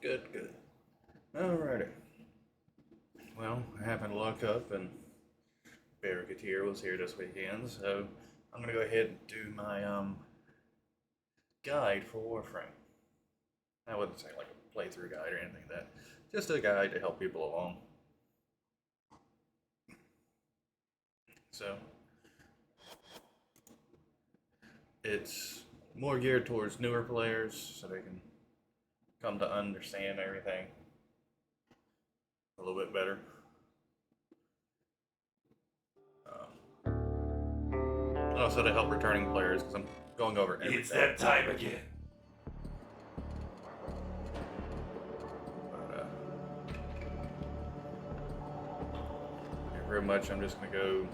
Good, good. Alrighty. Well, I happened to look up and Barricatier was here this weekend, so I'm gonna go ahead and do my guide for Warframe. I wouldn't say like a playthrough guide or anything like that. Just a guide to help people along. So it's more geared towards newer players so they can come to understand everything a little bit better. Also to help returning players because I'm going over everything. It's that time again. But, very much I'm just going to go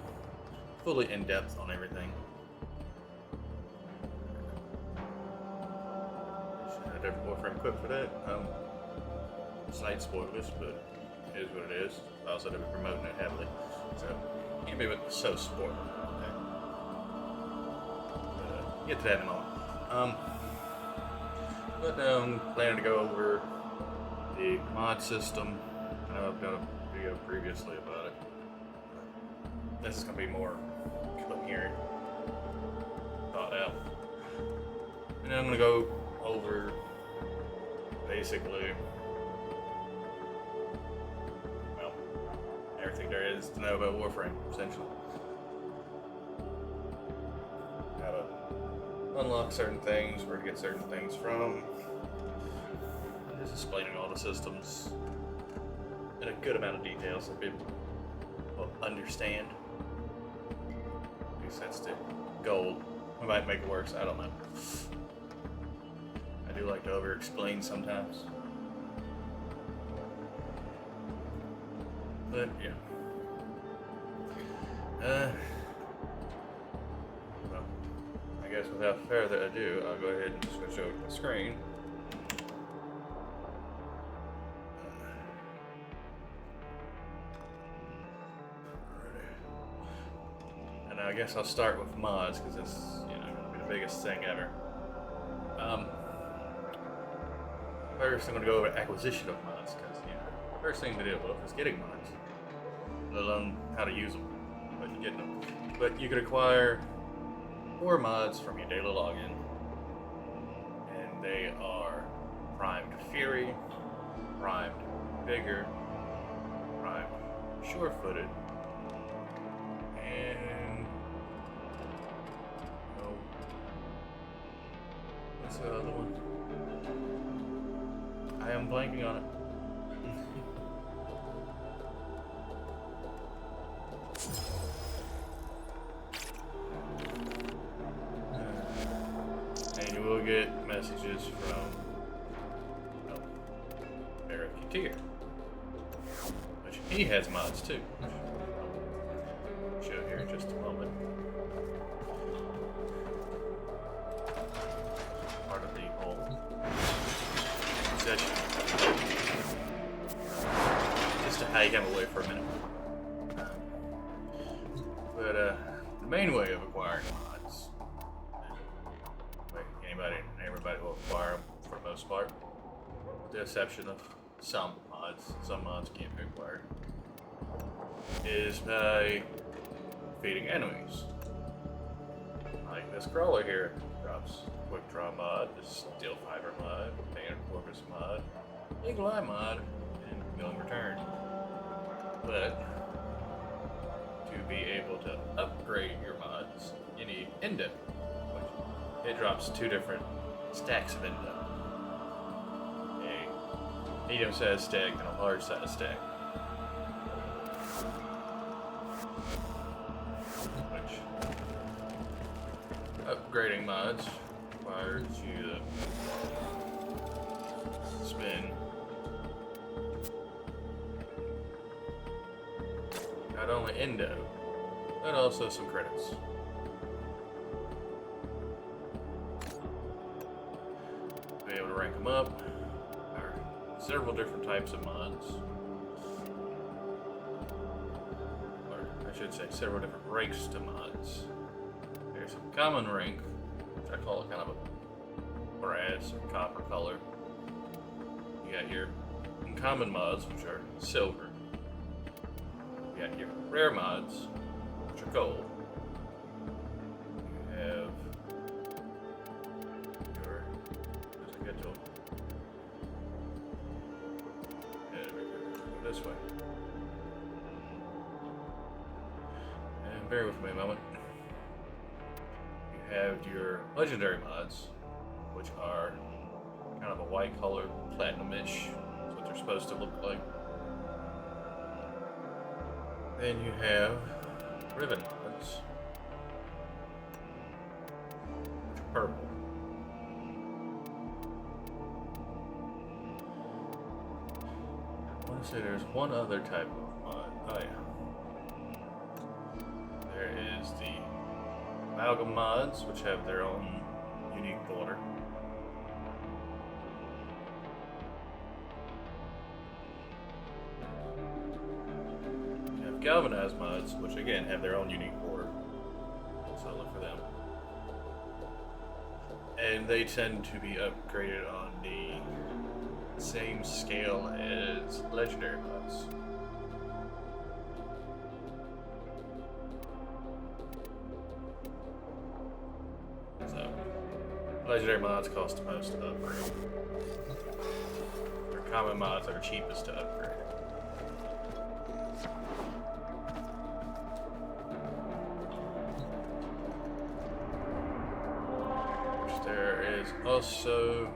fully in depth on everything. Should have a different Warframe equipped for that. Slight spoilers, but it is what it is. I also have been promoting it heavily, so can't be so spoiled. Okay. Get to that in a moment. But now I'm planning to go over the mod system. I know I've done a video previously about it. This is going to be more coherent, thought out. And then I'm going to go over basically, well, everything there is to know about Warframe, essentially. How to unlock certain things, where to get certain things from. I'm just explaining all the systems in a good amount of detail so people will understand. At least that's the goal. I might make it worse, I don't know. I do like to over-explain sometimes. But, yeah. Well, I guess without further ado, I'll go ahead and switch over to the screen. And I guess I'll start with mods, because it's, going to be the biggest thing ever. First, I'm going to go over acquisition of mods, because, the first thing to deal with is getting mods, let alone how to use them, but you get them. But you can acquire 4 mods from your daily login, and they are Primed Fury, Primed Vigor, Primed Sure-Footed, and what's the other one? I am blanking on it. And you will get messages from Eric Tier, which he has mods too. I'll show here in just a moment. Part of the whole session. Just to hide him away for a minute. But the main way of acquiring mods, anybody and everybody will acquire them for the most part, with the exception of some mods. Some mods can't be acquired. Is by defeating enemies. Like this crawler here drops Quick Draw mod, this Steel Fiber mod, Painted Corpus mod, Eagle Eye mod, and Milling Return. But to be able to upgrade your mods, you need Endo, which it drops 2 different stacks of Endo. A medium-sized stack and a large-sized stack. Which upgrading mods requires you to spend not only Endo, but also some credits. To be able to rank them up, there are several different types of mods. Or I should say several different ranks to mods. There's a common rank, which I call it kind of a brass or copper color. You got your uncommon mods, which are silver. You got your rare mods, which are gold. You have your, as I get to them, this way. And bear with me a moment. You have your legendary mods, which are kind of a white color, platinum-ish. That's what they're supposed to look like. Then you have ribbon mods, which are purple. I want to say there's one other type of mod. Oh yeah. There is the amalgam mods, which have their own unique border. You have galvanized mods, which again have their own unique border. So look for them. And they tend to be upgraded on the same scale as legendary mods. So, legendary mods cost the most to upgrade. Their common mods are cheapest to upgrade. There is also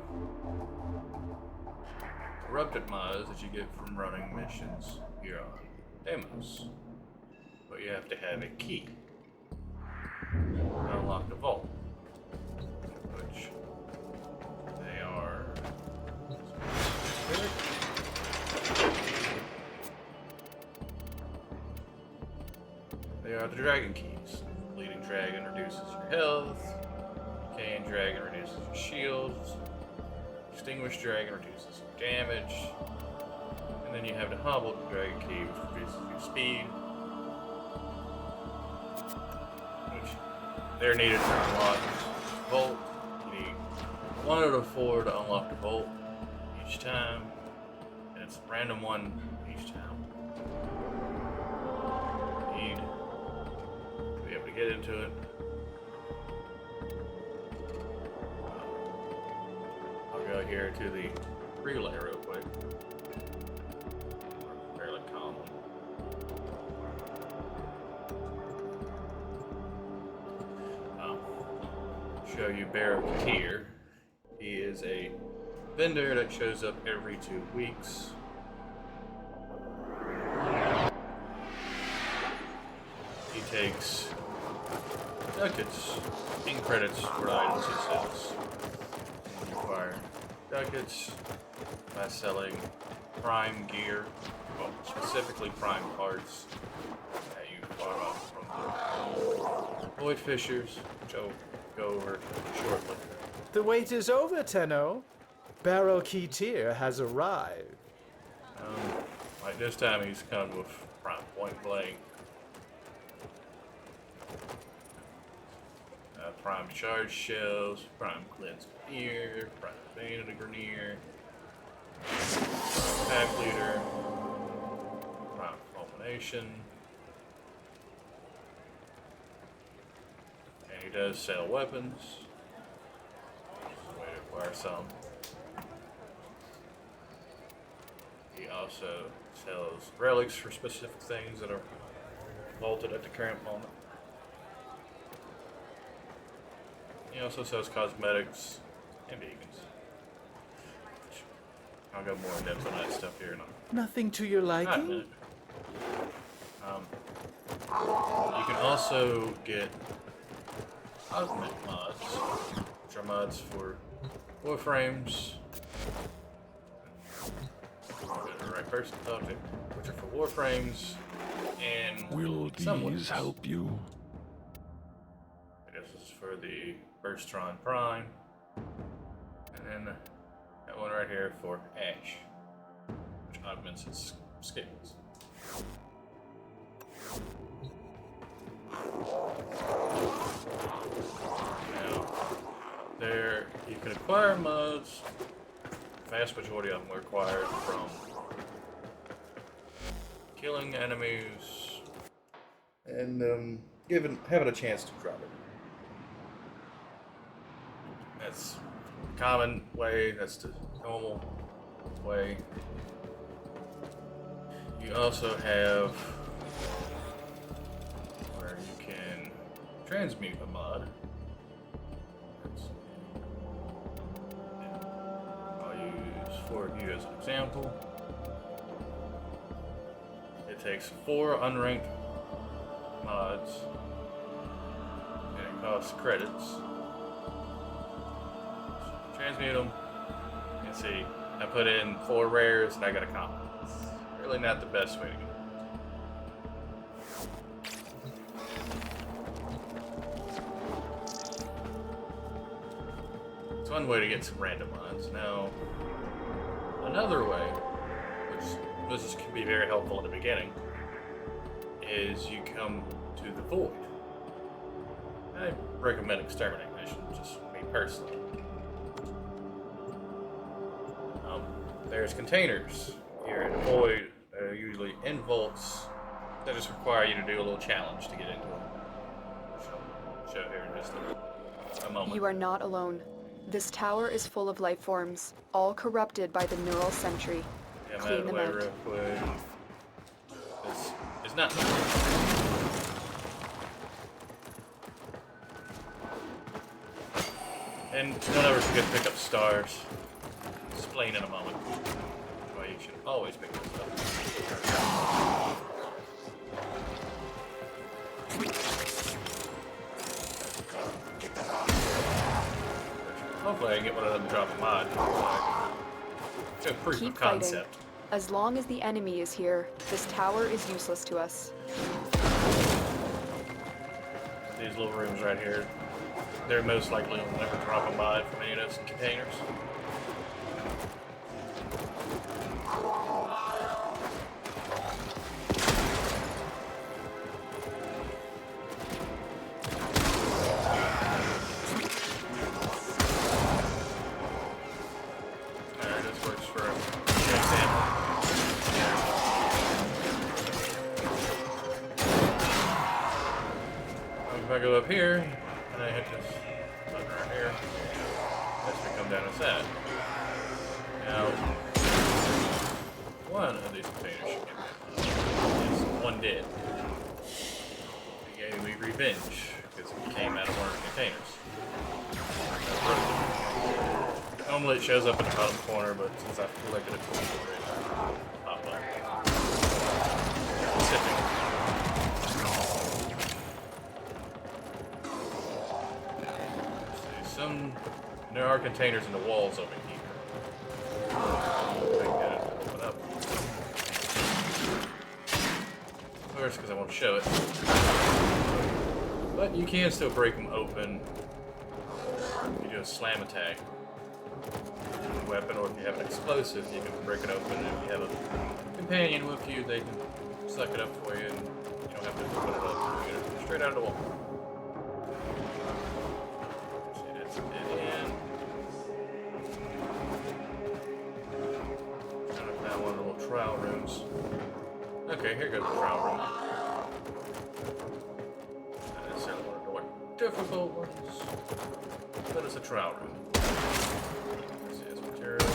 corrupted mods that you get from running missions here on Deimos. But you have to have a key to unlock the vault, which they are. They are the dragon keys. Bleeding dragon reduces your health. Decaying dragon reduces your shields. Extinguished dragon reduces your damage. And then you have the hobbled dragon key, which reduces your speed. Which they're needed to unlock the vault. You need one of the 4 to unlock the vault each time. And it's a random one each time. You need to be able to get into it. Go here to the relay real quick. Fairly common. Show you Barak here. He is a vendor that shows up every 2 weeks. He takes ducats, ink credits for the items he sells. You acquire ducats by selling prime gear, well, specifically prime parts that you borrow from the void fishers, which I'll go over shortly. The wait is over, Tenno. Barrel Key Tier has arrived. Like this time he's come with prime point blank, prime charge shells, prime cleanse gear, prime vein of the Grenier, pack leader, prime fulmination, and he does sell weapons. Way to acquire some. He also sells relics for specific things that are vaulted at the current moment. He also sells cosmetics and beacons. I'll go more in depth on that stuff here in a Nothing to your liking? minute. You can also get cosmetic mods, which are mods for Warframes. The right person to talk to, which are for Warframes and Will some these help you? I guess this is for the Burstron Prime. And then that one right here for Ash, which augments its skills. Now, there you can acquire mods vast majority of them are acquired from killing enemies and having a chance to drop it. That's the common way, that's the normal way. You also have where you can transmute a mod. I'll use for you as an example. It takes 4 unranked mods and it costs credits. Transmute them. You can see I put in 4 rares and I got a common. It's really not the best way to go. It's one way to get some random mods. Now, another way, which this can be very helpful in the beginning, is you come to the Void. I recommend Extermination, just me personally. There's containers here in the Void, usually in vaults, that just require you to do a little challenge to get into them. Show here in just a moment. You are not alone. This tower is full of life forms, all corrupted by the neural sentry. Yeah, Clean them out. real quick. It's not. And don't ever forget to pick up stars. Explain in a moment why you should always pick up stars. Hopefully I can get one of them to drop a mod. Show proof Keep of concept. fighting. As long as the enemy is here, this tower is useless to us. These little rooms right here, they're most likely will never drop a mod from any of those containers. Alright, this works for an example. If I go up here, and I hit this button right here, that's going to come down as that. Now, one of these containers should get me. Yes, one did. It gave me revenge, because it came out of one of the containers. Normally it shows up in the bottom corner, but since I've collected it before, it popped up. Specific. There are containers in the walls over here. Open up. First, because I won't show it. But you can still break them open. You do a slam attack. With a weapon, or if you have an explosive, you can break it open. And if you have a companion with you, they can suck it up for you, and you don't have to open it up. You get it straight out of the wall. Trial rooms. Okay, here goes the trial room. Not necessarily one of the more difficult ones, but it's a trial room. This is material.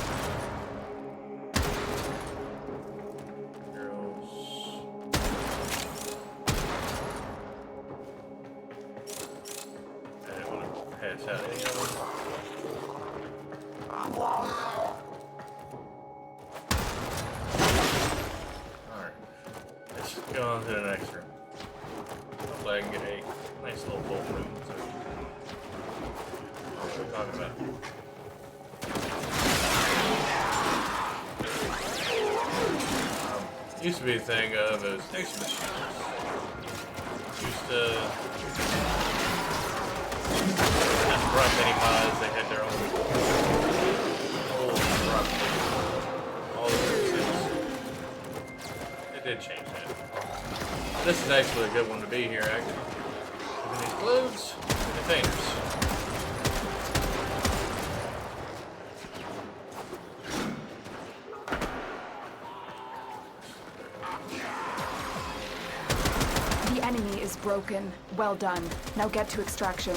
Materials. I didn't want to pass out any of them. Go on to the next room. Hopefully I can get a nice little bolt room. So, what are we talking about? Used to be a thing of those station machines. Used to not drop any mods, they had their own whole drop all the things. It did change that. This is actually a good one to be here, actually. In these clothes, containers. broken. Well done. Now get to extraction.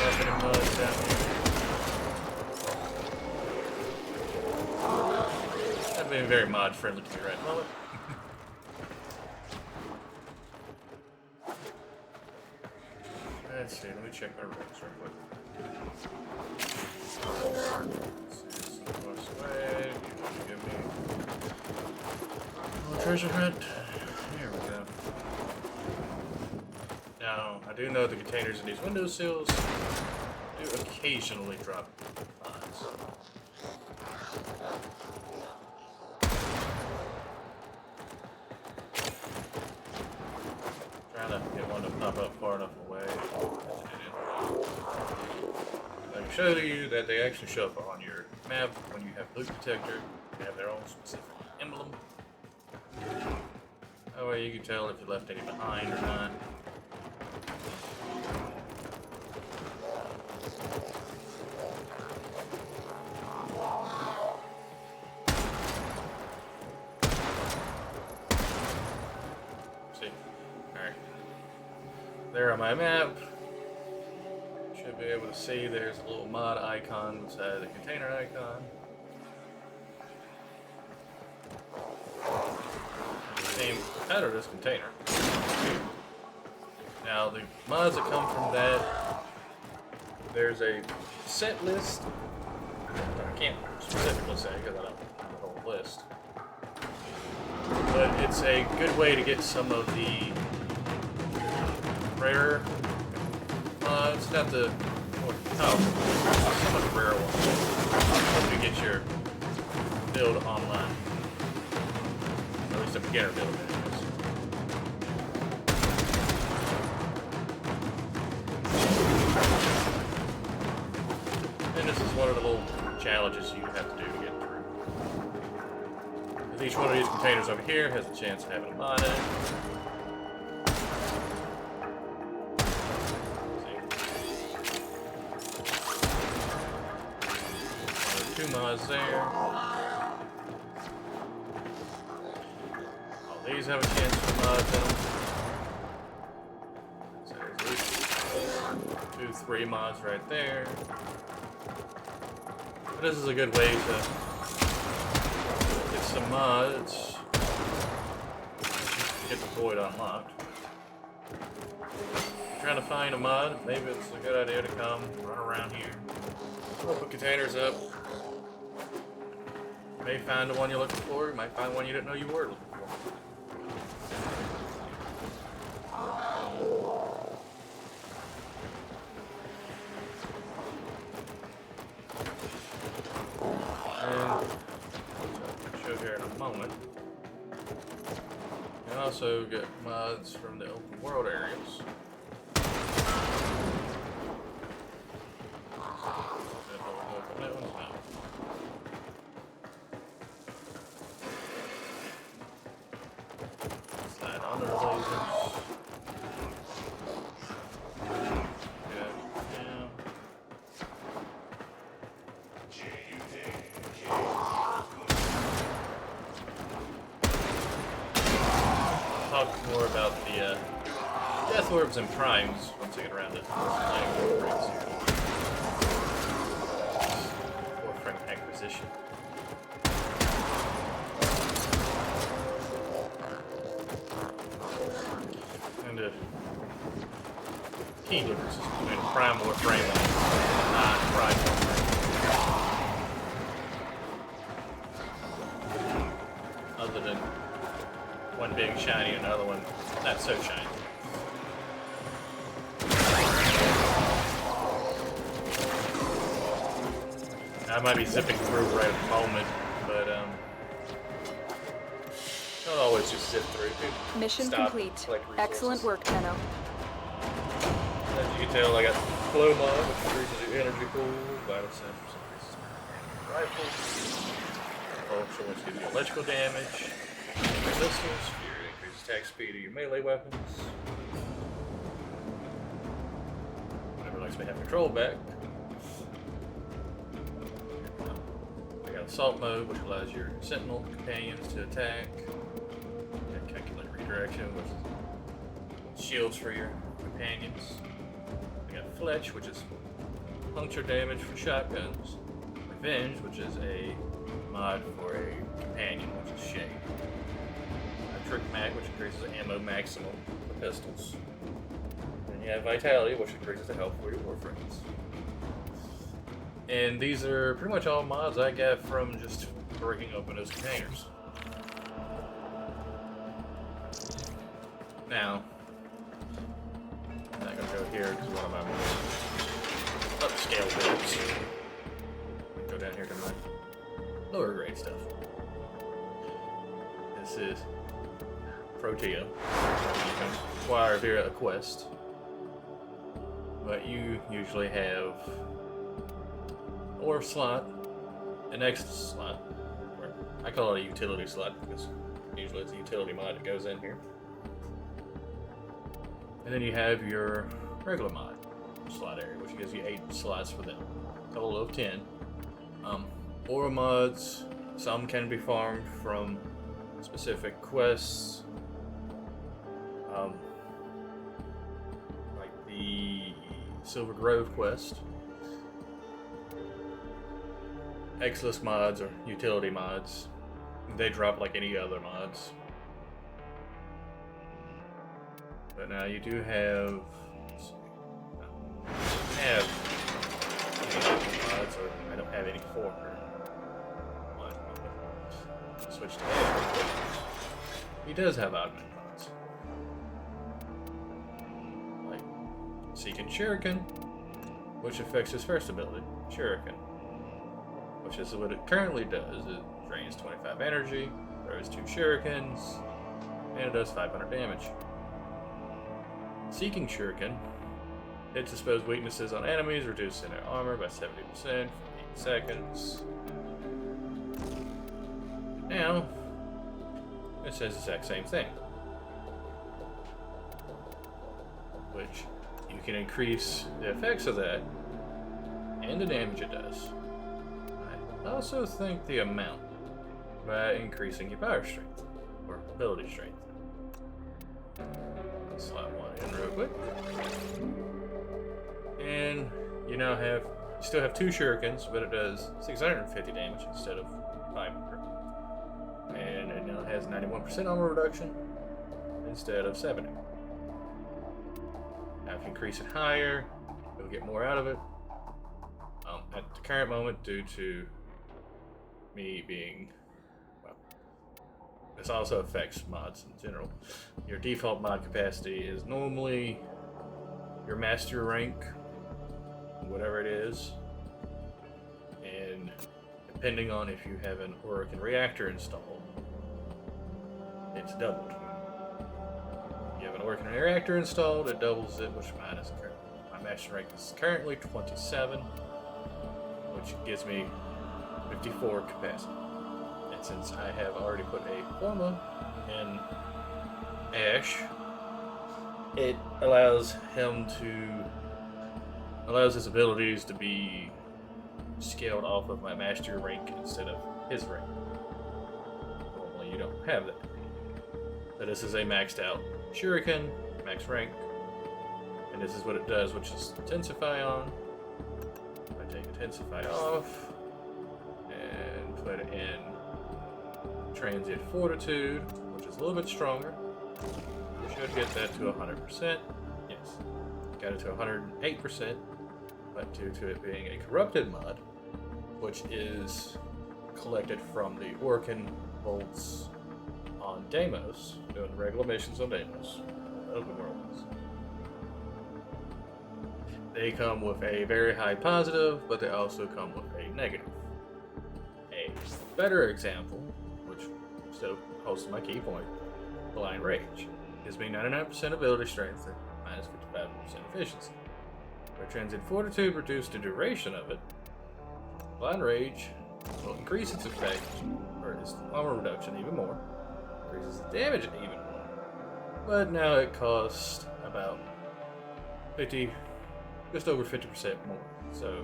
Nothing in mud down here. Not being very mod friendly to me right now. Let's see, let me check my rooms real quick. Let's away. You give me a little treasure hunt. Here we go. Now, I do know the containers in these windowsills do occasionally drop mods. Trying to get one to pop up far enough away. I can show you that they actually show up on your map when you have loot detector. They have their own specific emblem. That way you can tell if you left any behind or not. See? Alright. There on my map. Should be able to see there's a little mod icon beside the container icon. Name out of this container. Now the mods that come from that, there's a set list. I can't specifically say because I don't have the whole list. But it's a good way to get some of the rare mods, not the some of the rare ones. To get your build online. Or at least a beginner build anyways. And this is one of the little challenges you have to do to get through. Because each one of these containers over here has a chance of having a mod in it. Two mods there. All these have a chance for mods in them. So there's at least 2, 3 mods right there. But this is a good way to get some mods. Get the void unlocked. If you're trying to find a mod, maybe it's a good idea to come run around here. Open containers up. You may find the one you're looking for, you might find one you didn't know you were looking for. And I'll show here in a moment. You can also get mods from the open world areas. Talk more about the death orbs and primes once I get around to Warframe acquisition. And the key differences between prime Warframe and non-prime Warframe. Other than one being shiny and another one not so shiny. I might be zipping through right at the moment, but don't always just zip through. Mission Stop, complete. collect resources. Excellent work, Tenno. As you can tell, I got flow mod, which increases your energy pool, vital sensors increases rifles, ultra, which gives you electrical damage. Missiles, fury increases attack speed of your melee weapons. Whenever lets me have control back. I got assault mode, which allows your sentinel companions to attack. And calculate direction, which is shields for your companions. We got Fletch, which is puncture damage for shotguns. Revenge, which is a mod for a companion, which is Shade. Trick Mag, which increases the ammo maximum for pistols. Then you have Vitality, which increases the health for your Warframes. And these are pretty much all mods I got from just breaking open those containers. Now, I'm not going to go here because one of my more upscale builds. Go down here to my lower grade stuff. This is Protea. You can acquire via a quest. But you usually have ore slot, an extra slot, or I call it a utility slot because usually it's a utility mod that goes in here. And then you have your regular mod slot area, which gives you 8 slots for them. Total of 10. Ore mods, some can be farmed from specific quests. Like the Silver Grove quest. Exilus mods or utility mods. They drop like any other mods. But now you do have mods, or I don't have any for her. Switch to Edge. He does have augment mods. Like Seeking Shuriken, which affects his first ability, Shuriken. Which is what it currently does. It drains 25 energy, throws 2 shurikens, and it does 500 damage. Seeking Shuriken hits exposed weaknesses on enemies, reducing their armor by 70% for 8 seconds. Now, it says the exact same thing. Which you can increase the effects of that and the damage it does. I also think the amount by increasing your power strength or ability strength. Let's slot one in real quick. And you now have, you still have 2 shurikens, but it does 650 damage instead of 500. And it now has 91% armor reduction instead of 70. Now if you increase it higher, you'll get more out of it. At the current moment, due to me being, well, this also affects mods in general. Your default mod capacity is normally your master rank, whatever it is, and depending on if you have an Orokin reactor installed, it's doubled. If you have an Orokin reactor installed, it doubles it, which mine is currently. My master rank is currently 27, which gives me 54 capacity. And since I have already put a Forma in Ash, it allows his abilities to be scaled off of my master rank instead of his rank. Normally you don't have that. So this is a maxed out Shuriken, max rank, and this is what it does, which is Intensify on. I take Intensify off and put it in Transient Fortitude, which is a little bit stronger. We should get that to 100%. Yes, got it to 108%, but due to it being a corrupted mod, which is collected from the Orokin bolts on Deimos, doing regular missions on Deimos, open world ones. They come with a very high positive, but they also come with a negative. A better example, which still holds my key point, Blind Rage, gives me 99% ability strength and minus 55% efficiency. Where Transient Fortitude reduced the duration of it, Blind Rage will increase its effect, or its armor reduction even more, increases the damage even more, but now it costs about 50, just over 50% more. So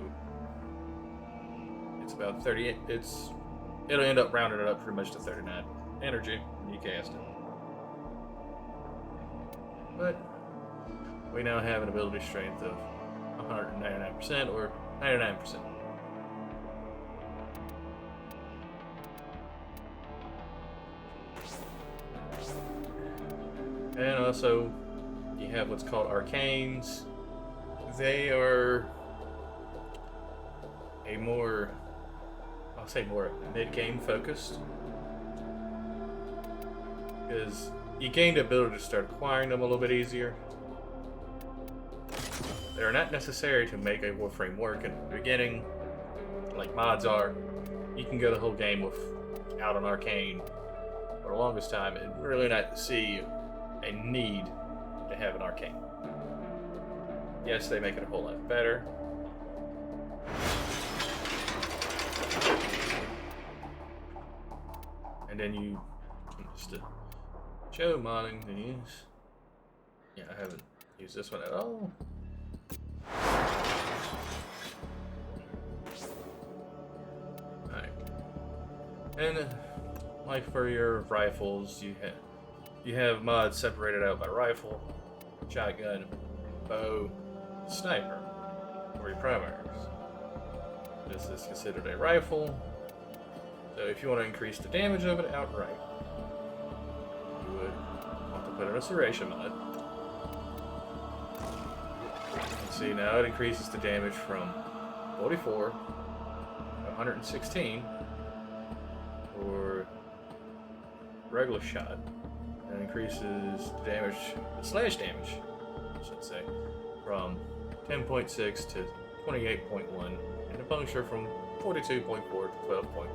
it's about 30. It'll end up rounding it up pretty much to 39 energy when you cast it. But we now have an ability strength of 199% or 99%. And also, you have what's called arcanes. They are a more, I'll say more mid-game focused. Because you gain the ability to start acquiring them a little bit easier. They're not necessary to make a Warframe work in the beginning, like mods are. You can go the whole game without an arcane for the longest time and really not see a need to have an arcane. Yes, they make it a whole lot better. And then you just show modding these. Yeah, I haven't used this one at all. Alright. And like for your rifles, you have mods separated out by rifle, shotgun, bow, sniper, or your primaries. This is considered a rifle, so if you want to increase the damage of it outright, you would want to put in a serration mod. See, now it increases the damage from 44 to 116 for regular shot. And increases the damage, the slash damage, I should say, from 10.6 to 28.1, and the puncture from 42.4 to 12.4.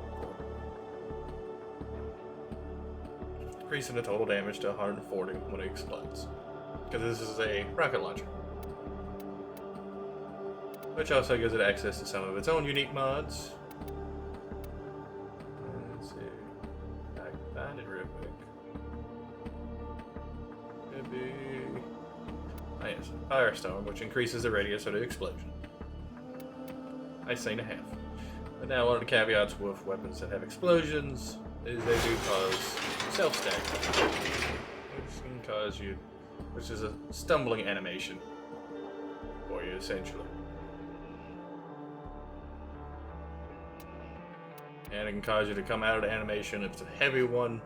Increasing the total damage to 140 when it explodes. Because this is a rocket launcher. Which also gives it access to some of its own unique mods. Let's see. I can find it real quick. Could be. Oh, yes. Firestorm, which increases the radius of the explosion. I say and a half. But now, one of the caveats with weapons that have explosions is they do cause self-stagger. Which can cause you. Which is a stumbling animation for you, essentially. And it can cause you to come out of the animation if it's a heavy one.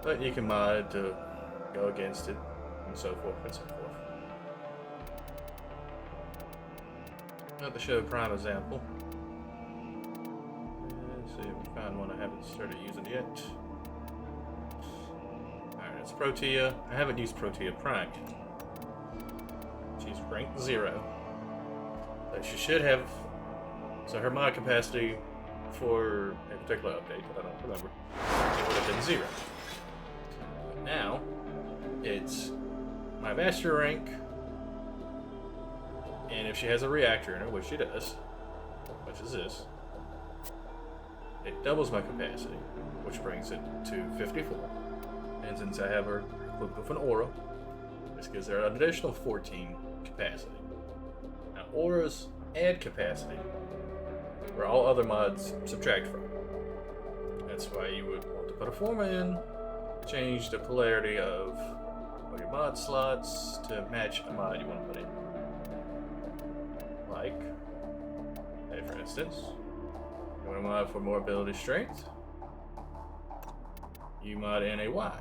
But you can mod to go against it, and so forth and so forth. Now to show a prime example. Let's see if we find one I haven't started using yet. Alright, it's Protea. I haven't used Protea Prime yet. She's rank 0. But she should have. So her mod capacity for a particular update that I don't remember, it would have been 0. But now it's my master rank, and if she has a reactor in her, which she does, which is this, it doubles my capacity, which brings it to 54. And since I have her equipped with an aura, this gives her an additional 14 capacity. Now, auras add capacity, where all other mods subtract from. That's why you would want to put a forma in, change the polarity of your mod slots to match a mod you want to put in. Like, say for instance, you want to mod for more ability strength, you mod in a Y,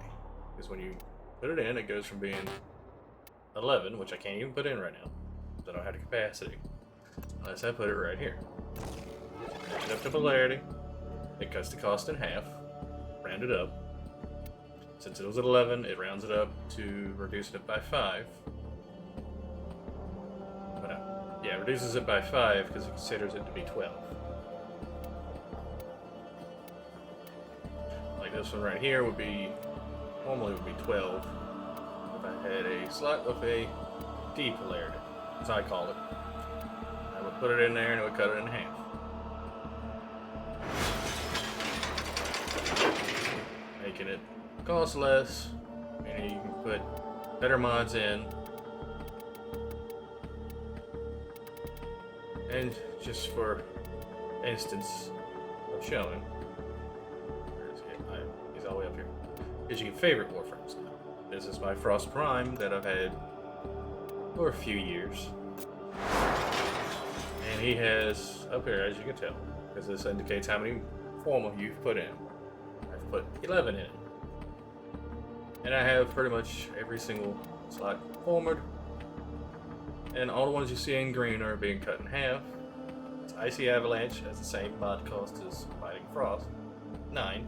because when you put it in, it goes from being 11, which I can't even put in right now, because I don't have the capacity, unless I put it right here. Match it up to polarity, it cuts the cost in half, round it up. Since it was at 11, it rounds it up to reduce it by 5. But no, yeah, it reduces it by 5 because it considers it to be 12. Like this one right here would be, normally would be 12. If I had a slot with a D polarity, as I call it. I would put it in there and it would cut it in half. Making it cost less, and you can put better mods in. And just for instance of showing, your favorite Warframes now. This is my Frost Prime that I've had for a few years. And he has, up here as you can tell, because this indicates how many formal you've put in. I've put 11 in. And I have pretty much every single slot formed. And all the ones you see in green are being cut in half. It's Icy Avalanche has the same mod cost as Fighting Frost, 9.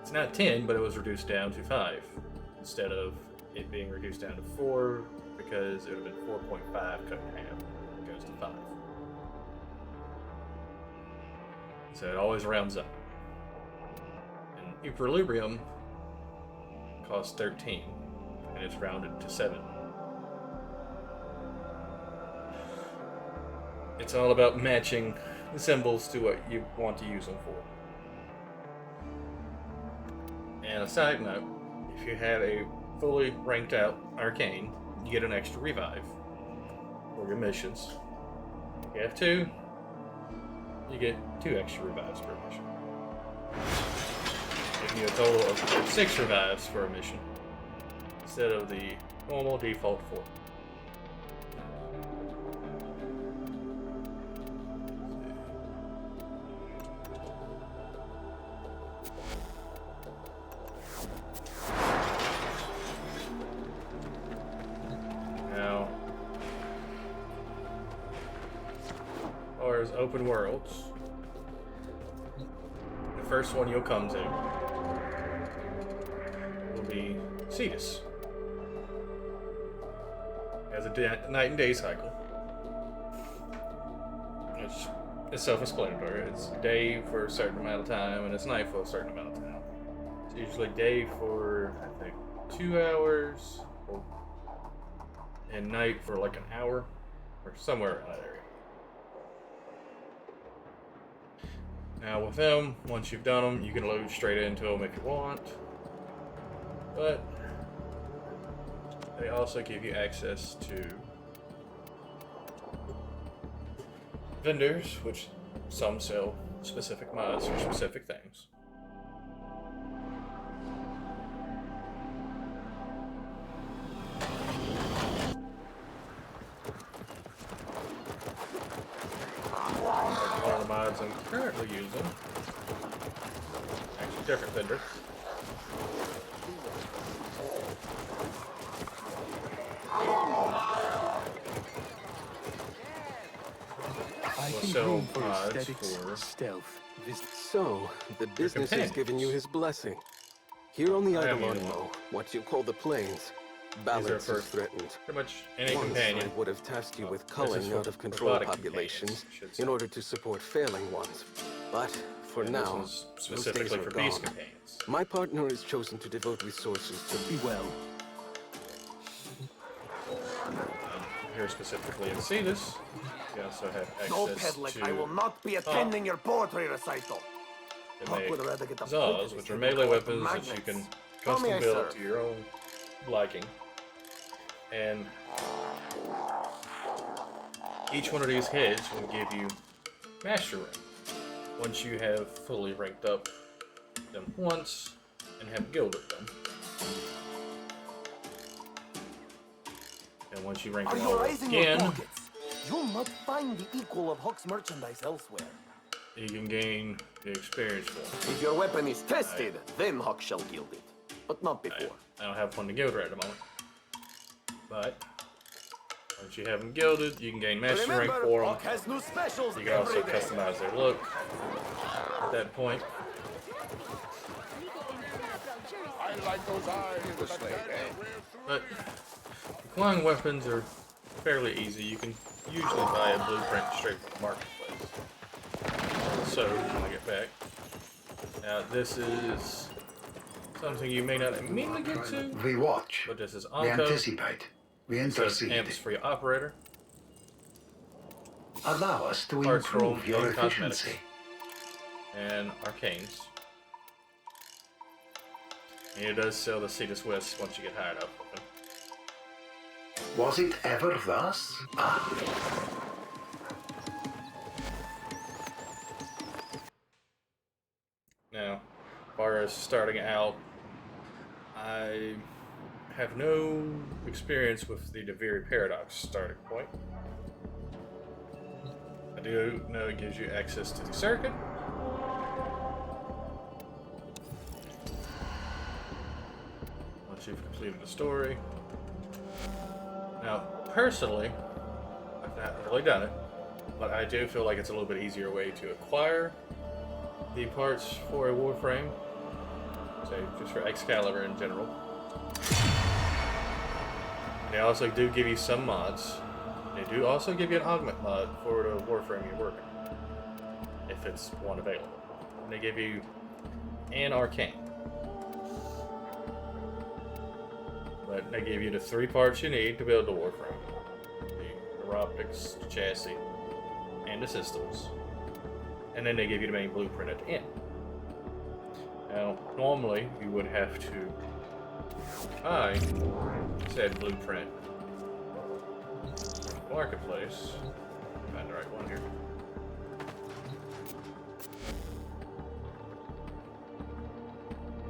It's not 10, but it was reduced down to 5 instead of it being reduced down to 4 because it would have been 4.5 cut in half. It goes to 5. So it always rounds up. And Equilibrium costs 13, and it's rounded to 7. It's all about matching the symbols to what you want to use them for. And a side note, if you have a fully ranked out arcane, you get an extra revive for your missions. If you have 2, you get 2 extra revives per mission. Giving you a total of 6 revives for a mission, instead of the normal default 4. Now, as far as open worlds, the first one you'll come to will be Cetus. It has a night and day cycle. Which is self-explanatory. It's day for a certain amount of time, and it's night for a certain amount of time. It's usually day for, I think, 2 hours, and night for like an hour, or somewhere in that area. Now with them, once you've done them, you can load straight into them if you want. But they also give you access to vendors, which some sell specific mods for specific things. One of the mods I'm currently using, actually different vendor. I We'll think sell room for mods aesthetics, for stealth. So, the business has given you his blessing. Here on the I am Eidolon, using one. what you call the plains, These are balance for is threatened. pretty much any Once companion. I would have tasked you with This is culling for out of control robotic populations companions, I should say. in order to support failing ones. But for And now, this one's those specifically days for are beast gone. companions. My partner has chosen to devote resources to Be well. Here specifically in Cetus, you also have No access peddling. to I will not be attending your poetry recital. to Huck make would rather get the Zaws, point of which this are than melee collect weapons that you can magnets. Call me custom a build sir. to your own liking. And each one of these heads will give you master rank once you have fully ranked up them once and have gilded them. And once you rank Are them you all raising your again, pockets? You'll not find the equal of Huck's merchandise elsewhere. you can gain the experience for them. If your weapon is tested, then Huck shall gild it. But not before. I don't have one to gild right at the moment. But once you have them gilded, you can gain master rank Remember, for them. Huck has new specials You can also every day. customize their look at that point. I like those eyes. But flying weapons are fairly easy. You can usually buy a blueprint straight from the marketplace. So, when I get back. Now, this is something you may not immediately get to, We watch. but this is We Onco. anticipate. We So it's intercede. amps for your operator. Allow us to Parts roll improve your and cosmetics. efficiency. And arcanes. And it does sell the Cetus West once you get hired up with them. Was it ever thus? Ah, Now, as far as starting out I have no experience with the Deviri Paradox starting point. I do know it gives you access to the circuit. Once you've completed the story. Now, personally, I've not really done it, but I do feel like it's a little bit easier way to acquire the parts for a Warframe, say just for Excalibur in general. They also do give you some mods. They do also give you an augment mod for the Warframe you're working on, if it's one available. And they give you an arcane. But they give you the 3 parts you need to build the Warframe. The neuroptics, the chassis, and the systems. And then they give you the main blueprint at the end. Now, normally you would have to buy said blueprint marketplace. Find the right one here.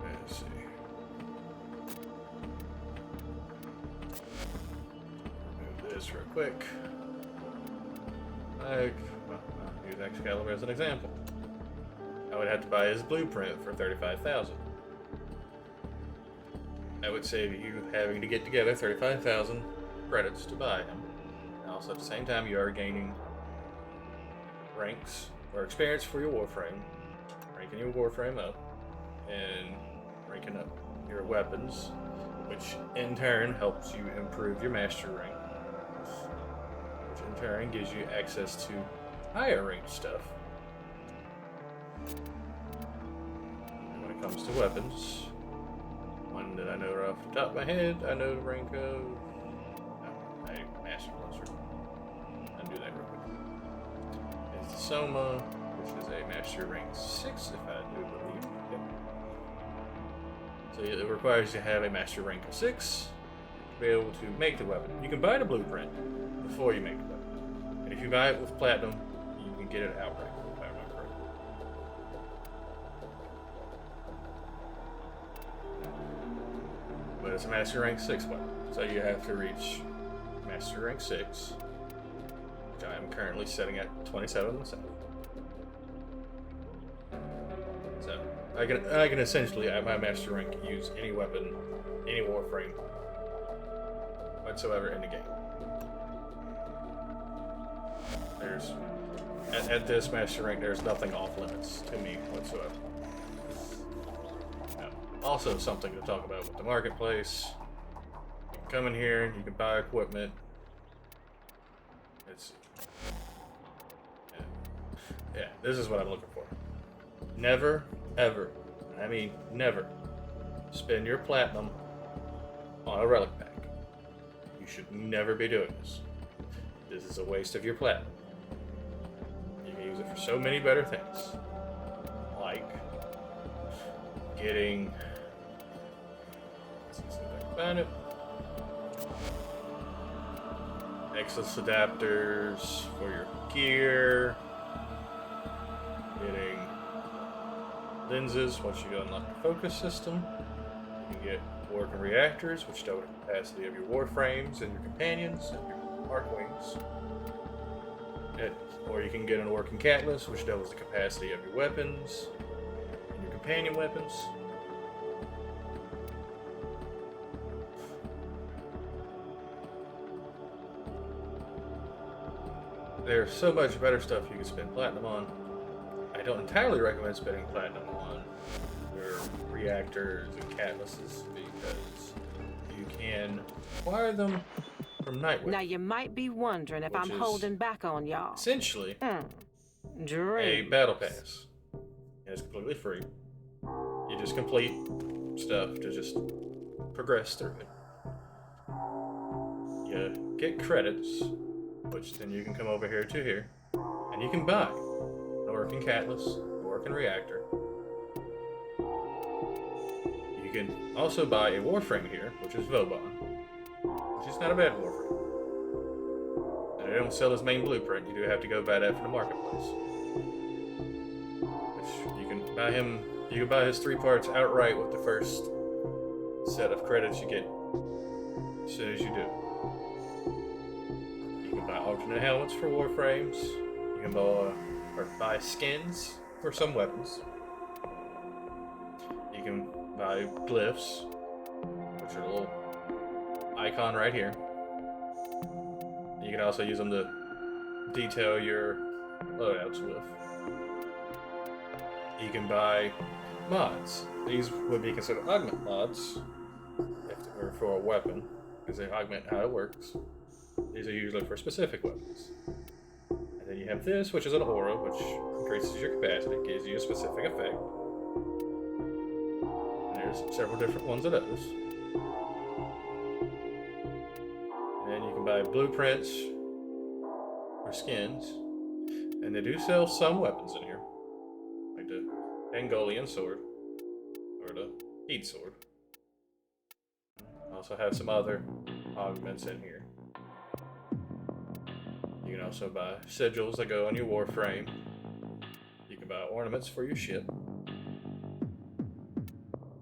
Let's see. Move this real quick. Well, I'll use Excalibur as an example. I would have to buy his blueprint for 35,000. That would save you having to get together 35,000 credits to buy him. And also at the same time, you are gaining ranks or experience for your Warframe, ranking your Warframe up, and ranking up your weapons, which in turn helps you improve your master rank, which in turn gives you access to higher ranked stuff. And when it comes to weapons, one that I know right off the top of my head, I know the rank of a master blaster. Undo that real quick. It's the Soma, which is a master rank 6, if I do believe. Yep. So it requires you to have a master rank of 6 to be able to make the weapon. You can buy the blueprint before you make the weapon. And if you buy it with platinum, you can get it outright. If I remember correctly. But it's a master rank 6 weapon. So you have to reach master rank 6, which I am currently setting at 27 myself. So I can essentially at my master rank use any weapon, any Warframe whatsoever in the game. There's at this master rank, there's nothing off limits to me whatsoever. Also, something to talk about with the marketplace. You can come in here, you can buy equipment. Let's see. Yeah, this is what I'm looking for. Never, ever, I mean never, spend your platinum on a relic pack. You should never be doing this. This is a waste of your platinum. You can use it for so many better things. Like getting... Let's see if I can find it. Nexus adapters for your gear. Getting lenses once you unlock the focus system. You can get working reactors, which double the capacity of your Warframes and your companions and your Archwings. Or you can get an working catalyst, which doubles the capacity of your weapons and your companion weapons. There's so much better stuff you can spend platinum on. I don't entirely recommend spending platinum on your reactors and catalysts because you can acquire them from Nightwing. Now you might be wondering if I'm holding back on y'all. Essentially, a Dream. battle pass. And it's completely free. You just complete stuff to just progress through it. You get credits, which then you can come over here to here, and you can buy a working catalyst, a working reactor. You can also buy a Warframe here, which is Vauban, which is not a bad Warframe. And they don't sell his main blueprint, you do have to go buy that from the marketplace. Which you can buy him, you can buy his 3 parts outright with the first set of credits you get as soon as you do. You can buy alternate helmets for Warframes. You can buy skins for some weapons. You can buy glyphs, which are a little icon right here. You can also use them to detail your loadouts with. You can buy mods. These would be considered augment mods if they were for a weapon, because they augment how it works. These are usually for specific weapons. And then you have this, which is an aura, which increases your capacity, gives you a specific effect. And there's several different ones of those. And then you can buy blueprints for skins. And they do sell some weapons in here, like the Angolian sword, or the Heat sword. Also have some other augments in here. You can also buy sigils that go on your Warframe. You can buy ornaments for your ship.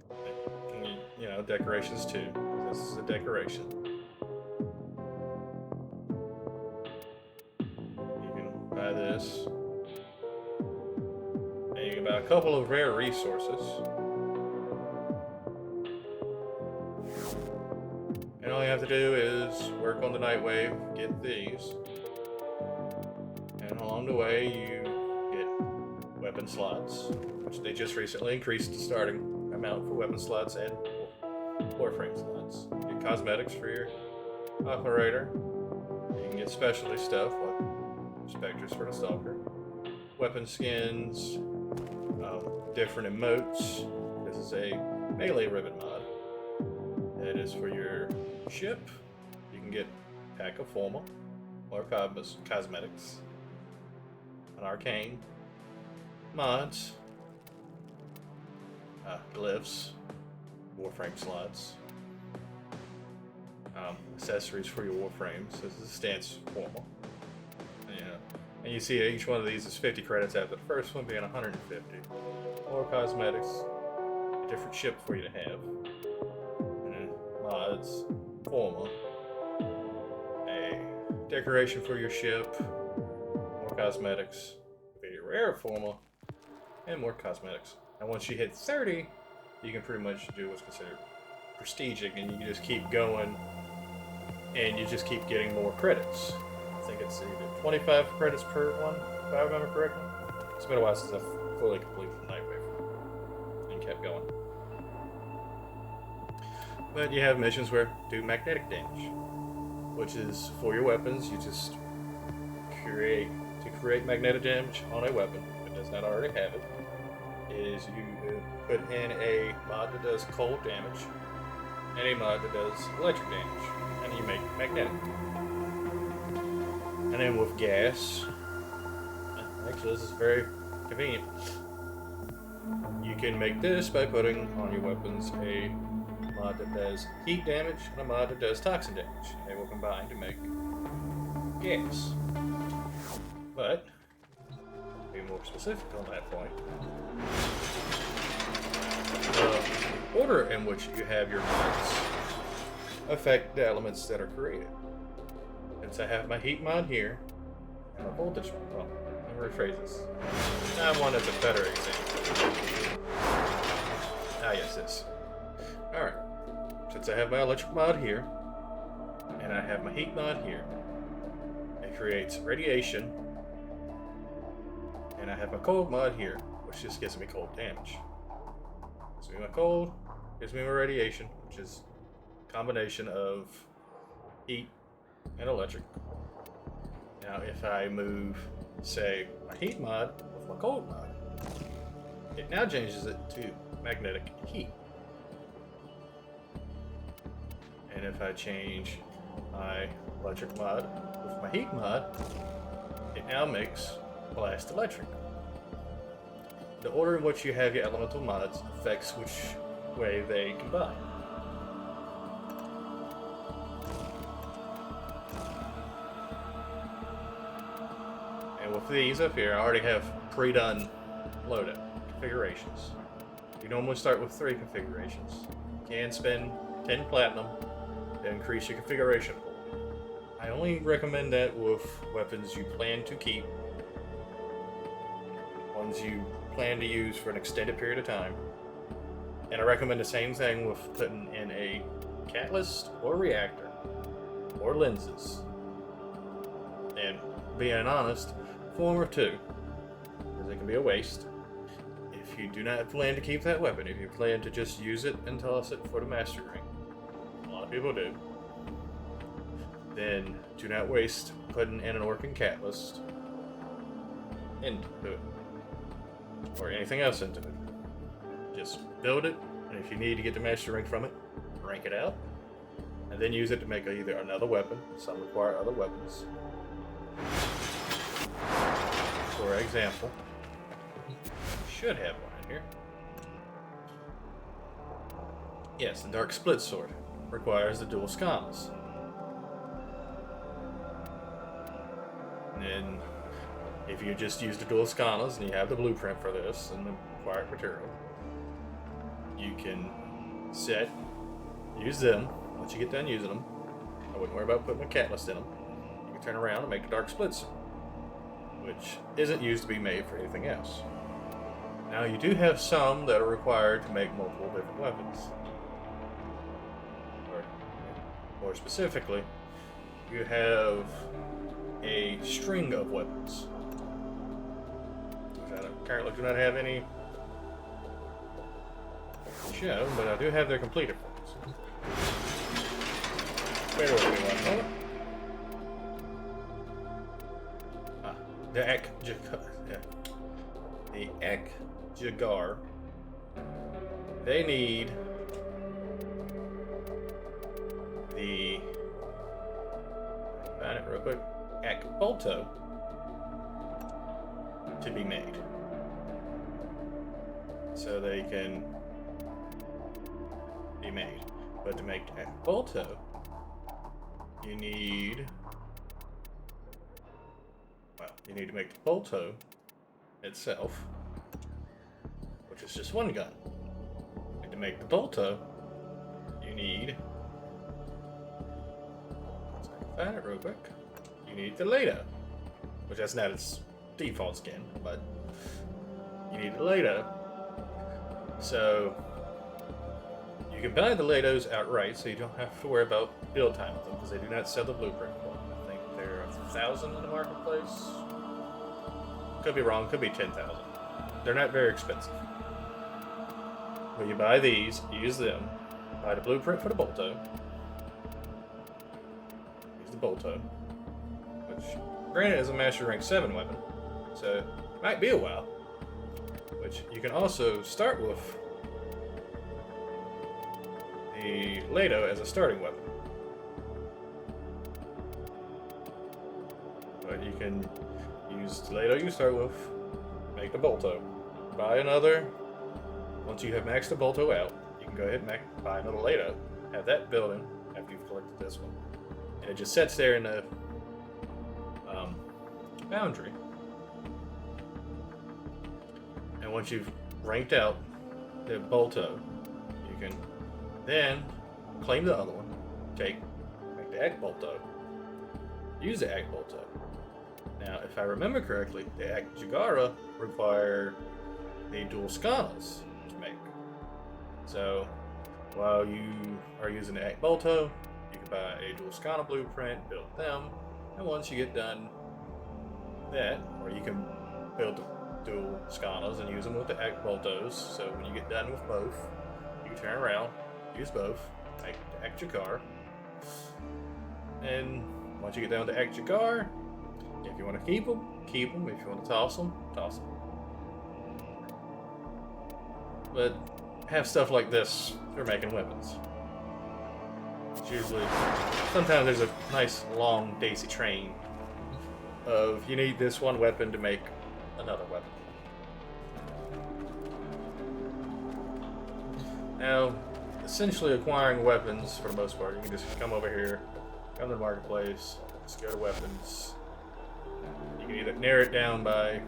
And you know, decorations too. This is a decoration. You can buy this. And you can buy a couple of rare resources. And all you have to do is work on the Nightwave, get these. And along the way, you get weapon slots, which they just recently increased the starting amount for weapon slots and Warframe slots. You get cosmetics for your operator. You can get specialty stuff like specters for the stalker, weapon skins, different emotes. This is a melee ribbon mod. That is for your ship. You can get a pack of formal or cosmetics, an arcane, mods, glyphs, Warframe slots, accessories for your Warframes. This is a stance formal. And you see each one of these is 50 credits after the first one being 150. More cosmetics, a different ship for you to have. Mods, forma, a decoration for your ship, more cosmetics, a very rare forma, and more cosmetics. And once you hit 30, you can pretty much do what's considered prestiging, and you can just keep going, and you just keep getting more credits. I think it's either 25 credits per one, if I remember correctly. It's been a while since I've fully completed the Nightwave and kept going. But you have missions where do magnetic damage, which is for your weapons. You just create magnetic damage on a weapon if it does not already have it. Is you put in a mod that does cold damage and a mod that does electric damage, and you make magnetic. And then with gas, actually this is very convenient. You can make this by putting on your weapons a mod that does heat damage and a mod that does toxin damage. They will combine to make gas. But, to be more specific on that point, the order in which you have your mods affect the elements that are created. Since I have my heat mod here, and my voltage, well, let me rephrase this. I want as a better example. Ah, yes, this. Alright. Since I have my electric mod here, and I have my heat mod here, it creates radiation, and I have my cold mod here, which just gives me cold damage. Gives me my cold, gives me my radiation, which is a combination of heat and electric. Now if I move, say, my heat mod with my cold mod, it now changes it to magnetic heat. And if I change my electric mod with my heat mod, it now makes blast electric. The order in which you have your elemental mods affects which way they combine. And with these up here, I already have pre-done loadout configurations. You normally start with 3 configurations. You can spend 10 platinum to increase your configuration pool. I only recommend that with weapons you plan to keep, ones you plan to use for an extended period of time. And I recommend the same thing with putting in a catalyst or reactor or lenses. And being honest, former two, because it can be a waste. If you do not plan to keep that weapon, if you plan to just use it and toss it for the master ring, a lot of people do, then do not waste putting in an working catalyst into it, or anything else into it. Just build it, and if you need to get the master ring from it, rank it out, and then use it to make either another weapon. Some require other weapons. For example, should have one in here. Yes, the Dark Split Sword requires the dual sconces. And then, if you just use the dual sconces and you have the blueprint for this and the required material, you can use them. Once you get done using them, I wouldn't worry about putting a catalyst in them. You can turn around and make the Dark Split Sword, which isn't used to be made for anything else. Now, you do have some that are required to make multiple different weapons. Or, more specifically, you have a string of weapons, which I currently do not have any shown, but I do have their completed forms. Bear with me one moment. The Jagar. They need the, find it real quick, Bolto to be made, so they can be made. But to make Bolto, you need to make the Bolto itself, which is just one gun. And to make the Bolto, you need, let's find it real quick. You need the Lado, which that's not its default skin, but you need the Lado. So you can buy the Lados outright, so you don't have to worry about build time with them, because they do not sell the blueprint for them. I think they're 1,000 in the marketplace. Could be wrong, could be 10,000. They're not very expensive. But you buy these, use them, buy the blueprint for the Bolto. Use the Bolto, which granted is a Master Rank 7 weapon, so it might be a while. Which you can also start with the Lado as a starting weapon. But you can use the Lado you start with, make the Bolto. Buy another. Once you have maxed the Bolto out, you can go ahead and buy another Lado. Have that building after you've collected this one. And it just sits there in the boundary. And once you've ranked out the Bolto, you can then claim the other one, make the Act Bolto, use the Act Bolto. Now, if I remember correctly, the Act Jagara require the dual sconces to make. So, while you are using the Act Bolto, you can buy a dual scana blueprint, build them, and once you get done that, or you can build the dual scanas and use them with the Act Boltos, so when you get done with both, you can turn around, use both, make the Act Jagar, and once you get done with the Act Jagar, if you want to keep them, keep them. If you want to toss them, toss them. But have stuff like this for making weapons. It's usually, sometimes there's a nice long daisy train of you need this one weapon to make another weapon. Now, essentially acquiring weapons, for the most part, you can just come over here, come to the marketplace, just go to weapons. You can either narrow it down by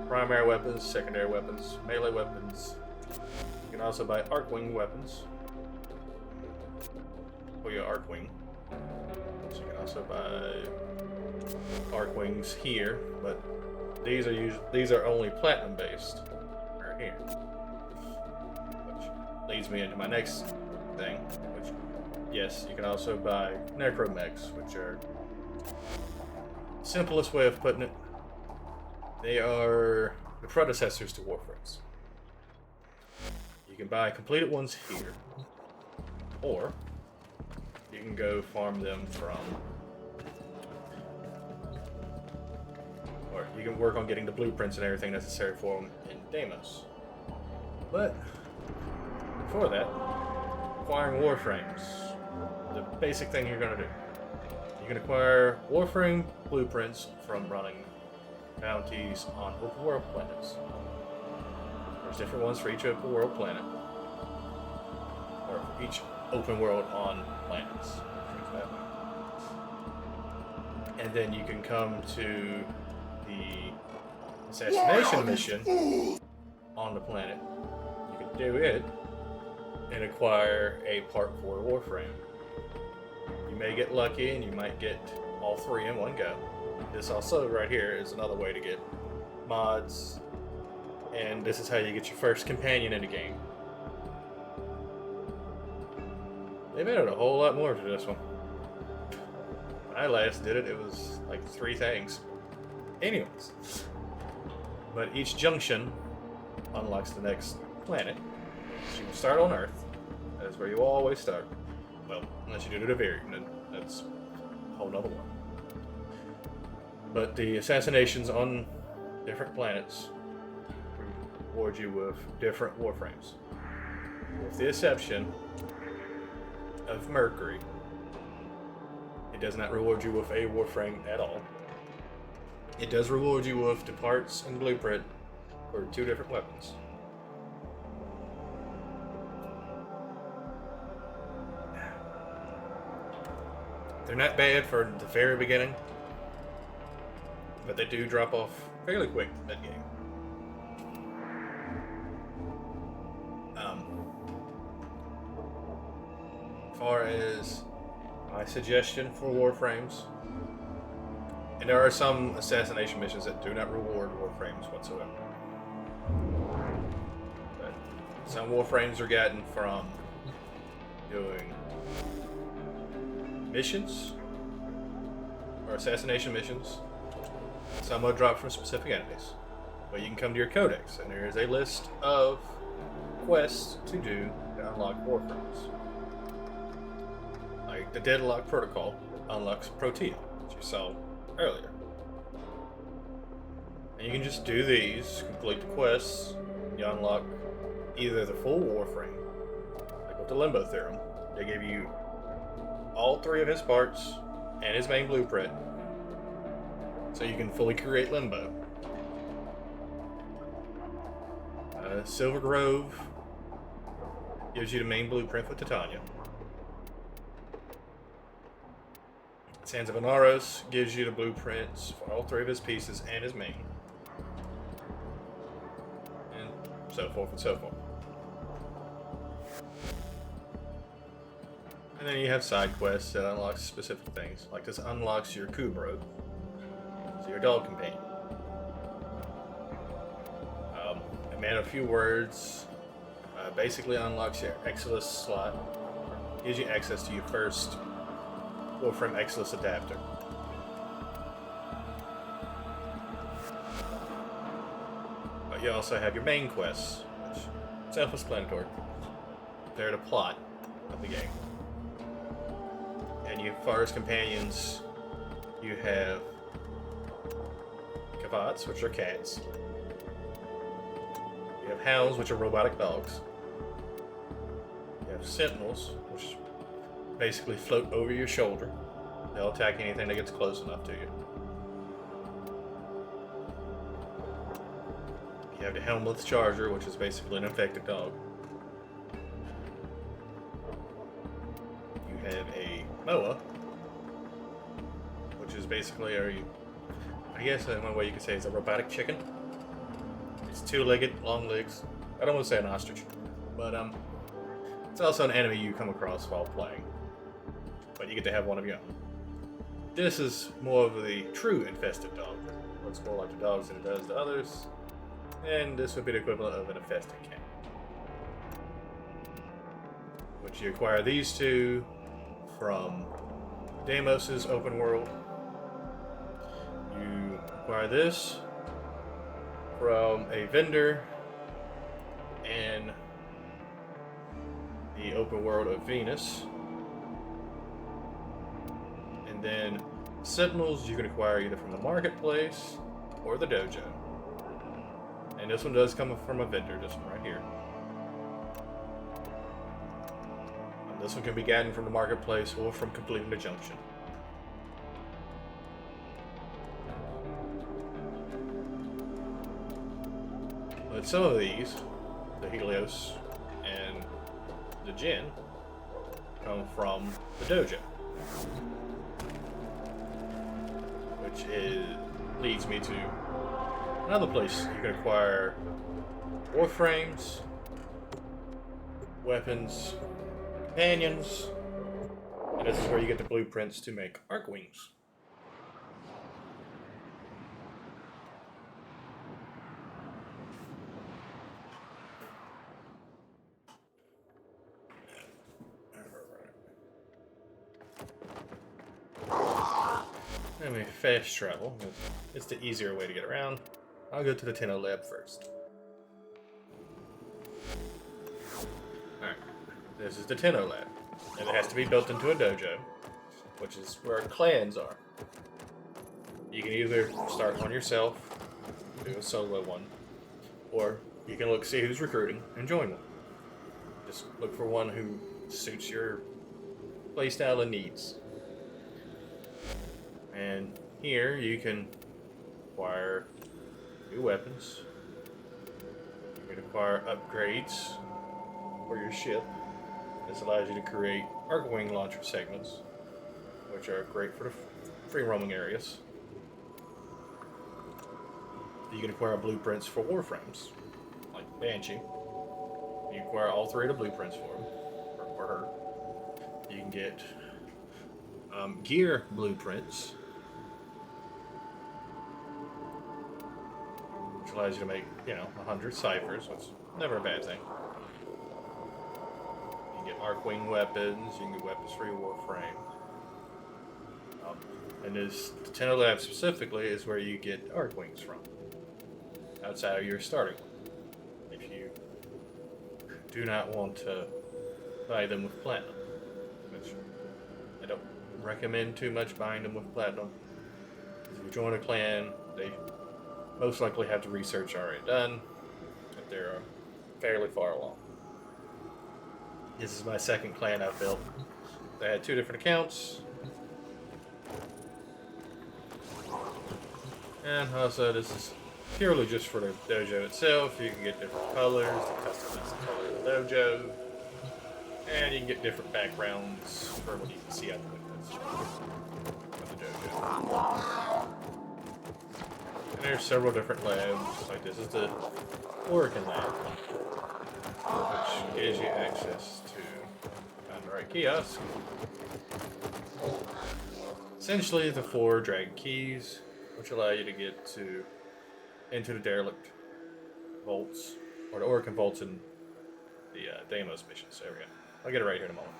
primary weapons, secondary weapons, melee weapons. You can also buy arc wing weapons. for your Archwing. So you can also buy Archwings here, but these are only platinum based right here. Which leads me into my next thing, which yes, you can also buy Necromechs, which are simplest way of putting it. They are the predecessors to Warframes. You can buy completed ones here, or you can go farm them from, or you can work on getting the blueprints and everything necessary for them in Deimos. But before that, acquiring Warframes, the basic thing you're going to do. You can acquire Warframe blueprints from running bounties on open world planets. There's different ones for each open world planet, or for each open world on planets. And then you can come to the assassination mission on the planet. You can do it and acquire a Part 4 Warframe. You may get lucky and you might get all three in one go. This also right here is another way to get mods, and this is how you get your first companion in the game. They've added a whole lot more to this one. When I last did it, it was like 3 things. Anyways, but each junction unlocks the next planet. So you can start on Earth. That is where you always start. Well, unless you do the Devirian, then that's a whole nother one. But the assassinations on different planets reward you with different Warframes. With the exception of Mercury, it does not reward you with a Warframe at all. It does reward you with the parts and blueprint for 2 different weapons. They're not bad for the very beginning, but they do drop off fairly quick mid-game. As far as my suggestion for Warframes, and there are some assassination missions that do not reward Warframes whatsoever. But some Warframes are gotten from doing missions or assassination missions. Some are dropped from specific enemies. But you can come to your codex, and there is a list of quests to do to unlock Warframes. Like the Deadlock Protocol unlocks Protea, which you saw earlier. And you can just do these, complete the quests, you unlock either the full Warframe, like with the Limbo Theorem. They give you all 3 of his parts and his main blueprint, so you can fully create Limbo. Silver Grove gives you the main blueprint for Titania. Sands of Inaros gives you the blueprints for all 3 of his pieces and his main. And so forth and so forth. And then you have side quests that unlock specific things. Like this unlocks your Kubro, so your dog companion. A Man of Few Words basically unlocks your Exilus slot, gives you access to your first Warframe Exilus adapter. But you also have your main quests, which are self-explanatory. They're the plot of the game. And you, as far as companions, you have Kavats, which are cats. You have Hounds, which are robotic dogs. You have Sentinels, which basically float over your shoulder. They'll attack anything that gets close enough to you. You have the Helmless Charger, which is basically an infected dog. You have a Moa, which is basically I guess one way you could say it's a robotic chicken. It's 2-legged, long legs. I don't want to say an ostrich, but it's also an enemy you come across while playing. but you get to have one of your own. This is more of the true infested dog. Looks more like the dogs than it does the others. And this would be the equivalent of an infested cat. Which you acquire these two from Deimos's open world. You acquire this from a vendor in the open world of Venus. And then Sentinels you can acquire either from the marketplace or the dojo. And this one does come from a vendor, this one right here. And this one can be gotten from the marketplace or from completing the junction. But some of these, the Helios and the Jinn, come from the dojo. Which leads me to another place you can acquire Warframes, weapons, companions, and this is where you get the blueprints to make arc wings. Let me fast travel. It's the easier way to get around. I'll go to the Tenno Lab first. Alright, this is the Tenno Lab. And it has to be built into a dojo, which is where clans are. You can either start one yourself, do a solo one, or you can see who's recruiting and join one. Just look for one who suits your playstyle and needs. And here you can acquire new weapons. You can acquire upgrades for your ship. This allows you to create arc wing launcher segments, which are great for the free roaming areas. You can acquire blueprints for Warframes, like Banshee. You can acquire all three of the blueprints for him, or for her. You can get gear blueprints, which allows you to make, 100 ciphers, which is never a bad thing. You can get Arcwing weapons, you can get weapons for your Warframe. And the Tenno Lab specifically is where you get Arcwings from, outside of your starting one. If you do not want to buy them with platinum, which I don't recommend too much buying them with platinum. If you join a clan, they most likely have the research already done, but they're fairly far along. This is my second clan I've built. They had 2 different accounts. And also this is purely just for the dojo itself. You can get different colors to customize the color of the dojo. And you can get different backgrounds for what you can see out the windows of the dojo. And there's several different labs. Like this is the Oregon lab, which gives you access to find the right kiosk. Essentially the 4 dragon keys, which allow you to get into the derelict vaults, or the Oregon vaults in the Deimos missions. There we go. I'll get it right here in a moment.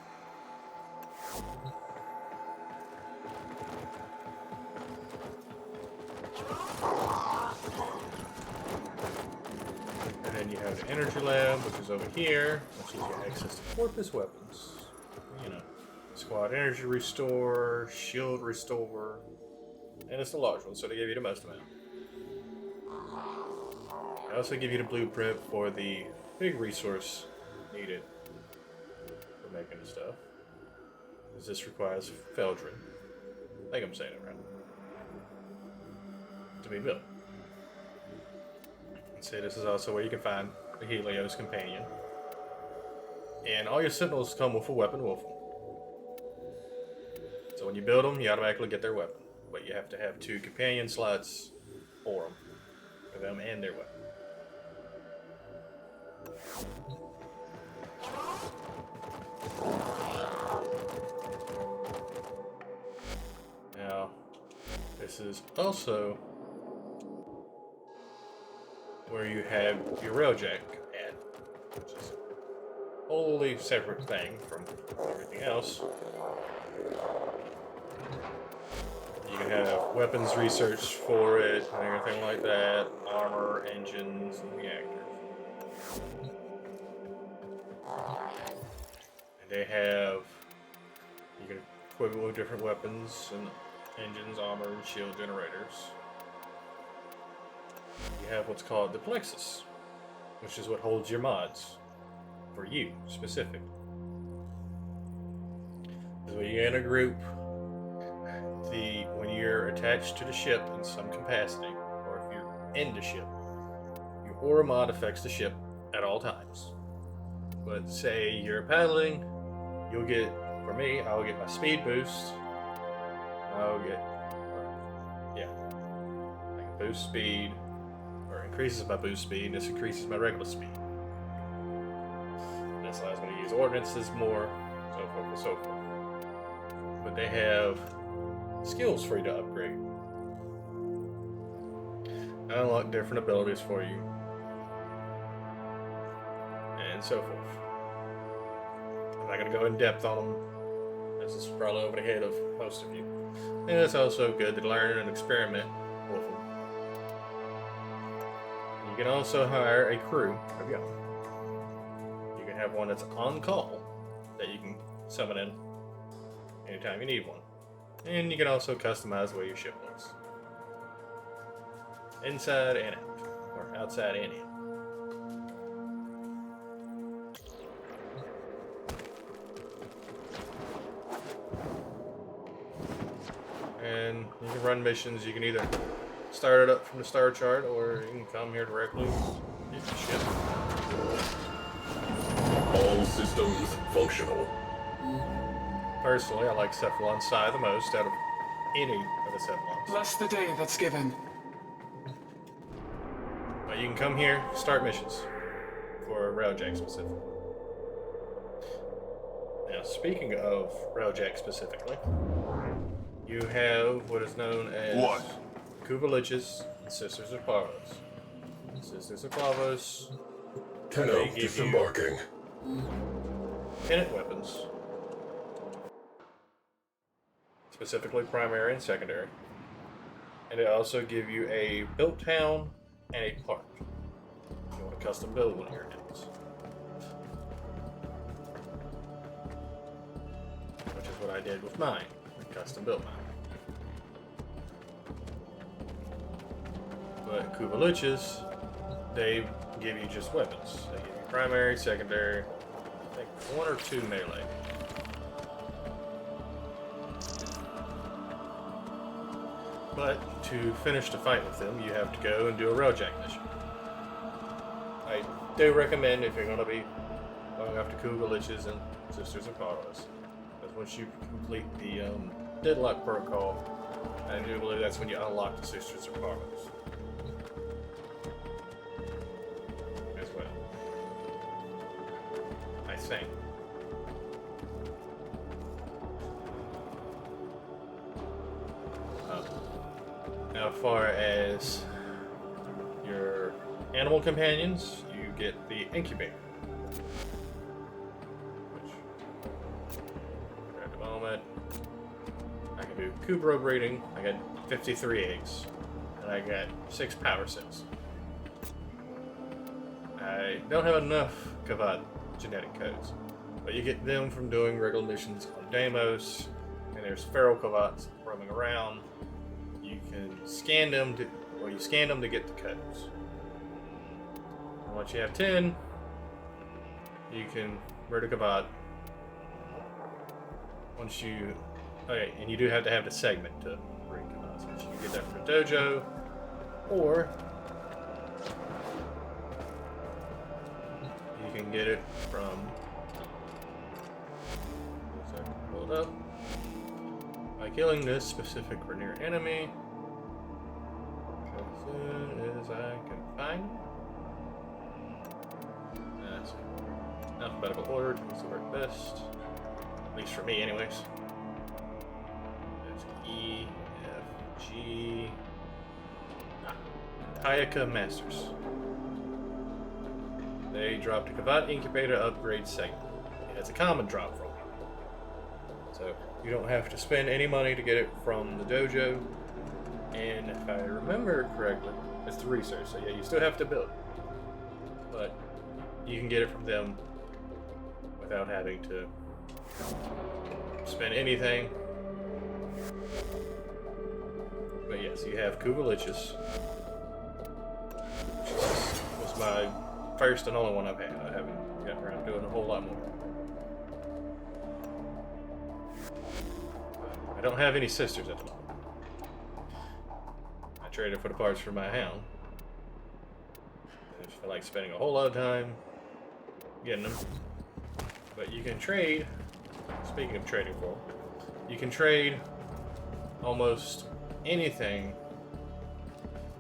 And then you have the energy lab, which is over here, which gives you access to Corpus weapons. Squad energy restore, shield restore, and it's the large one, so they give you the most amount. They also give you the blueprint for the big resource needed for making the stuff. Because this requires Feldrin. I think I'm saying it right. To be built. And so this is also where you can find the Helios companion. And all your sentinels come with a weapon with them. So when you build them, you automatically get their weapon. But you have to have 2 companion slots for them and their weapon. This is also where you have your railjack at, which is a wholly separate thing from everything else. You can have weapons research for it and everything like that, armor, engines, and reactors. And they have, you can equip it with different weapons and engines, armor, and shield generators. You have what's called the plexus, which is what holds your mods for you specific. So you get in a group. When you're attached to the ship in some capacity, or if you're in the ship, your aura mod affects the ship at all times. But say you're paddling, you'll get, for me, I'll get my speed boost. I'll get, I can boost speed, or increases my boost speed, and this increases my regular speed. This allows me to use ordnances more, so forth and so forth. But they have skills for you to upgrade. I unlock different abilities for you, and so forth. I'm not going to go in depth on them. This is probably over the head of most of you. And it's also good to learn and experiment with them. You can also hire a crew of your own. You can have one that's on call that you can summon in anytime you need one. And you can also customize the way your ship looks. Inside and out. Or outside and in. And you can run missions. You can either start it up from the star chart, or you can come here directly and use the ship. All systems functional. Personally, I like Cephalon Psi the most out of any of the Cephalons. Bless the day that's given. But you can come here, start missions for Railjack specifically. Now, speaking of Railjack specifically, you have what is known as Kuvaliches and Sisters of Plavos. Sisters of Plavos, Tenno disembarking. Tenant weapons. Specifically primary and secondary. And they also give you a built town and a park. If you want to custom build one of your towns. Which is what I did with mine. I custom built mine. But Kuvaliches, they give you just weapons. They give you primary, secondary, I think 1 or 2 melee. But to finish the fight with them, you have to go and do a Railjack mission. I do recommend, if you're going to be going after Kuvaliches and Sisters of Plavos, because once you complete the Deadlock Protocol, I do believe that's when you unlock the Sisters of Plavos as well. I think. Now, as far as your animal companions, you get the incubator. Which, at the moment, I can do Kubro breeding. I got 53 eggs, and I got 6 power cells. I don't have enough Kavat genetic codes, but you get them from doing regular missions on Deimos, and there's feral Kavats roaming around. You can scan them you scan them to get the codes. And once you have 10, you can breed a Kavat. Once you, okay, and you do have to have the segment to breed Kavats, which you can get that from a dojo, or you can get it from, pull it up, by killing this specific Rainier enemy. As soon as I can find it. That's alphabetical order tends to work best. At least for me, anyways. There's E, F, G, Hayaka Masters. They dropped a Kavat Incubator upgrade segment. It has a common drop from it. So you don't have to spend any money to get it from the dojo. And if I remember correctly, it's the research. So yeah, you still have to build it. But you can get it from them without having to spend anything. But yes, you have Kuvalichus, which was my first and only one I've had. I haven't gotten around to doing a whole lot more. I don't have any sisters at the moment. I traded for the parts for my hound. I just feel like spending a whole lot of time getting them. But you can trade, speaking of trading for, you can trade almost anything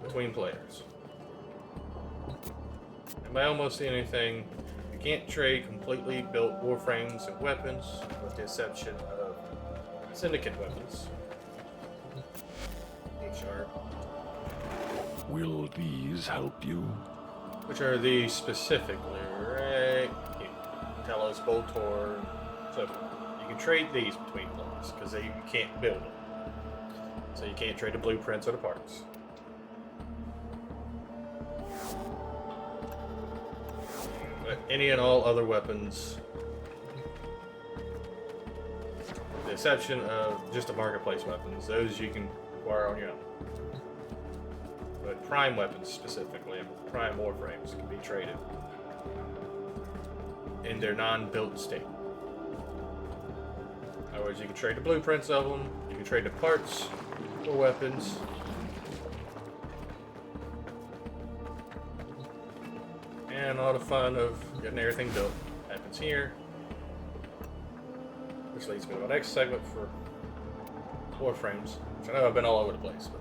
between players. And by almost anything, you can't trade completely built warframes and weapons, with the exception of syndicate weapons, which are Will these help you? Which are the specifically, right? Telos, Boltor, so forth. You can trade these between players because you can't build them. So you can't trade the blueprints or the parts. But any and all other weapons, with the exception of just the marketplace weapons, those you can acquire on your own. But prime weapons specifically, and prime warframes can be traded in their non-built state. In other words, you can trade the blueprints of them, you can trade the parts for weapons. And all the fun of getting everything built happens here. Which leads me to my next segment for warframes, which I know I've been all over the place, but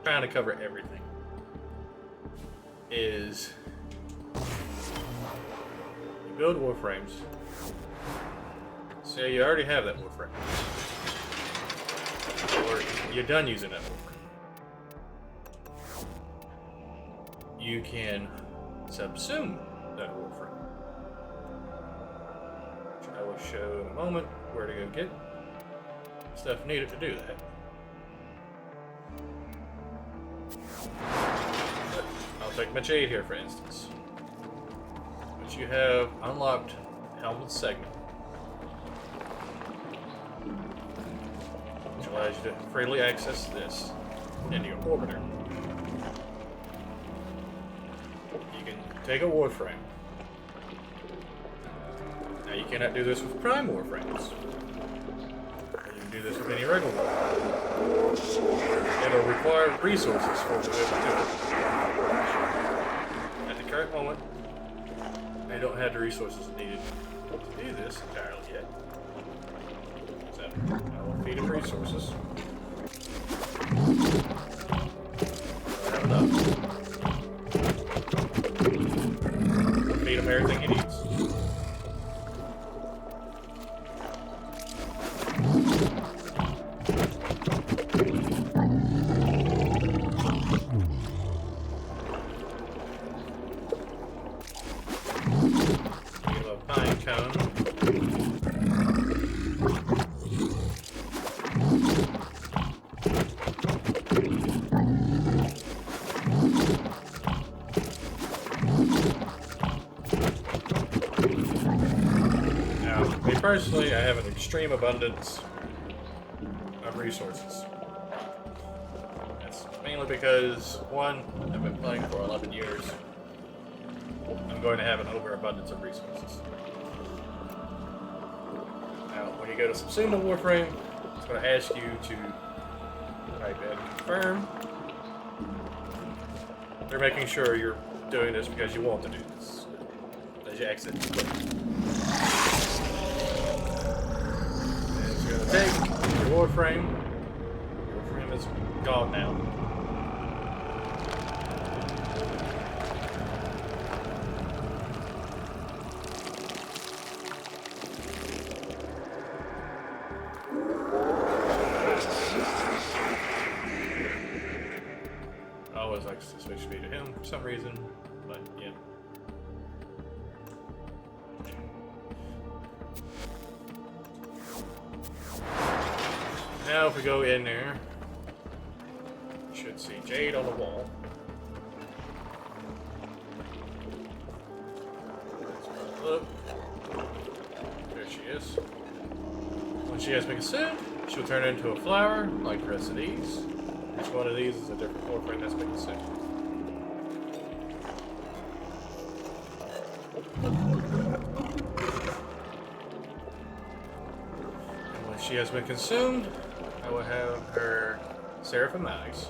trying to cover everything. Is you build warframes. So you already have that warframe. Or you're done using that warframe. You can subsume that warframe, which I will show in a moment where to go get stuff needed to do that. But I'll take my Jade here for instance, which you have unlocked helmet segment, which allows you to freely access this into your orbiter. You can take a warframe. Now you cannot do this with prime warframes. You can do this with any regular warframe. It'll require resources for you to do it. At the current moment, they don't have the resources needed to do this entirely yet. So I will feed them resources. I have enough. Feed him everything he needs. Give him a pine cone. Personally, I have an extreme abundance of resources. That's mainly because, one, I've been playing for 11 years. I'm going to have an overabundance of resources. Now, when you go to subsume the warframe, it's going to ask you to type in confirm. They're making sure you're doing this because you want to do this as you exit the play. Take your warframe. Warframe is gone now. I always like this for some reason, but yeah. Now if we go in there, you should see Jade on the wall. Look. There she is. When she has been consumed, she'll turn into a flower like the rest of these. Each one of these is a different Warframe that's been consumed. And when she has been consumed, I will have her seraphim eyes.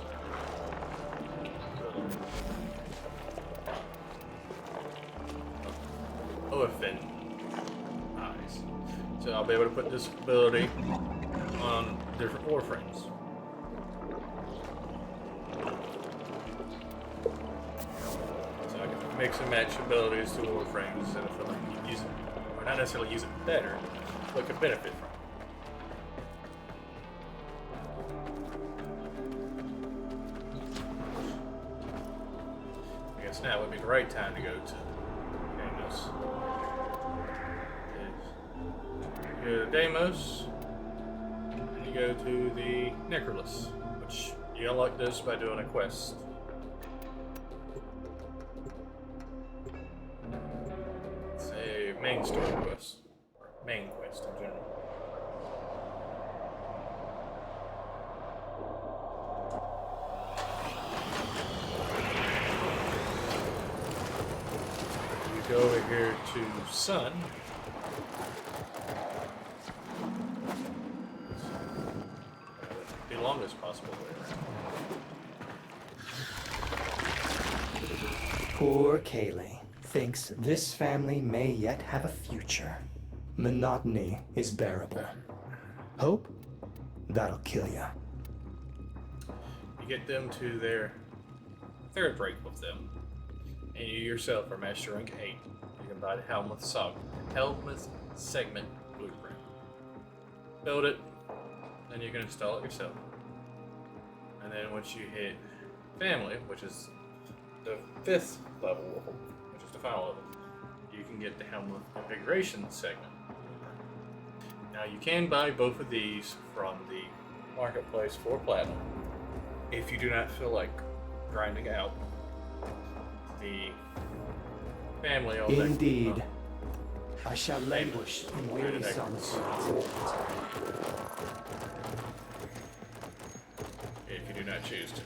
Oafen eyes. So I'll be able to put this ability on different Warframes. So I can mix and match abilities to Warframes and if I can use it, or not necessarily use it better, but can benefit from it. I guess now would be the right time to go to Deimos. You go to Deimos, and you go to the Necrolis, which you unlock this by doing a quest. It's a main story quest, or main quest in general. Go over here to Sun. The longest possible way around. Poor Kaylee thinks this family may yet have a future. Monotony is bearable. Hope? That'll kill you. You get them to their third break with them. And you yourself are Master Rank 8. You can buy the Helmuth Segment Blueprint. Build it, then you can install it yourself. And then once you hit Family, which is the 5th level, which is the final level, you can get the Helmuth Configuration Segment. Now you can buy both of these from the marketplace for Platinum if you do not feel like grinding out the family all Indeed. I shall languish in weary solitude. If you do not choose to.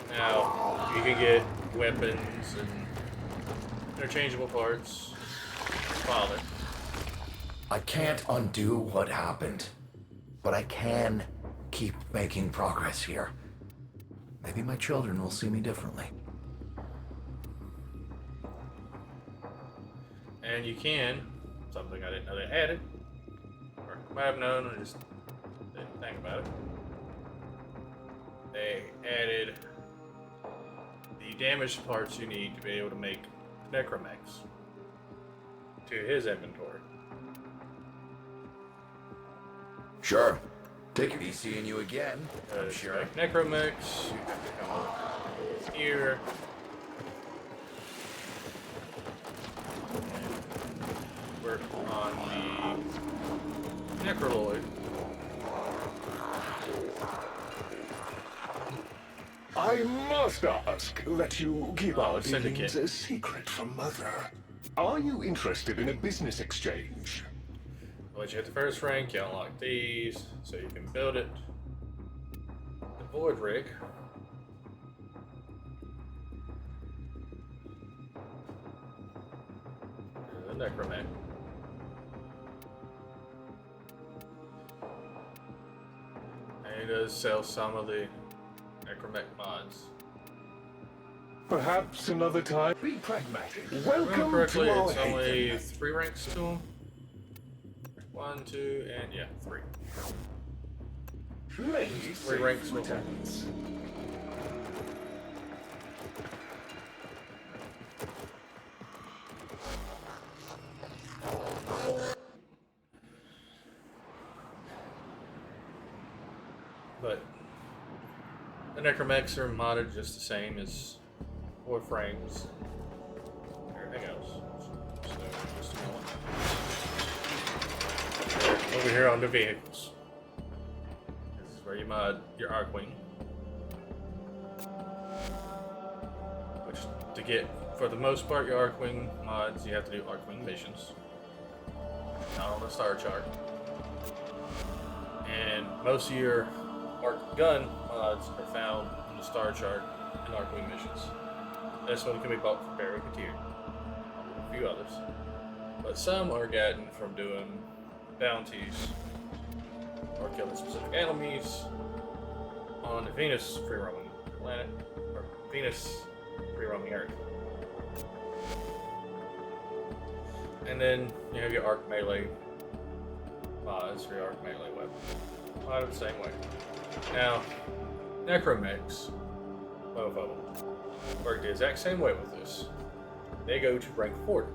Now, you can get weapons and interchangeable parts. Father. I can't undo what happened, but I can keep making progress here. Maybe my children will see me differently. And you can, something I didn't know they added, or might have known and just didn't think about it. They added the damaged parts you need to be able to make Necromex to his inventory. Sure. Take it easy, seeing you again. I'm To sure. make Necromex, you have to come over here. And work on the Necroloid. I must ask that you keep our Syndicate. dealings a secret from Mother. Are you interested in a business exchange? Once you hit the first rank, you unlock these, so you can build it. The Void Rig. The Necromech. And he does sell some of the Necromech mods. Perhaps another time. Be pragmatic. If I remember Welcome correctly, to our it's only haven. 3 ranks to him. 1, 2, and yeah, 3. Ladies, 3 ranks with him. returns. But The necromechs are modded just the same as Warframes and everything else. So, just a moment. Over here on the vehicles. This is where you mod your Arcwing. Which, to get, for the most part, your Arcwing mods, you have to do Arcwing missions. Not on the star chart. And most of your Arc gun mods are found in the star chart and Arcwing missions. This one can be bought from Barrow Katir, a few others. But some are gotten from doing bounties or killing specific enemies on the Venus free roaming planet, or Venus free roaming Earth. And then you have your Arc melee mods for your Arc melee weapon. Modded the same way. Now, necromechs, both of them, work the exact same way with this. They go to rank 40.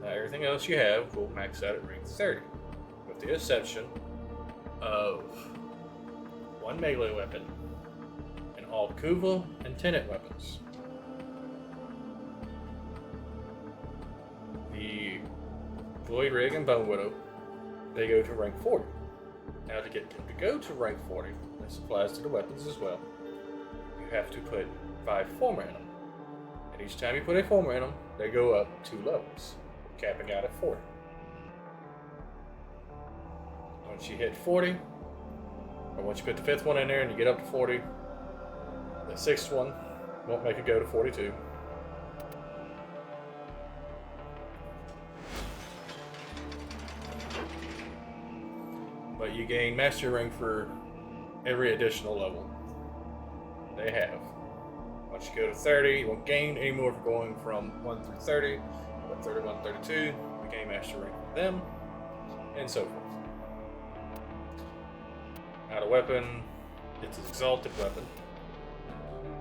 Now, everything else you have will max out at rank 30, with the exception of one melee weapon and all Kuval and Tenet weapons. The Void Rig and Bone Widow, they go to rank 40. Now, to get them to go to rank 40, this applies to the weapons as well, you have to put 5 former in them. And each time you put a former in them, they go up 2 levels, capping out at 40. Once you hit 40, or once you put the 5th one in there and you get up to 40, the 6th one won't make it go to 42. But you gain master rank for every additional level they have. Once you go to 30, you won't gain any more for going from 1 through 30, but 31, 32, you gain master rank for them, and so forth. Now the weapon, it's an exalted weapon,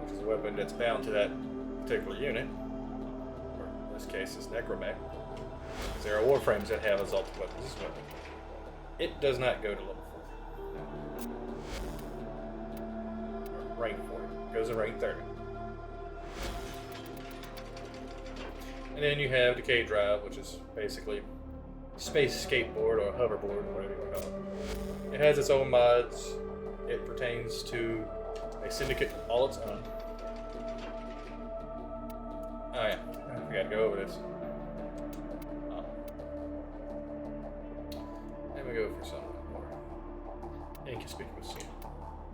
which is a weapon that's bound to that particular unit, or in this case it's necromech, because there are warframes that have exalted weapons as well. It does not go to level 40. Or rank 40. It goes to rank 30. And then you have Decay Drive, which is basically space skateboard or hoverboard, or whatever you want to call it. It has its own mods. It pertains to a syndicate all its own. Oh yeah, I forgot to go over this. Let me go for some more inconspicuous.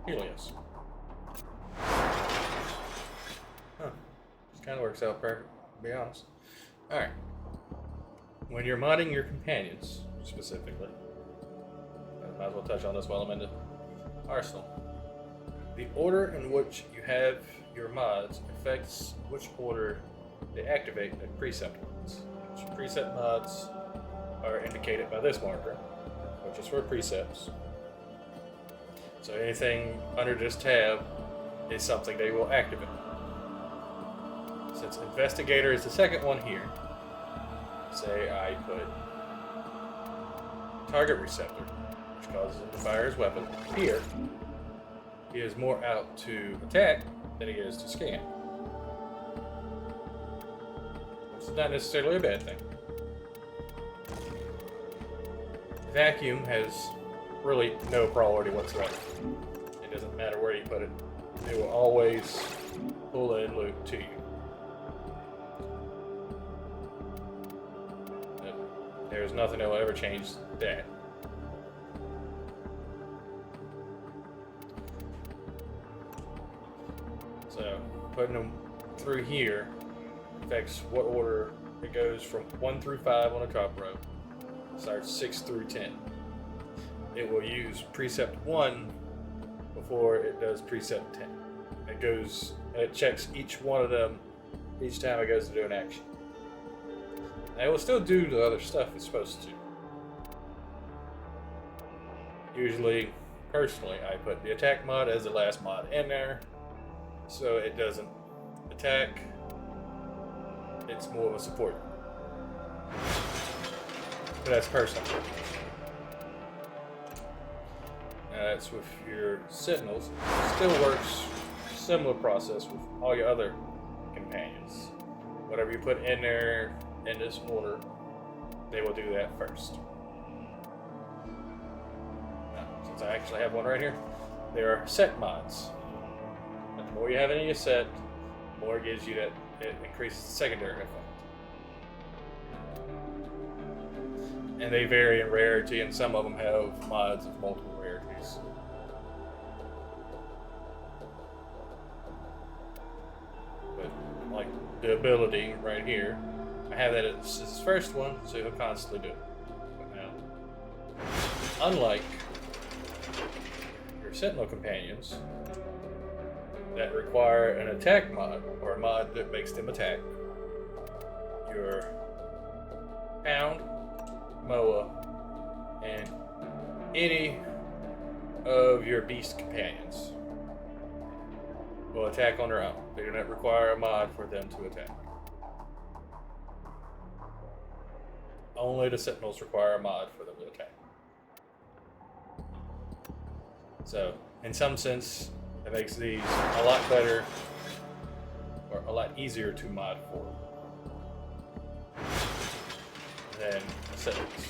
Helios. Huh. This kind of works out perfect, to be honest. Alright. When you're modding your companions, specifically, I might as well touch on this while I'm in the arsenal. The order in which you have your mods affects which order they activate the precept mods. Which precept mods are indicated by this marker, which is for precepts. So anything under this tab is something they will activate. Since Investigator is the second one here, say I put Target Receptor, which causes him to fire his weapon. Here, he is more out to attack than he is to scan. Which is not necessarily a bad thing. Vacuum has really no priority whatsoever. It doesn't matter where you put it. It will always pull in loot to you. There's nothing that will ever change that. So, putting them through here affects what order it goes from 1 through 5 on the top row. Starts 6 through 10. It will use precept 1 before it does precept 10. It goes and it checks each one of them each time it goes to do an action. Now, it will still do the other stuff it's supposed to. Usually, personally, I put the attack mod as the last mod in there, so it doesn't attack. It's more of a support. But that's personal. That's with your Sentinels. Still works similar process with all your other companions. Whatever you put in there in this order, they will do that first. Now, since I actually have one right here, there are set mods. And the more you have in your set, the more it gives you that it increases the secondary effect. And they vary in rarity, and some of them have mods of multiple rarities. But like the ability right here, I have that as his first one, so he'll constantly do it. But now, unlike your Sentinel companions that require an attack mod, or a mod that makes them attack, your Hound, Moa, and any of your beast companions will attack on their own. They do not require a mod for them to attack. Only the Sentinels require a mod for them to attack. So, in some sense, it makes these a lot better, or a lot easier to mod for than Sentinels.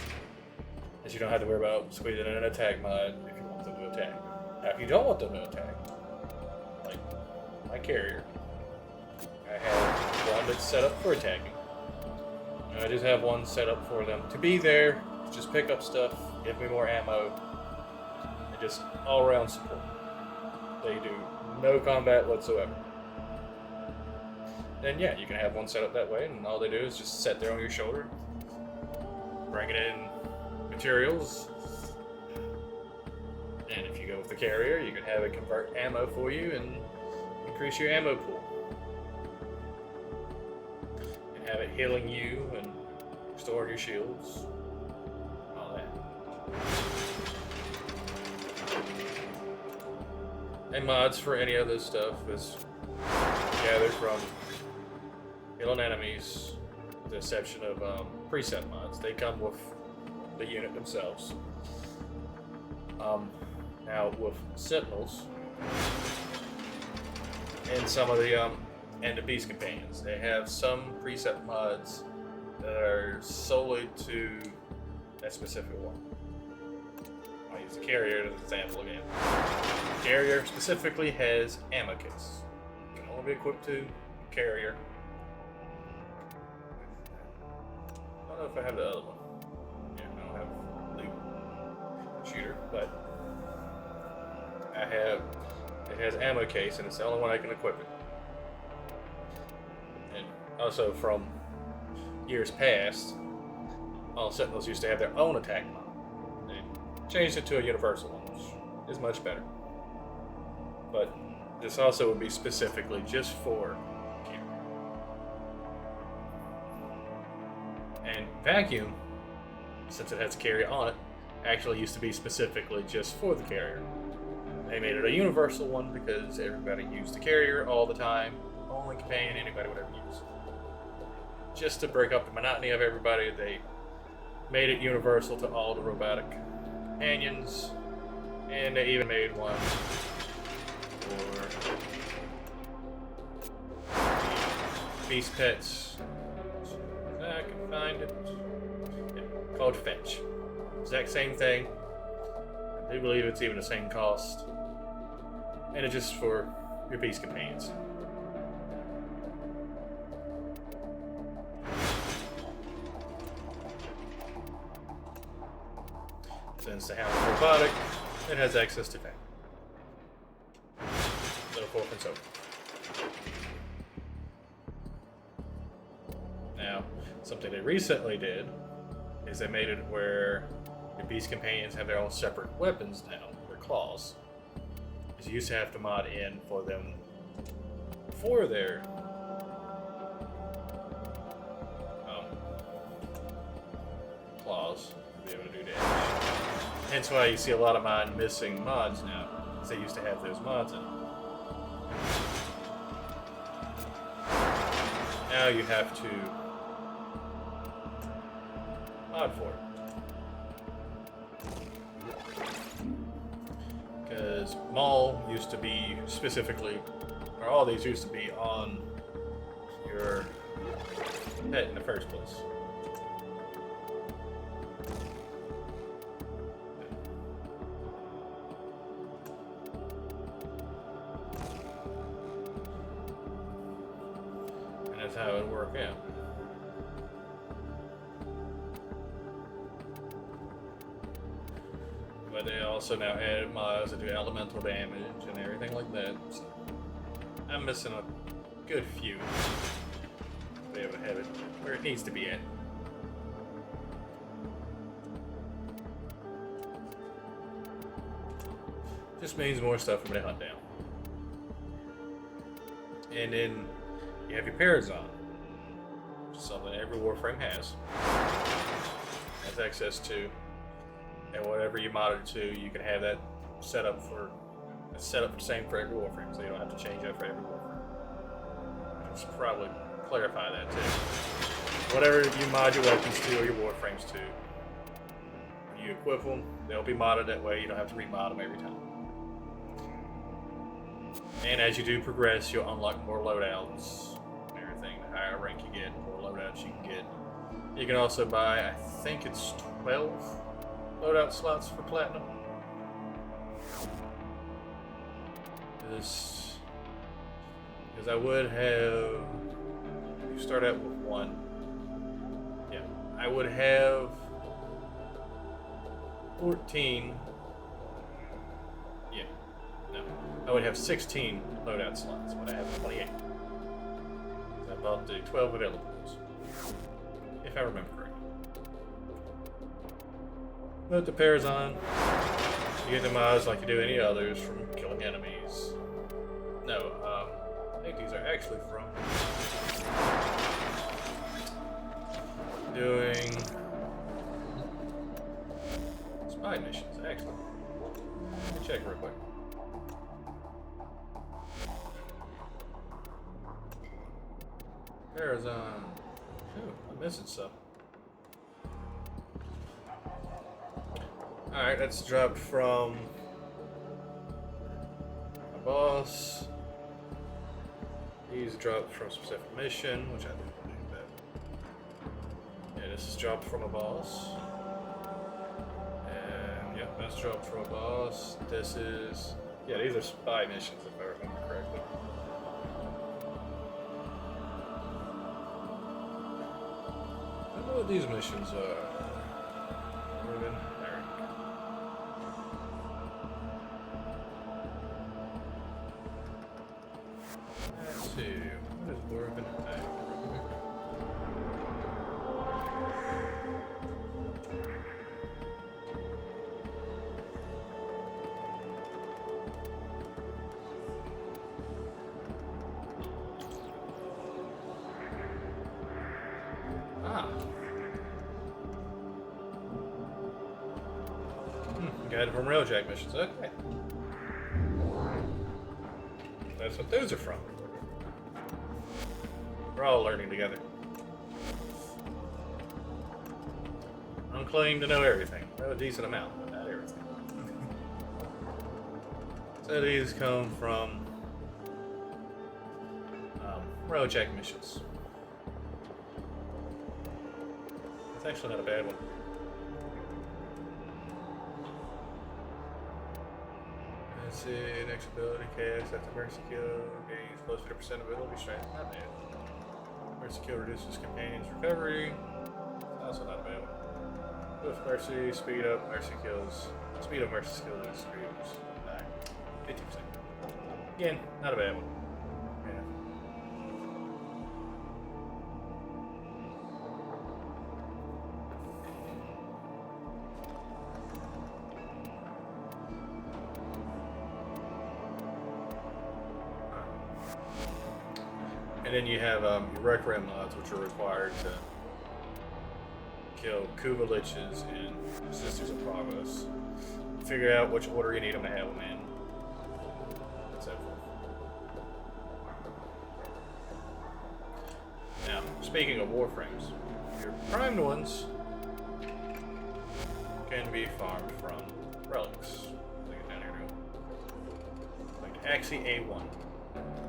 As you don't have to worry about squeezing in an attack mod if you want them to attack. Now, if you don't want them to attack, like my carrier, I have one that's set up for attacking. And I just have one set up for them to be there, just pick up stuff, give me more ammo, and just all-around support. They do no combat whatsoever. Then yeah, you can have one set up that way, and all they do is just sit there on your shoulder, bringing in materials. And if you go with the carrier, you can have it convert ammo for you and increase your ammo pool. And have it healing you and restoring your shields. All that. And mods for any of this stuff is gathered from killing enemies, with the exception of preset mods. They come with the unit themselves. Now with Sentinels and some of the and the Beast Companions, they have some preset mods that are solely to that specific one. I'll use the carrier as an example again. The carrier specifically has ammo case. It can only be equipped to carrier. I don't know if I have the other one. Yeah, I don't have loot shooter, but it has ammo case, and it's the only one I can equip it. And also from years past, all Sentinels used to have their own attack mod. They changed it to a universal one, which is much better. But this also would be specifically just for carrier. And vacuum, since it has carrier on it, actually used to be specifically just for the carrier. They made it a universal one because everybody used the carrier all the time. Only companion anybody would ever use. Just to break up the monotony of everybody, they made it universal to all the robotic companions. And they even made one for beast pets. I can find it. Yeah, called Fetch. Exact same thing. I do believe it's even the same cost. And it's just for your beast companions. Since the Hound is robotic, it has access to tank. So forth and so forth. Now, something they recently did is they made it where the beast companions have their own separate weapons now, their claws. Because you used to have to mod in for them for their claws to be able to do damage. Hence why you see a lot of mine missing mods now, because they used to have those mods in them. Now you have to mod for it. because Maul used to be specifically, or all these used to be on your pet in the first place. And that's how it would work out. But they also now added mods that do elemental damage and everything like that. So I'm missing a good few to be able to have it where it needs to be at. Just means more stuff for me to hunt down. And then you have your Parazon, which is something every Warframe has access to. And whatever you mod it to, you can have that set up for the same for every Warframe, so you don't have to change that for every Warframe. I should probably clarify that too. Whatever you mod your weapons to or your Warframes to, when you equip them, they'll be modded that way. You don't have to remod them every time. And as you do progress, you'll unlock more loadouts and everything. The higher rank you get, the more loadouts you can get. You can also buy, I think it's 12 loadout slots for platinum. Because I would have, you start out with one. Yeah, I would have 14. Yeah, no, I would have 16 loadout slots, but I have 28. So I bought the 12 available ones, if I remember correctly. But the Parazon, you get the mods like you do any others from killing enemies. No, I think these are actually from doing spy missions, actually. Let me check real quick. Parazon. Ooh, I'm missing some. Alright, that's dropped from a boss. These dropped from a specific mission, which I didn't believe that. Yeah, this is dropped from a boss. And yep, that's dropped from a boss. This is, yeah, these are spy missions if I remember correctly. I don't know what these missions are. Ruben. Let's see, what is Warframe? Got it from Railjack missions, okay. That's what those are from. We're all learning together. I don't claim to know everything. I know a decent amount, but not everything. So these come from Railjack missions. It's actually not a bad one. Let's see, next ability cast after Mercy Kill gains plus 50% ability strength. Not bad. Mercy Kill reduces companions' recovery. Also not a bad one. With Mercy, speed up Mercy Kills. Speed up Mercy Kills increases 50%. Again, not a bad one. Yeah. And then you have your Warframe mods, which are required to kill Kuva Liches and Sisters of Progress. Figure out which order you need them to have them in. And so forth. Now, speaking of Warframes, your primed ones can be farmed from relics. Look at down here. actually A1.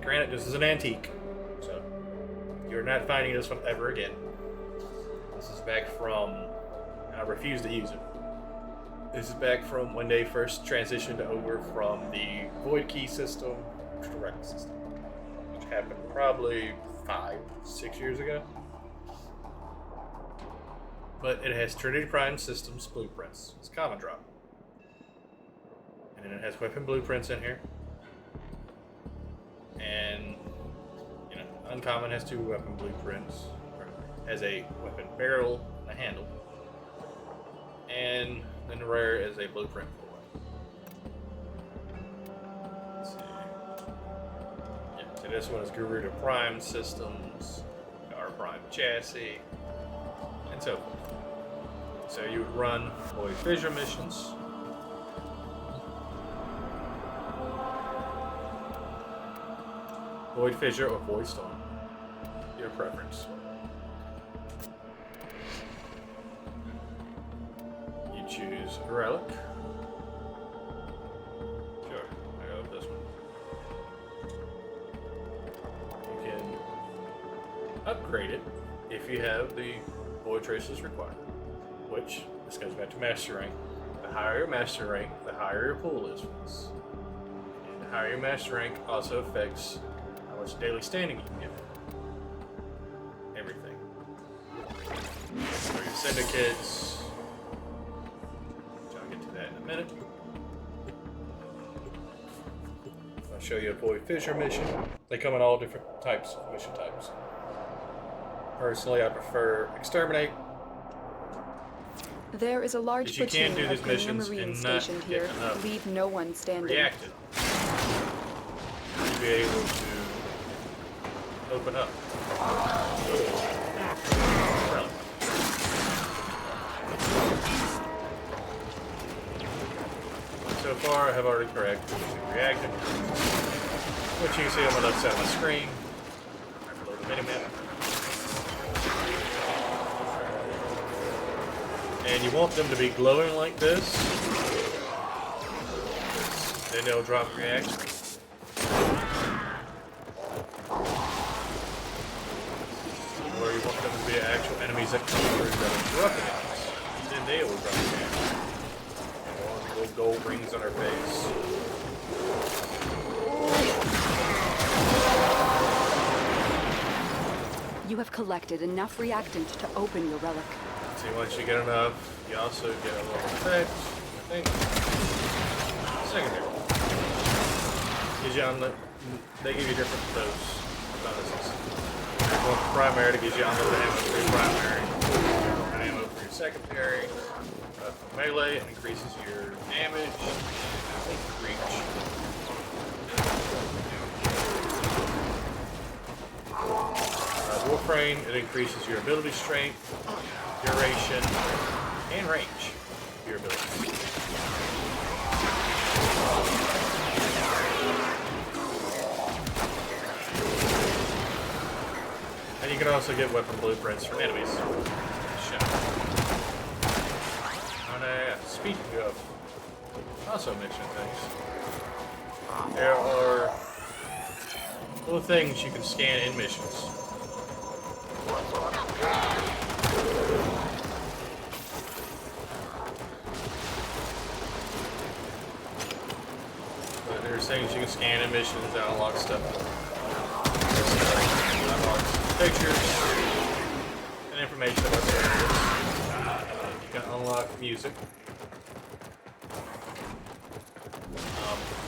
Granted, this is an antique, so you're not finding this one ever again. This is back from... I refuse to use it. This is back from when they first transitioned over from the Void Key system to the Relic system, which happened probably 5-6 years ago. But it has Trinity Prime Systems blueprints. It's common drop. And then it has weapon blueprints in here. And, you know, uncommon has 2 weapon blueprints. Has a weapon barrel and a handle. And then the rare is a blueprint for it. Let's see. Yeah, so this one is Garuda Prime Systems, our Prime Chassis, and so forth. So you would run Void Fissure missions. Void Fissure or Void Storm. Your preference. You choose Relic. Sure, I go with this one. You can upgrade it if you have the Void Traces required. Which, this goes back to Master Rank. The higher your Master Rank, the higher your pool is for this. And the higher your Master Rank also affects how much daily standing you can get. Everything. So your syndicates, which I'll get to that in a minute. I'll show you a Void Fissure mission. They come in all different types of mission types. Personally, I prefer Exterminate. There is a large You can't platoon do of these Premier missions Marines and not stationed get here. enough Leave no one standing. reacted to be able to open up. Relic. So far, I have already corrected to reacted, which you can see on the left side of the screen. After load the minimap. And you want them to be glowing like this. Then they'll drop reactions. Or you want them to be actual enemies that come through that are corrupted enemies. Then they will drop reactions. Or little gold rings on their face. You have collected enough reactant to open your relic. See, once you get enough, you also get a little effect, I think. Secondary. Gives you they give you different dose bonuses. You're going for primary to gives you unlimited ammo for your primary, and ammo for your secondary. For melee, it increases your damage, I think reach. Warframe, it increases your ability strength, duration, and range of your abilities. And you can also get weapon blueprints from enemies. Speaking of also mission things, there are little things you can scan in missions. But there's things you can scan in missions that unlock stuff. Unlocks pictures and information about characters. You can unlock music.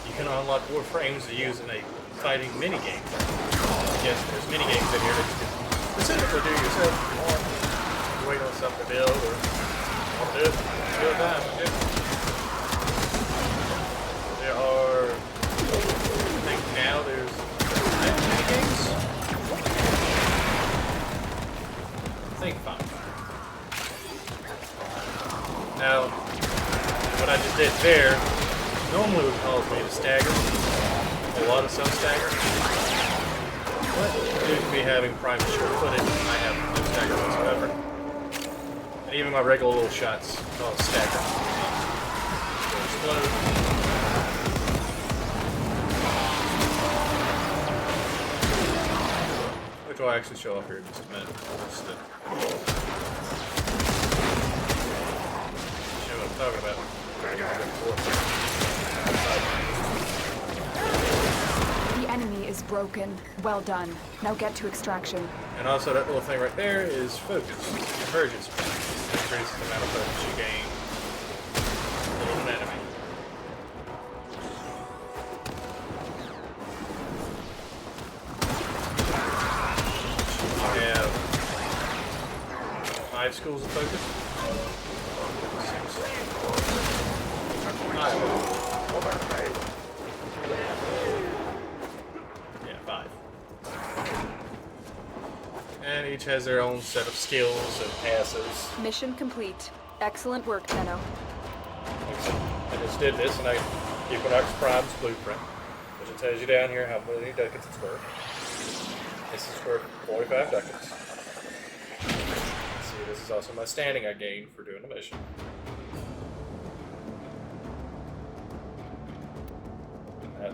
You can unlock Warframes to use in a fighting minigame. Yes, there's minigames in here that you can specifically do yourself if you want. You wait on stuff to build or want to do it. Build time. Yeah. There are, I think now there's 9 minigames. I think 5. Now, what I just did there normally would cause me to stagger. A lot of some stagger. But due to me having prime short footage, I have no stagger whatsoever. And even my regular little shots cause stagger. Explode. which will actually show up here in just a minute. Just to show what I'm talking about. The enemy is broken. Well done. Now get to extraction. And also that little thing right there is focus. Convergence. Increases the amount of focus you gain on an enemy. You have 5 schools of focus. 5. And each has their own set of skills and passes. Mission complete. Excellent work, Tenno. I just did this, and I Equinox Prime's blueprint, which it tells you down here how many ducats it's worth. This is worth 45 ducats. See, this is also my standing I gained for doing the mission.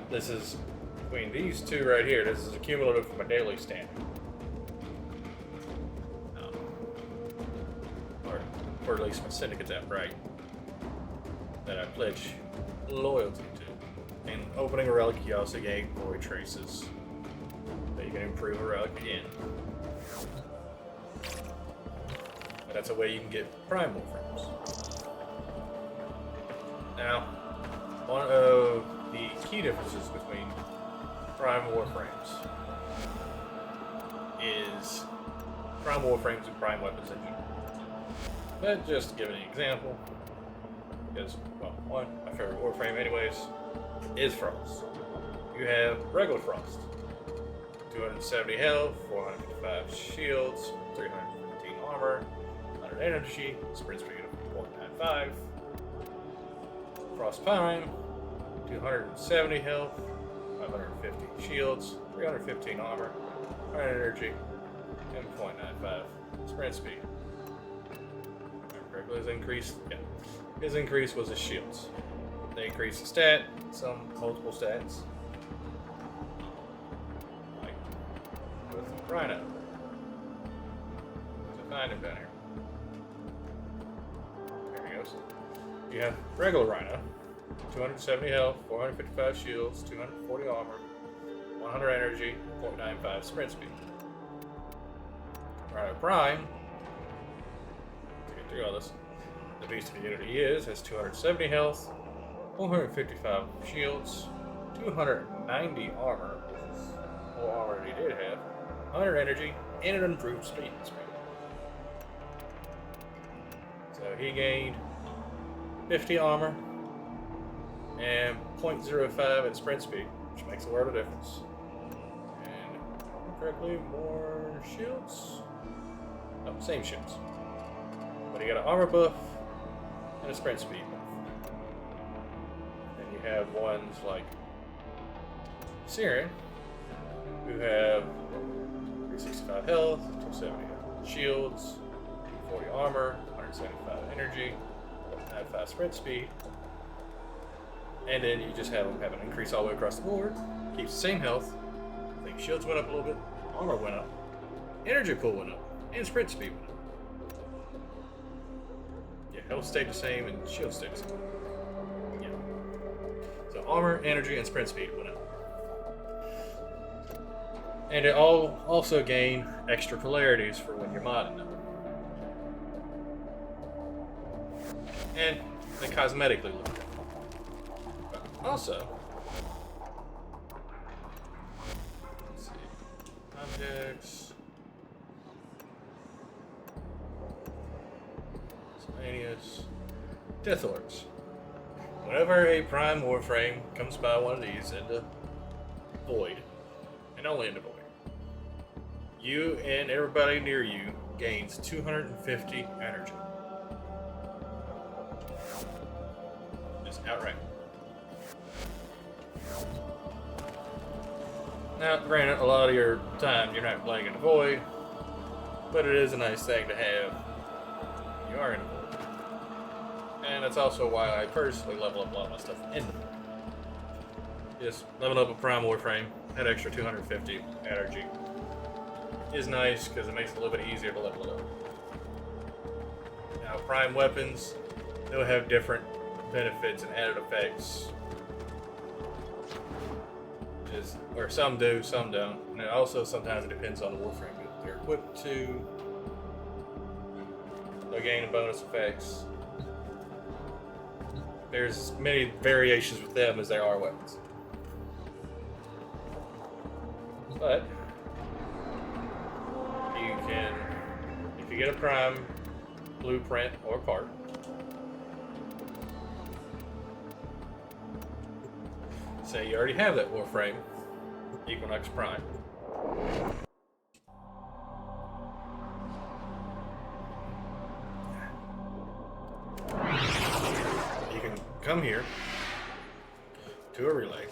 This is between these two right here. This is a cumulative for my daily standing. Or at least my syndicate's out right. That I pledge loyalty to. And opening a relic, you also gain void traces. That you can improve a relic again. But that's a way you can get prime Warframes. Now, one of the key differences between prime Warframes is prime Warframes and prime weapons engine. But just to give an example, because, well, one, my favorite Warframe anyways, is Frost. You have regular Frost. 270 health, 455 shields, 315 armor, 100 energy, sprint speed of 0.95. Frost Prime, 270 health, 550 shields, 315 armor, 100 energy, and 0.95 sprint speed. His increase, his increase was his shields. They increased the stat, some multiple stats. Like with Rhino. So find him down here. There he goes. You have regular Rhino, 270 health, 455 shields, 240 armor, 100 energy, 0.95 sprint speed. Rhino Prime. Through all this. The beast of the unit he is has 270 health, 455 shields, 290 armor, which is more armor than he did have, 100 energy, and an improved speed. So he gained 50 armor and 0.05 in sprint speed, which makes a world of difference. And correctly, more shields. Oh, same shields. But he got an armor buff and a sprint speed buff. And you have ones like Siren, who have 365 health, 270 shields, 40 armor, 175 energy, 95 sprint speed. And then you just have them have an increase all the way across the board. Keeps the same health. I think shields went up a little bit, armor went up, energy pool went up, and sprint speed went up. Health stayed the same and shield stayed the same. Yeah. So armor, energy, and sprint speed went up. And it all also gained extra polarities for when you're modding them. And they cosmetically look different. But also, let's see, objects. Death Orbs. Whenever a Prime Warframe comes by one of these into Void, and only into Void, you and everybody near you gains 250 energy. Just outright. Now, granted, a lot of your time you're not playing in the Void, but it is a nice thing to have. You are in the Void. And that's also why I personally level up a lot of my stuff in the Void. Just level up a Prime Warframe, that extra 250 energy is nice because it makes it a little bit easier to level it up. Now, prime weapons, they'll have different benefits and added effects. Or some do, some don't. And it also sometimes it depends on the Warframe that they're equipped to. They'll gain bonus effects. There's as many variations with them as there are weapons. But you can, if you get a prime blueprint or part, say you already have that Warframe, Equinox Prime. You can come here to a relay.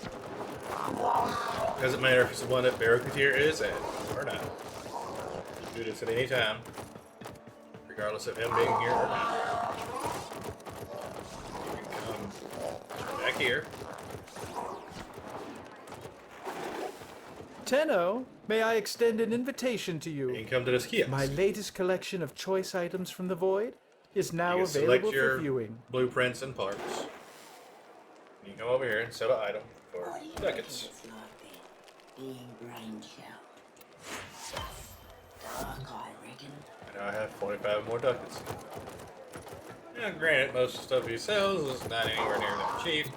Doesn't matter if it's the one that Barracuteer is at or not. You can do this at any time, regardless of him being here or not. You can come back here. Tenno, may I extend an invitation to you? You can come to this kiosk. My latest collection of choice items from the Void is now You can available select your for viewing. blueprints and parts. You can come over here and sell an item for ducats. And now I have 45 more ducats. Now, granted, most of the stuff he sells is not anywhere near that cheap.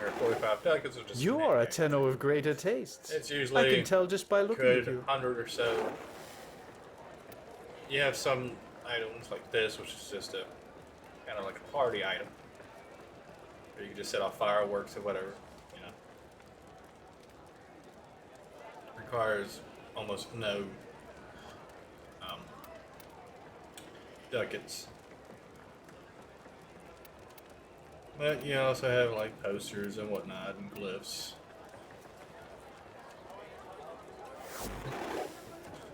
Or 45 ducats are just. You are a Tenno of greater tastes. It's usually I can tell just by looking at you. 100 or so. You have some items like this, which is just a kind of like a party item. Or you can just set off fireworks or whatever, you know. Requires almost no ducats. But you also have like posters and whatnot and glyphs.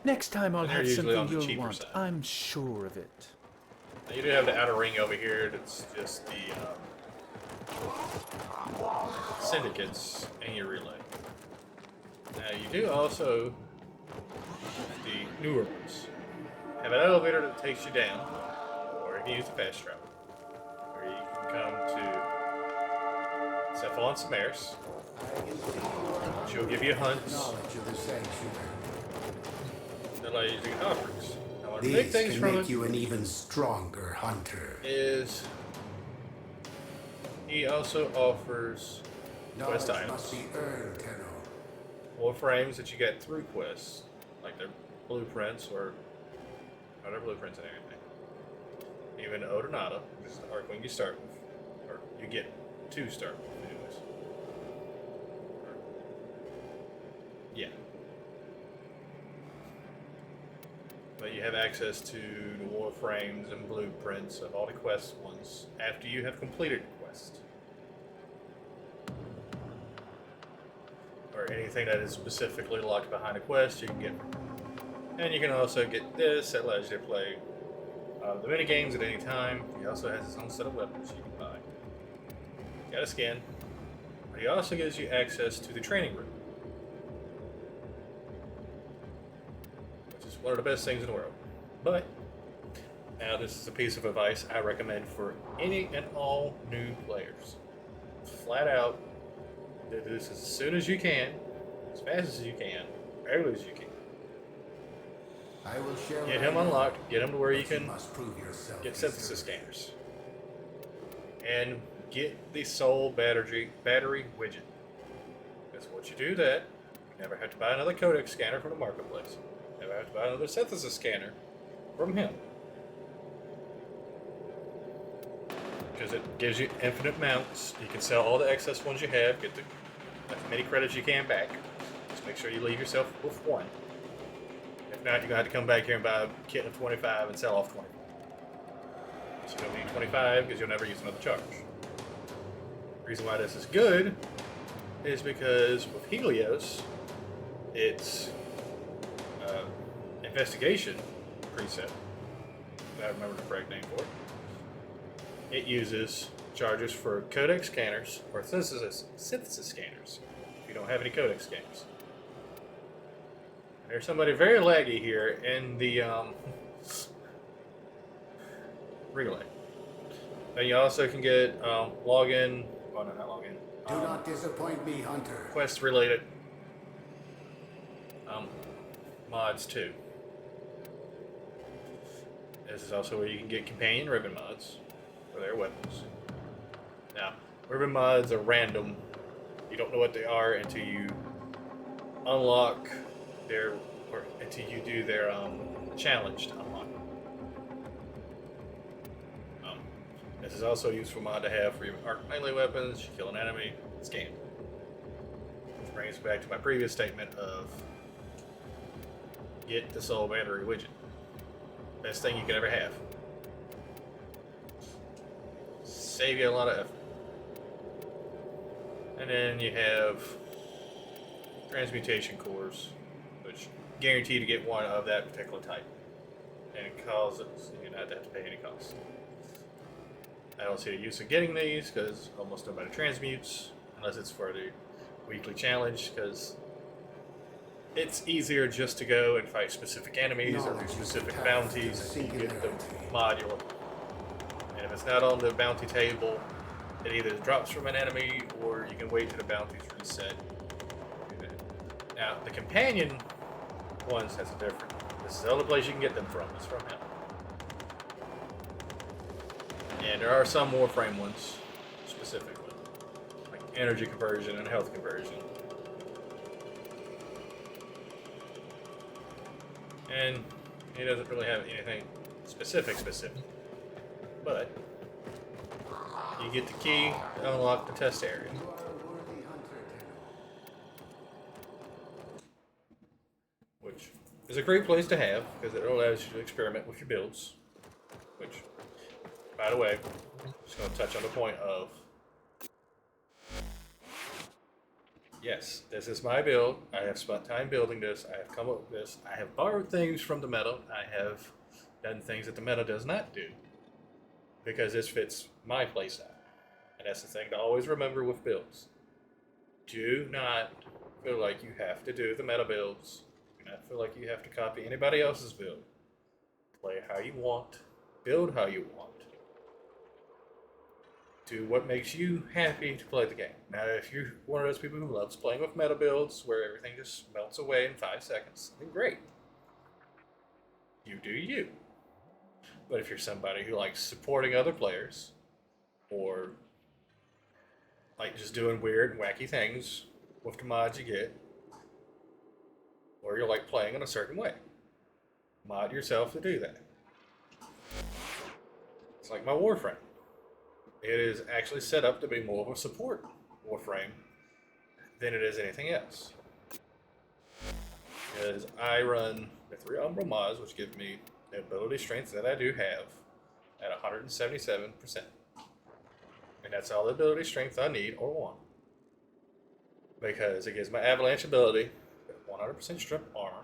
Next time I'll And they're have usually something on the you'll cheaper want. side. I'm sure of it. Now you do have the outer ring over here. That's just the syndicates and your relay. Now you do also the newer ones have an elevator that takes you down, or you can use the fast travel, or you can come to Cephalon Samaris. She'll give you hunts that allow you to get offerings. Now, one of the big things can from make it you an even stronger hunter. is he also offers quest Knowledge items. must be earned, Tenno. Warframes that you get through quests, like their blueprints or other blueprints and everything. Even Odonata, which is the Archwing you start with, or you get to start with, anyways. Yeah. But you have access to the Warframes and blueprints of all the quest ones after you have completed the quest. Or anything that is specifically locked behind a quest, you can get. And you can also get this that allows you to play the mini games at any time. He also has his own set of weapons you can buy. Got a skin. But he also gives you access to the training room, which is one of the best things in the world. But now this is a piece of advice I recommend for any and all new players. Flat out, do this as soon as you can, as fast as you can, early as you can. I will share Get him unlocked, get him to where you can get synthesis scanners. And get the soul battery widget. Because once you do that, you never have to buy another codex scanner from the marketplace. Never have to buy another synthesis scanner from him. Because it gives you infinite mounts. You can sell all the excess ones you have, get as many credits you can back. Just make sure you leave yourself with one. If not, you're going to have to come back here and buy a kit of 25 and sell off 25. So you don't need 25 because you'll never use another charge. The reason why this is good is because with Helios, it's investigation preset. If I remember the correct name for it. It uses charges for codex scanners or synthesis scanners if you don't have any codex scanners. There's somebody very laggy here in the relay. And you also can get login. Oh no, not login. Do not disappoint me, Hunter. Quest related mods too. This is also where you can get companion ribbon mods for their weapons. Now, ribbon mods are random. You don't know what they are until you unlock their, or until you do their challenge to unlock them. This is also a useful mod to have for your arc melee weapons. You kill an enemy, it's game. Which brings me back to my previous statement of get the soul battery widget. Best thing you could ever have. Save you a lot of effort. And then you have transmutation cores, which guarantee to get one of that particular type. And it causes you not to have to pay any cost. I don't see the use of getting these because almost nobody transmutes unless it's for the weekly challenge, because it's easier just to go and fight specific enemies or do specific bounties and you get the module. And if it's not on the bounty table, it either drops from an enemy or you can wait till the bounties reset. Now, the companion ones has a different. This is the only place you can get them from. It's from him. And there are some Warframe ones, specifically, like energy conversion and health conversion. And he doesn't really have anything specific. But you get the key to unlock the test area. Which is a great place to have, because it allows you to experiment with your builds. Which, by the way, I'm just going to touch on the point of, yes, this is my build. I have spent time building this. I have come up with this. I have borrowed things from the meta. I have done things that the meta does not do, because this fits my playstyle. And that's the thing to always remember with builds. Do not feel like you have to do the meta builds. Do not feel like you have to copy anybody else's build. Play how you want. Build how you want. Do what makes you happy to play the game. Now, if you're one of those people who loves playing with meta builds where everything just melts away in 5 seconds, then great. You do you. But if you're somebody who likes supporting other players, or like just doing weird and wacky things with the mods you get, or you're like playing in a certain way, mod yourself to do that. It's like my Warframe. It is actually set up to be more of a support Warframe than it is anything else. Because I run the 3 Umbral mods, which give me the ability strength that I do have at 177%. And that's all the ability strength I need or want. Because it gives my avalanche ability 100% strip armor.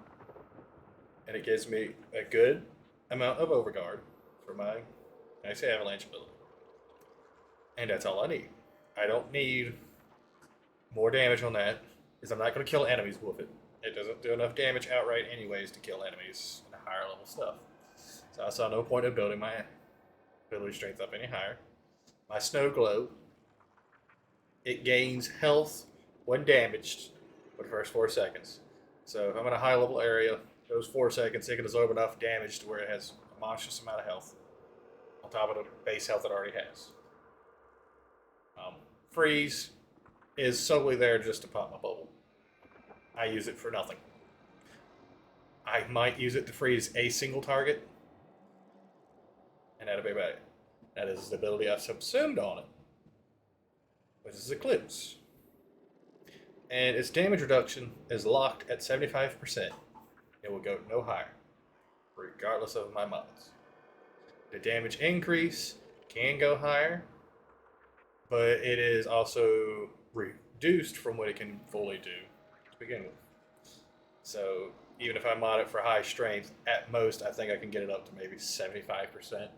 And it gives me a good amount of overguard for my avalanche ability. And that's all I need. I don't need more damage on that, because I'm not going to kill enemies with it. It doesn't do enough damage outright anyways to kill enemies in the higher level stuff. So I saw no point in building my ability strength up any higher. My Snow Globe, it gains health when damaged for the first 4 seconds. So if I'm in a high level area, those 4 seconds it can absorb enough damage to where it has a monstrous amount of health on top of the base health it already has. Freeze is solely there just to pop my bubble. I use it for nothing. I might use it to freeze a single target, and that'll be about it. That is the ability I've subsumed on it, which is Eclipse. And its damage reduction is locked at 75%. It will go no higher, regardless of my mods. The damage increase can go higher, but it is also reduced from what it can fully do to begin with. So even if I mod it for high strength, at most I think I can get it up to maybe 75%,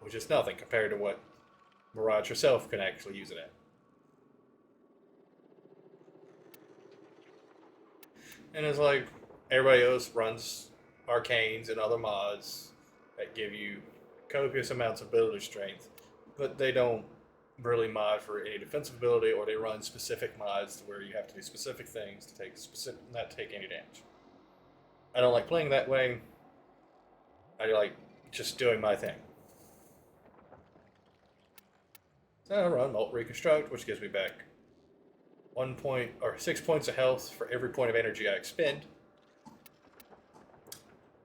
which is nothing compared to what Mirage herself can actually use it at. And it's like, everybody else runs arcanes and other mods that give you copious amounts of ability strength, but they don't really mod for any defensive ability, or they run specific mods where you have to do specific things to not take any damage. I don't like playing that way. I like just doing my thing. So I run Molt Reconstruct, which gives me back 6 points of health for every point of energy I expend.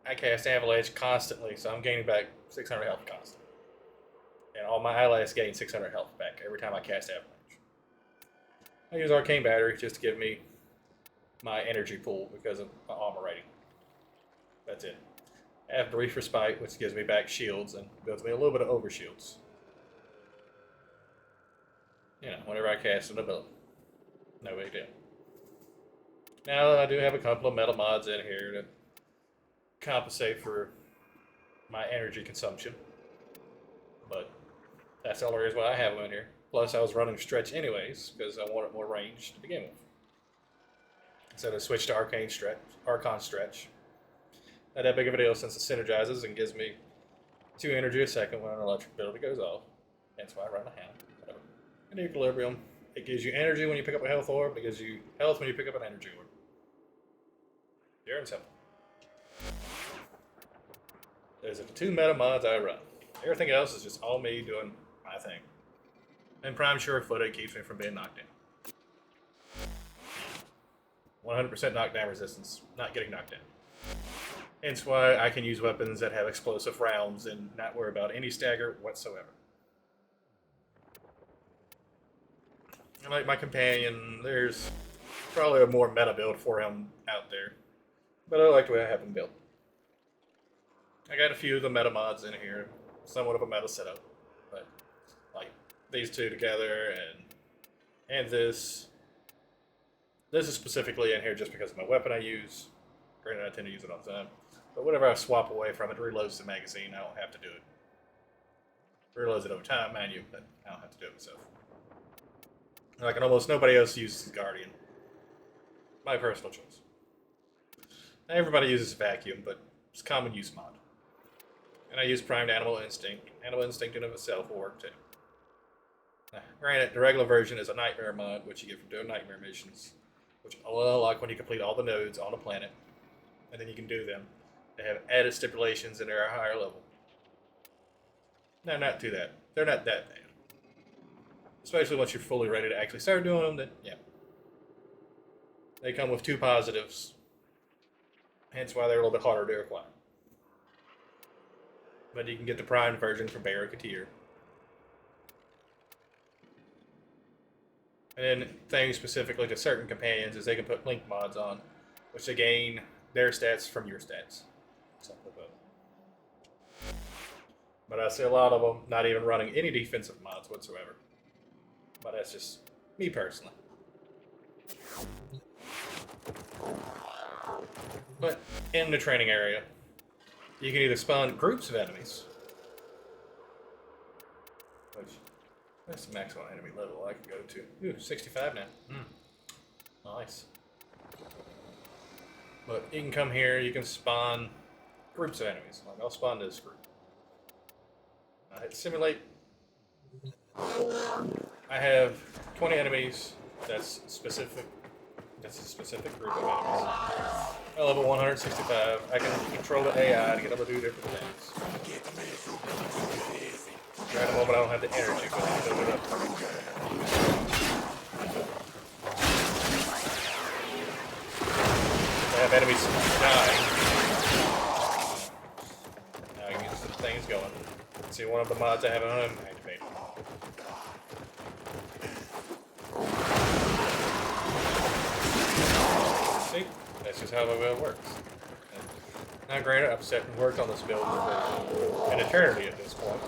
I cast Avalanche constantly, so I'm gaining back 600 health constantly. And all my allies gain 600 health back every time I cast Avalanche. I use Arcane Battery just to give me my energy pool because of my armor rating. That's it. I have Brief Respite, which gives me back shields and builds me a little bit of overshields. You know, whenever I cast an ability. No big deal. Now I do have a couple of metal mods in here to compensate for my energy consumption. But that's the only reason why I have them in here. Plus I was running Stretch anyways, because I wanted more range to begin with. So I switched to Arcane Stretch. Not that big of a deal since it synergizes and gives me 2 energy a second when an electric ability goes off. That's why I run a hand. Whatever. In Equilibrium, it gives you energy when you pick up a health orb. It gives you health when you pick up an energy orb. Pure and simple. Those are the 2 meta mods I run. Everything else is just all me doing my thing. And Prime Sure-Footed keeps me from being knocked down. 100% knockdown resistance, not getting knocked down. Hence why I can use weapons that have explosive rounds and not worry about any stagger whatsoever. And like my companion, there's probably a more meta build for him out there. But I like the way I have him built. I got a few of the meta mods in here, somewhat of a meta setup. But like these 2 together and this. This is specifically in here just because of my weapon I use. Granted, I tend to use it all the time. But whenever I swap away from it, it reloads the magazine. I don't have to do it. It reloads it over time, mind you, but I don't have to do it myself. Like, and almost nobody else uses Guardian. My personal choice. Not everybody uses Vacuum, but it's a common use mod. And I use Primed Animal Instinct. Animal Instinct in of itself will work too. Granted, the regular version is a Nightmare mod, which you get from doing Nightmare missions, which will unlock when you complete all the nodes on the planet, and then you can do them. They have added stipulations and they're a higher level. No, not too that. They're not that bad. Especially once you're fully ready to actually start doing them, then yeah. They come with 2 positives, hence why they're a little bit harder to acquire. But you can get the primed version from Barracuteer. And then things specifically to certain companions is they can put link mods on, which they gain their stats from your stats. Something like that. But I see a lot of them not even running any defensive mods whatsoever. But that's just me personally. But in the training area, you can either spawn groups of enemies, which that's the maximum enemy level I can go to. Ooh, 65 now. Nice. But you can come here, you can spawn groups of enemies. Like I'll spawn this group. I hit simulate. I have 20 enemies. That's specific. That's a specific group of enemies. I level 165. I can control the AI to get them to do different things. Right at the moment I don't have the energy, but I can build it up. I have enemies dying. Now I can get some things going. See, one of the mods I have on him activated. See? That's just how my build works. Now granted, I've sat and worked on this build for an eternity at this point.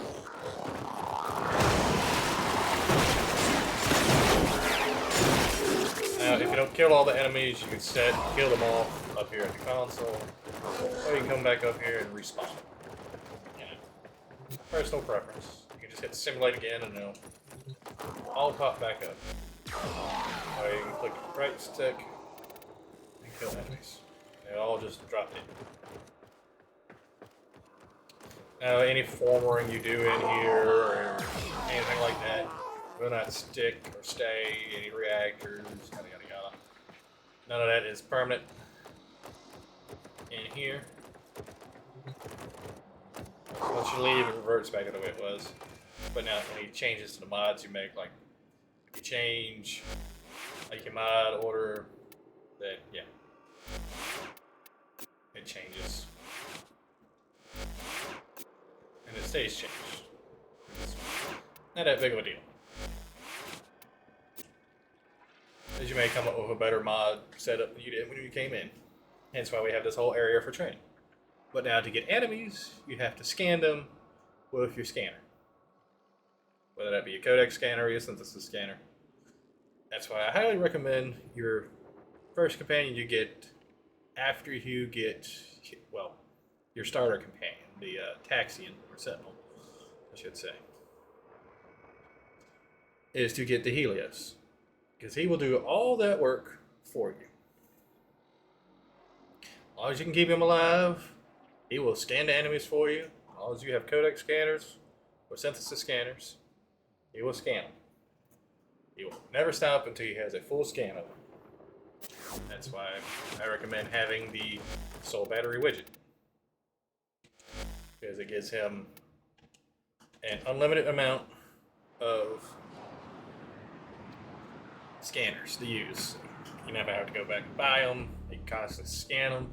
Now, if you don't kill all the enemies, you can set and kill them all up here at the console. Or you can come back up here and respawn. Yeah. Personal preference. You can just hit simulate again and they'll all pop back up. Or you can click right stick and kill enemies. It all just dropped in. Now, any formering you do in here or anything like that will not stick or stay. Any reactors, yada yada yada. None of that is permanent in here. Once you leave, it reverts back to the way it was. But now, any changes to the mods you make, like if you change like your mod order, then yeah, it changes. And it stays changed. It's not that big of a deal. As you may come up with a better mod setup than you did when you came in. Hence why we have this whole area for training. But now to get enemies, you have to scan them with your scanner. Whether that be a codec scanner or a synthesis scanner. That's why I highly recommend your first companion you get after you get, well, your starter companion, the Taxian, or Sentinel, I should say, is to get the Helios. Because he will do all that work for you. As long as you can keep him alive, he will scan the enemies for you. As long as you have codec scanners or synthesis scanners, he will scan them. He will never stop until he has a full scan of them. That's why I recommend having the Soul Battery widget. Because it gives him an unlimited amount of scanners to use. You never have to go back and buy them. You can constantly scan them.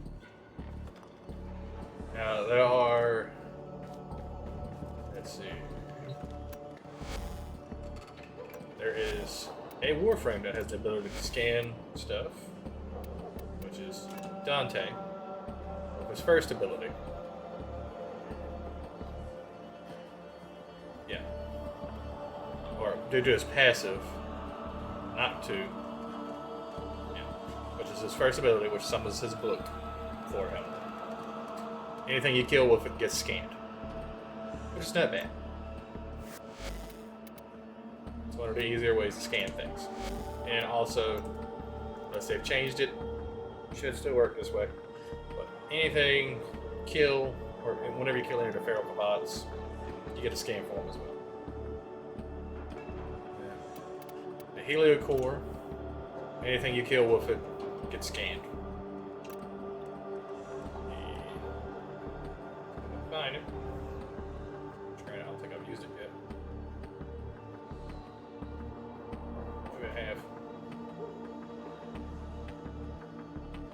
Now there are, let's see, there is a Warframe that has the ability to scan stuff, which is Dante, his first ability. Yeah. Or due to his passive, not to, yeah, which is his first ability, which summons his book for him. Anything you kill with it gets scanned, which is not bad. It's one of the easier ways to scan things. And also, unless they've changed it, it should still work this way. But anything kill, or whenever you kill any of the feral bots, you get a scan for them as well. The Helio Core, anything you kill with it gets scanned. Find it. I don't think I've used it yet. Maybe I have.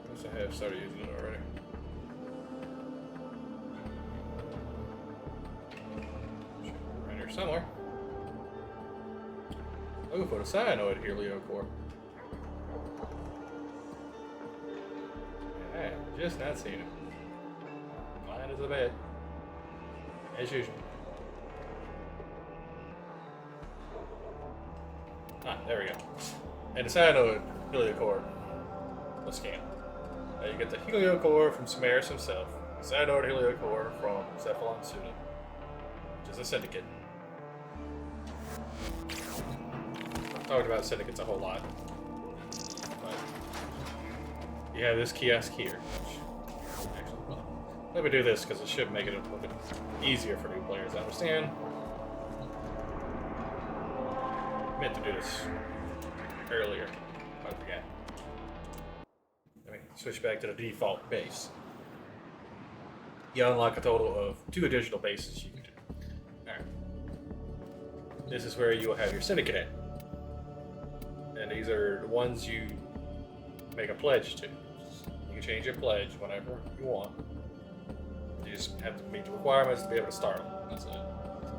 Unless I have started using it already. Right here somewhere. Looking for the cyanoid Helio Core. Yeah, just not seen it. Blind as a bat. As usual. Ah, there we go. And the cyanoid Helio Core. Let's scan. You get the Helio Core from Samaris himself. The cyanoid Helio Core from Cephalon Suda, which is a syndicate. I've talked about syndicates a whole lot. But you have this kiosk here. Actually, well, let me do this because it should make it a little bit easier for new players to understand. I meant to do this earlier. I forgot. Let me switch back to the default base. You unlock a total of 2 additional bases you can do. Alright. This is where you will have your syndicate at. And these are the ones you make a pledge to. You can change your pledge whenever you want. You just have to meet the requirements to be able to start them. That's it.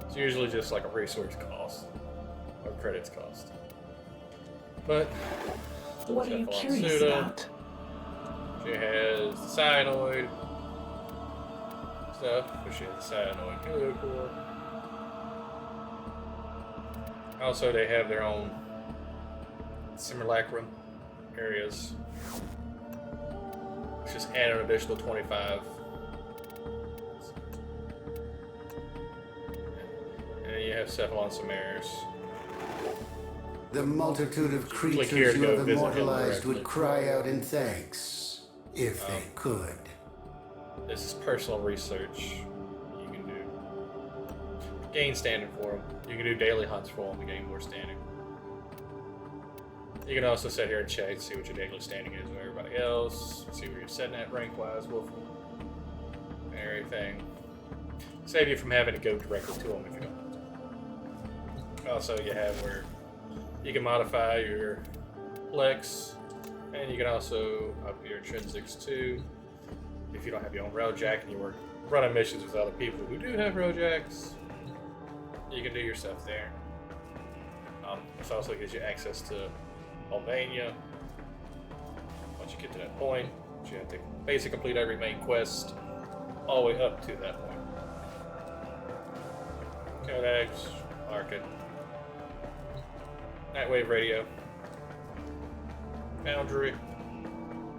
It's usually just like a resource cost or credits cost. But what are you curious about? She has the cyanoid stuff, but she has the cyanoid Helio Core. Also, they have their own simulacrum areas. Let's just add an additional 25. And then you have Cephalon Samaris. The multitude of creatures you have immortalized would cry out in thanks. If they could. This is personal research you can do. Gain standing for them. You can do daily hunts for them to gain more standing. You can also sit here and check, see what your daily standing is with everybody else, see where you're sitting at rank-wise with them, and everything. Save you from having to go directly to them if you don't want to. Also, you have where you can modify your flex, and you can also up your intrinsics too. If you don't have your own railjack and you work running missions with other people who do have railjacks, you can do your stuff there. This also gives you access to Albania. Once you get to that point, you have to basically complete every main quest all the way up to that point. Codex, Market, Nightwave Radio, Foundry,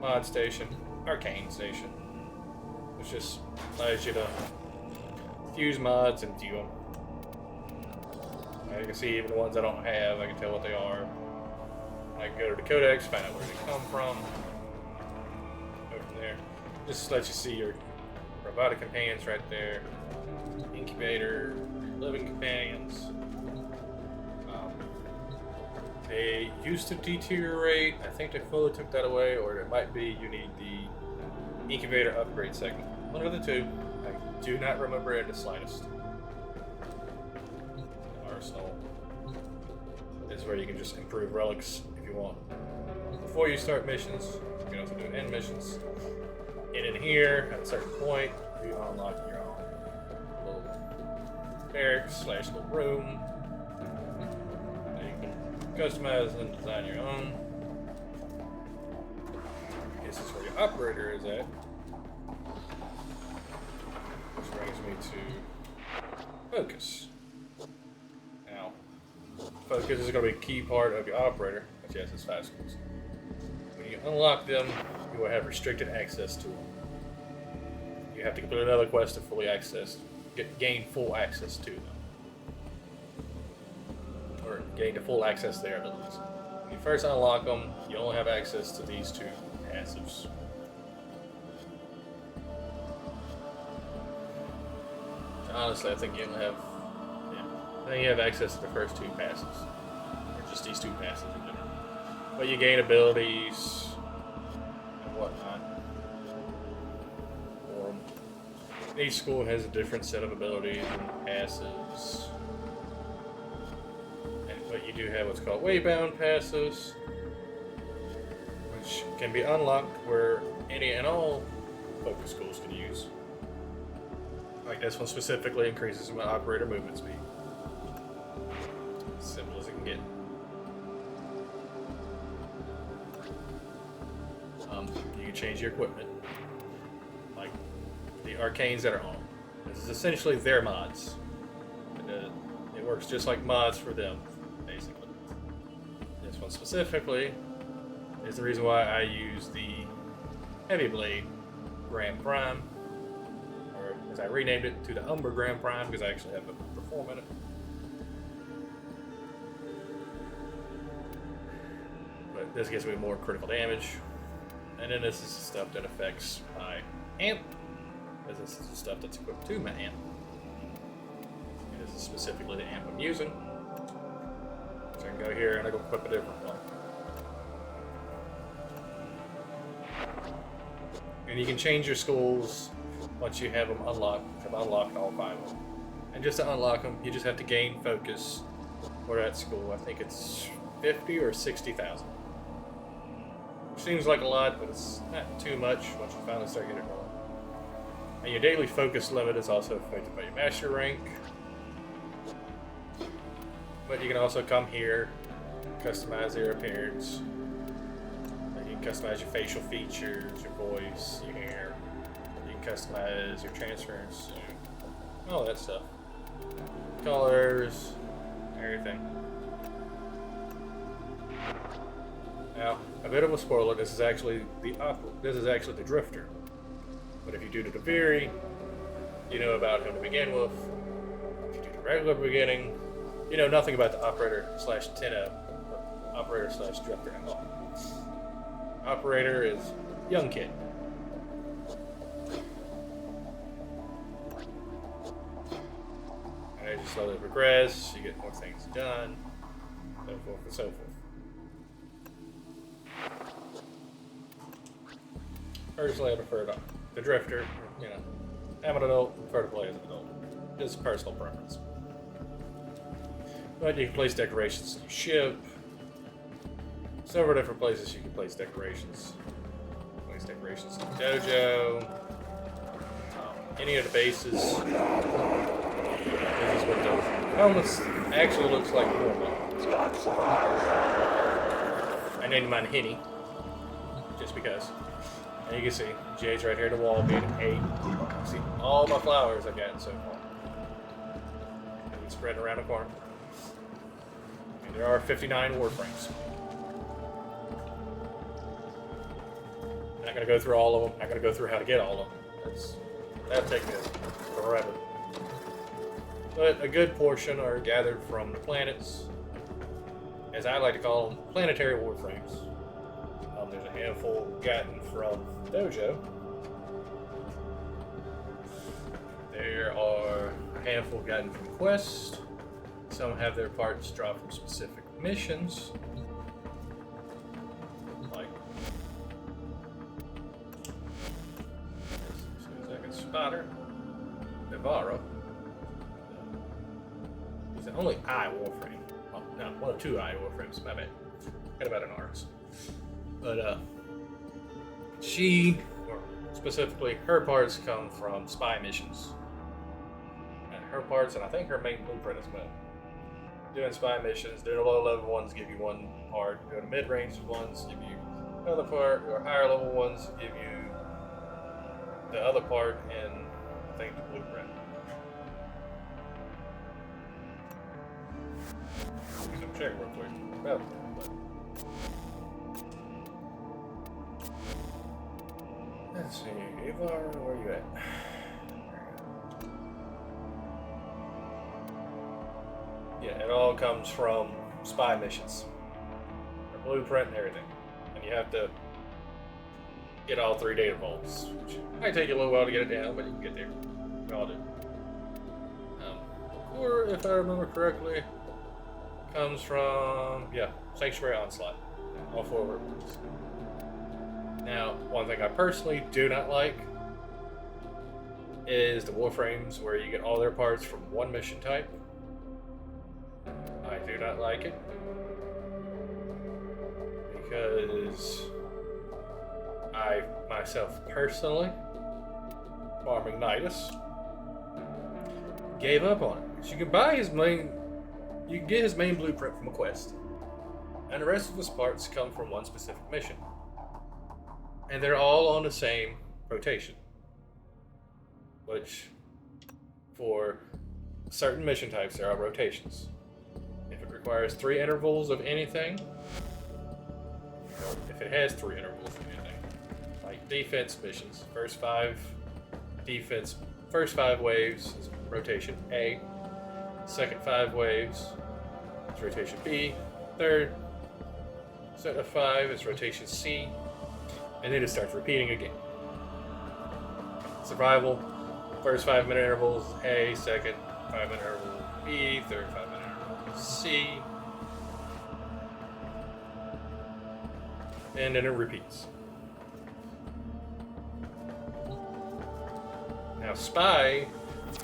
Mod Station, Arcane Station, which just allows you to fuse mods and view them. You can see even the ones I don't have, I can tell what they are. I can go to the Codex, find out where they come from. Go from there. Just lets you see your robotic companions right there. Incubator, living companions. They used to deteriorate. I think they fully took that away, or it might be you need the incubator upgrade segment. One of the two. I do not remember it the slightest. Arsenal is where you can just improve relics if you want. Before you start missions, you can also do end missions. And in here, at a certain point, you unlock your own little barracks / little room. And you can customize and design your own. This is where your operator is at. Which brings me to focus. Now, focus is going to be a key part of your operator, but yes, it's 5 schools. When you unlock them, you will have restricted access to them. You have to complete another quest to fully gain full access to them. Or gain the full access to their abilities. When you first unlock them, you only have access to these 2 passives. Honestly, I think you only have access to the first 2 passes. Or just these 2 passes in general. But you gain abilities and whatnot. Each school has a different set of abilities and passives. But you do have what's called waybound passives, which can be unlocked where any and all focus schools can use. Like this one specifically increases my operator movement speed. As simple as it can get. You can change your equipment. Like the arcanes that are on. This is essentially their mods. It works just like mods for them, basically. This one specifically is the reason why I use the Heavy Blade Grand Prime. Or as I renamed it to the Umber Grand Prime because I actually have a perform in it. But this gives me more critical damage. And then this is stuff that affects my amp. Because this is the stuff that's equipped to my amp. And this is specifically the amp I'm using. So I can go here and I go equip a different one. And you can change your schools once you have them unlocked. I've unlocked all 5 of them. And just to unlock them, you just have to gain focus for that school. I think it's 50 or 60,000. Which seems like a lot, but it's not too much once you finally start getting it rolling. And your daily focus limit is also affected by your master rank. But you can also come here, customize their appearance. You can customize your facial features, your voice, your hair. You can customize your transference, all that stuff. Colors, everything. Now, a bit of a spoiler. This is actually the Drifter. But if you do the Deviri, you know about him to begin with. If you do the regular beginning, you know nothing about the Operator / Tenno, Operator / Drifter at all. Operator is young kid. slowly progress, you get more things done, so forth and so forth. Personally, I prefer the Drifter. You know, I'm an adult, prefer to play as an adult. Just personal preference. But you can place decorations in your ship. Several different places you can place decorations. Place decorations in the dojo. Any of the bases. This is what the helmets actually looks like normal. I named mine Henny, just because. And you can see Jade's right here at the wall being 8. See all my flowers I've gotten so far. And spread around the corner. And there are 59 Warframes. Not gonna go through all of them. Not gonna go through how to get all of them. That'll take me forever. But a good portion are gathered from the planets, as I like to call them, planetary Warframes. There's a handful gotten from Dojo. There are a handful gotten from Quest. Some have their parts dropped from specific missions. Like, as soon as I can spot her, Navarro. He's the only eye Warframe. Well, no, one of 2 eye Warframes, my bad. Got about an Arx. But she, or specifically her parts, come from spy missions. And her parts, and I think her main blueprint as well. Doing spy missions, doing the low level ones give you one part, doing the mid range ones give you another part, or higher level ones give you the other part in, I think, the blueprint. Let me check real quick. Well, let's see, Ivar, where are you at? Yeah, it all comes from spy missions. The blueprint and everything. And you have to get all 3 data vaults, which might take you a little while to get it down, but you can get there. We all do. Or, if I remember correctly, comes from, yeah, Sanctuary Onslaught. All 4 reports. Now, one thing I personally do not like is the Warframes where you get all their parts from one mission type. I do not like it because I myself personally, farming Nidus, gave up on it. So you can buy his main, you can get his main blueprint from a quest, and the rest of his parts come from one specific mission. And they're all on the same rotation. Which, for certain mission types, there are rotations. If it requires 3 intervals of anything, or if it has 3 intervals of anything, like defense missions, first 5 waves is rotation A, second 5 waves is rotation B, third set of 5 is rotation C, and then it starts repeating again. Survival, first 5-minute intervals A, second 5-minute interval B, third 5-minute interval C, and then it repeats. Now, Spy,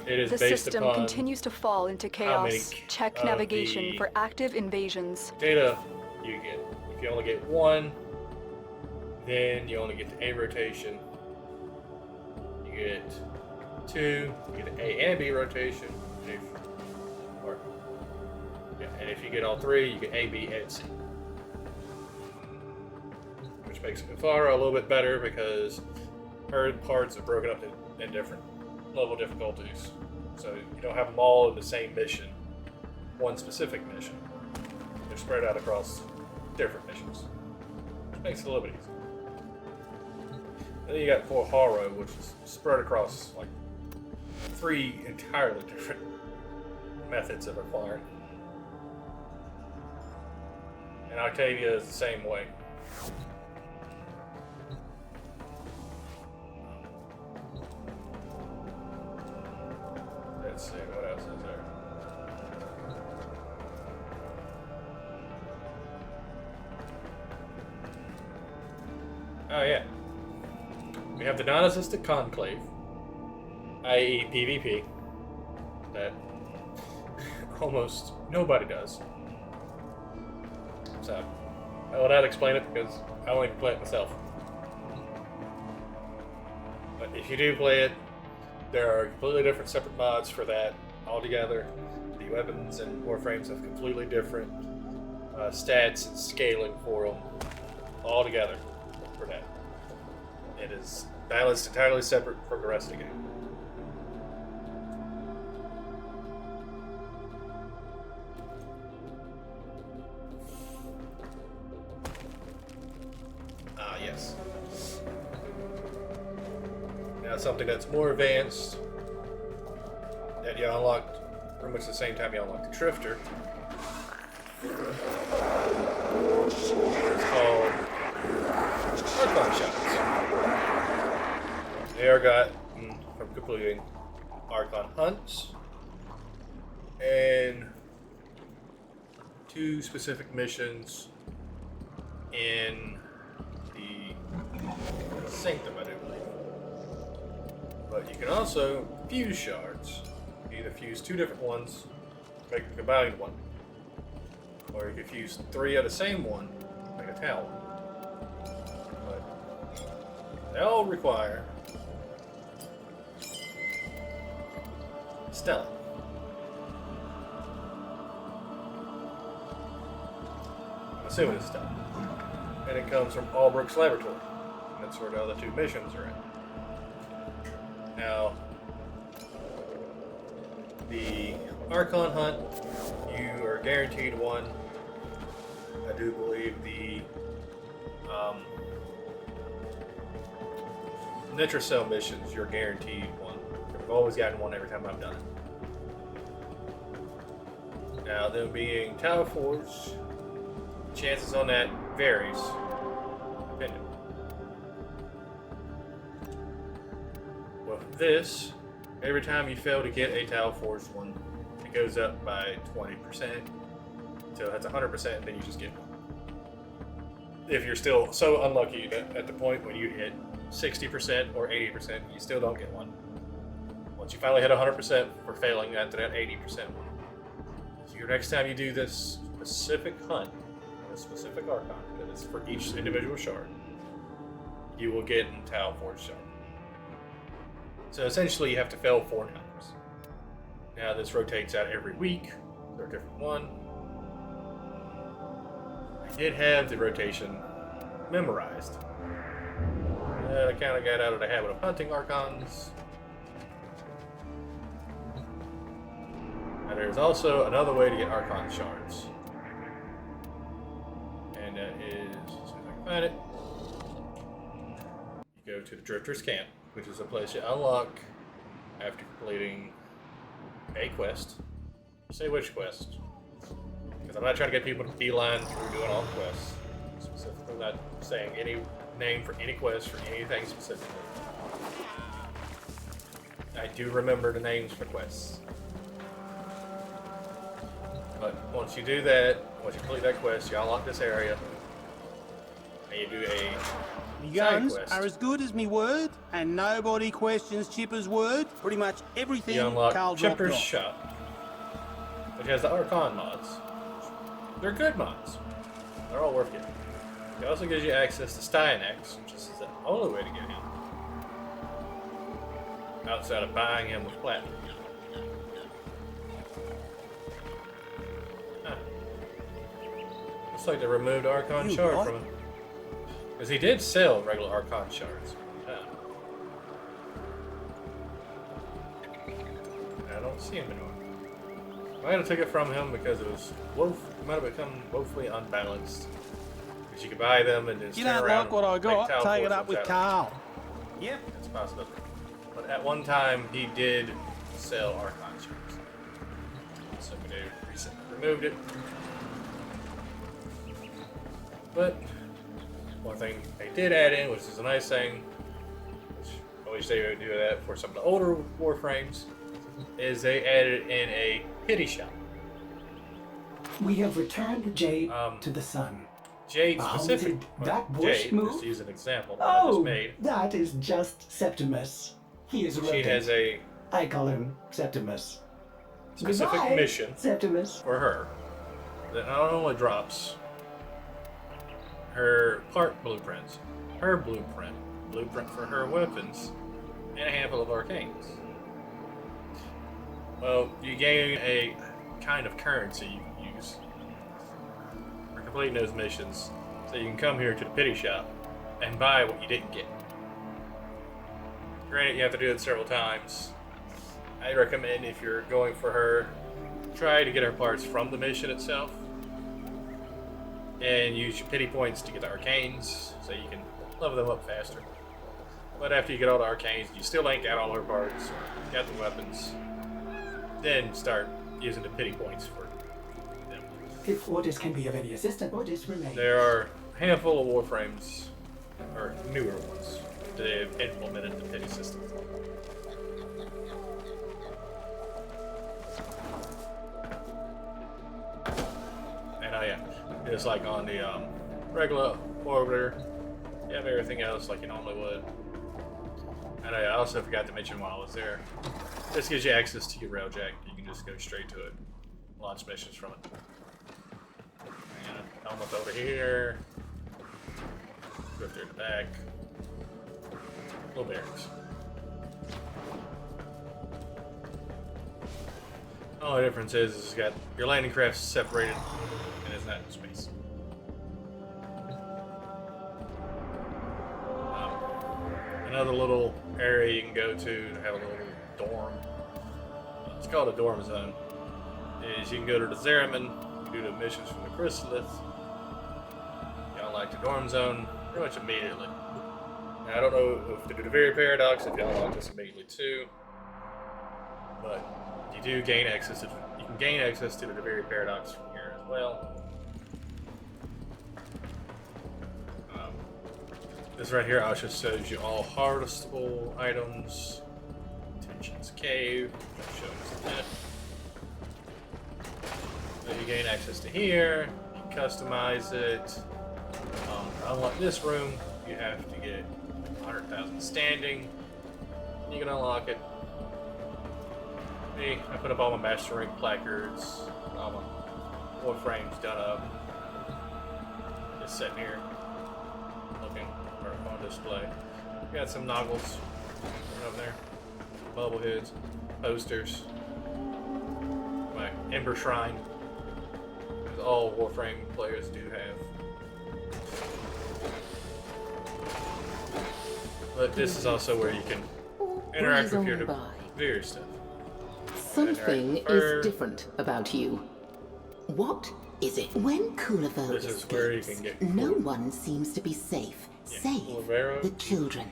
it is the based system upon continues to fall into chaos. Check navigation for active invasions. Data you get. If you only get 1, then you only get the A rotation. You get 2, you get the A and B rotation. And if you get all 3, you get A, B, and C. Which makes Ifara a little bit better because her parts are broken up in different level difficulties. So you don't have them all in the same mission, one specific mission. They're spread out across different missions, which makes it a little bit easier. And then you got Poor Haro, which is spread across like 3 entirely different methods of acquiring. And Octavia is the same way. Let's see, what else is there? Oh yeah. We have the non-assisted conclave, i.e. PvP, that almost nobody does. So, I will not explain it because I don't even play it myself. But if you do play it, there are completely different separate mods for that altogether. The weapons and Warframes have completely different stats and scaling for them altogether for that. It is balanced entirely separate from the rest of the game. Ah, yes. Now something that's more advanced that you unlocked pretty much the same time you unlocked the Drifter. It's called Archon shots. They are gotten from completing Archon hunts and 2 specific missions in the Sanctum, I do believe. But you can also fuse shards. You either fuse 2 different ones, make a combined one, or you can fuse 3 of the same one, make a tower. But they all require Stella. I'm assuming it's Stella. And it comes from Albrook's laboratory. That's where the other 2 missions are at. Now, the Archon hunt, you are guaranteed one. I do believe the Nitrocell missions, you're guaranteed one. I've always gotten one every time I've done it. Now, them being Tower Forge, chances on that varies, depending. With this, every time you fail to get a Tower Forge one, it goes up by 20%. So that's 100%, and then you just get one. If you're still so unlucky that at the point when you hit 60% or 80%, you still don't get one. Once you finally hit 100% for failing after that 80% one. So your next time you do this specific hunt, a specific Archon, that is for each individual shard, you will get a Tower Forge shard. So essentially you have to fail 4 times. Now this rotates out every week, for a different one. I did have the rotation memorized. I kind of got out of the habit of hunting Archons. Now there's also another way to get Archon shards. And that is, let's see if I can find it. You go to the Drifter's Camp, which is a place you unlock after completing a quest. Say which quest. Because I'm not trying to get people to beeline through doing all the quests. Specifically, not saying any name for any quest for anything specifically. I do remember the names for quests. But once you do that, once you complete that quest, you unlock this area. And you do a Me guns are as good as me word, and nobody questions Chipper's word. Pretty much everything you unlock Carl Chipper's dropped Shop, which has the Archon mods. They're good mods. They're all worth getting. It also gives you access to Styanax, which is the only way to get him. Outside of buying him with platinum. Huh. Looks like they removed Archon Shard from him. Because he did sell regular Archon shards. I don't see him anymore. I had to take it from him because it was it might have become woefully unbalanced. Because you could buy them and then You don't like what I got, take it up with Carl. Yep. It's possible. But at one time, he did sell Archon shards. So they recently removed it. But one thing they did add in, which is a nice thing, which I wish they would do that for some of the older Warframes, is they added in a pity shop. We have returned the Jade to the sun. Jade How specific. did that bush Jade, move? just to use an example that I just Oh, made. that is just Septimus. He is She rodent. has a I call him Septimus. specific Goodbye, mission Septimus. for her that not only drops her part blueprints, her blueprint for her weapons, and a handful of arcanes. Well, you gain a kind of currency you can use for completing those missions, so you can come here to the pity shop and buy what you didn't get. Granted, you have to do it several times. I recommend if you're going for her, try to get her parts from the mission itself, and use your pity points to get the arcanes, so you can level them up faster. But after you get all the arcanes, you still ain't got all her parts, or got the weapons, then start using the pity points for them. If orders can be of any assistance, orders remain. There are a handful of Warframes, or newer ones, that have implemented the pity system. And yeah, just like on the regular orbiter, you have everything else like you normally would. And I also forgot to mention while I was there, this gives you access to your railjack. You can just go straight to it, launch missions from it. And helmet over here, drifter in the back, little bearings. The only difference is it's got your landing craft separated and it's not in space. Another little area you can go to have a little dorm. It's called a dorm zone. Is you can go to the Zeraman, you can do the missions from the Chrysalis. You unlock the dorm zone pretty much immediately. Now, I don't know if to do the very paradox if you unlock this immediately too, but you do gain access to. You can gain access to the very paradox from here as well. This right here also shows you all harvestable items. Tension's Cave, show us that. Then you gain access to here. You can customize it. To unlock this room, you have to get 100,000 standing. You can unlock it. Me, I put up all my Master Rank placards, all my Warframes done up. Just sitting here, looking on display. We got some noggles over there, bubbleheads, posters, my Ember Shrine, as all Warframe players do have. But this is also where you can interact with your computer stuff. Something is different about you. What is it? When Coulevo escapes, no one seems to be safe. Save the children.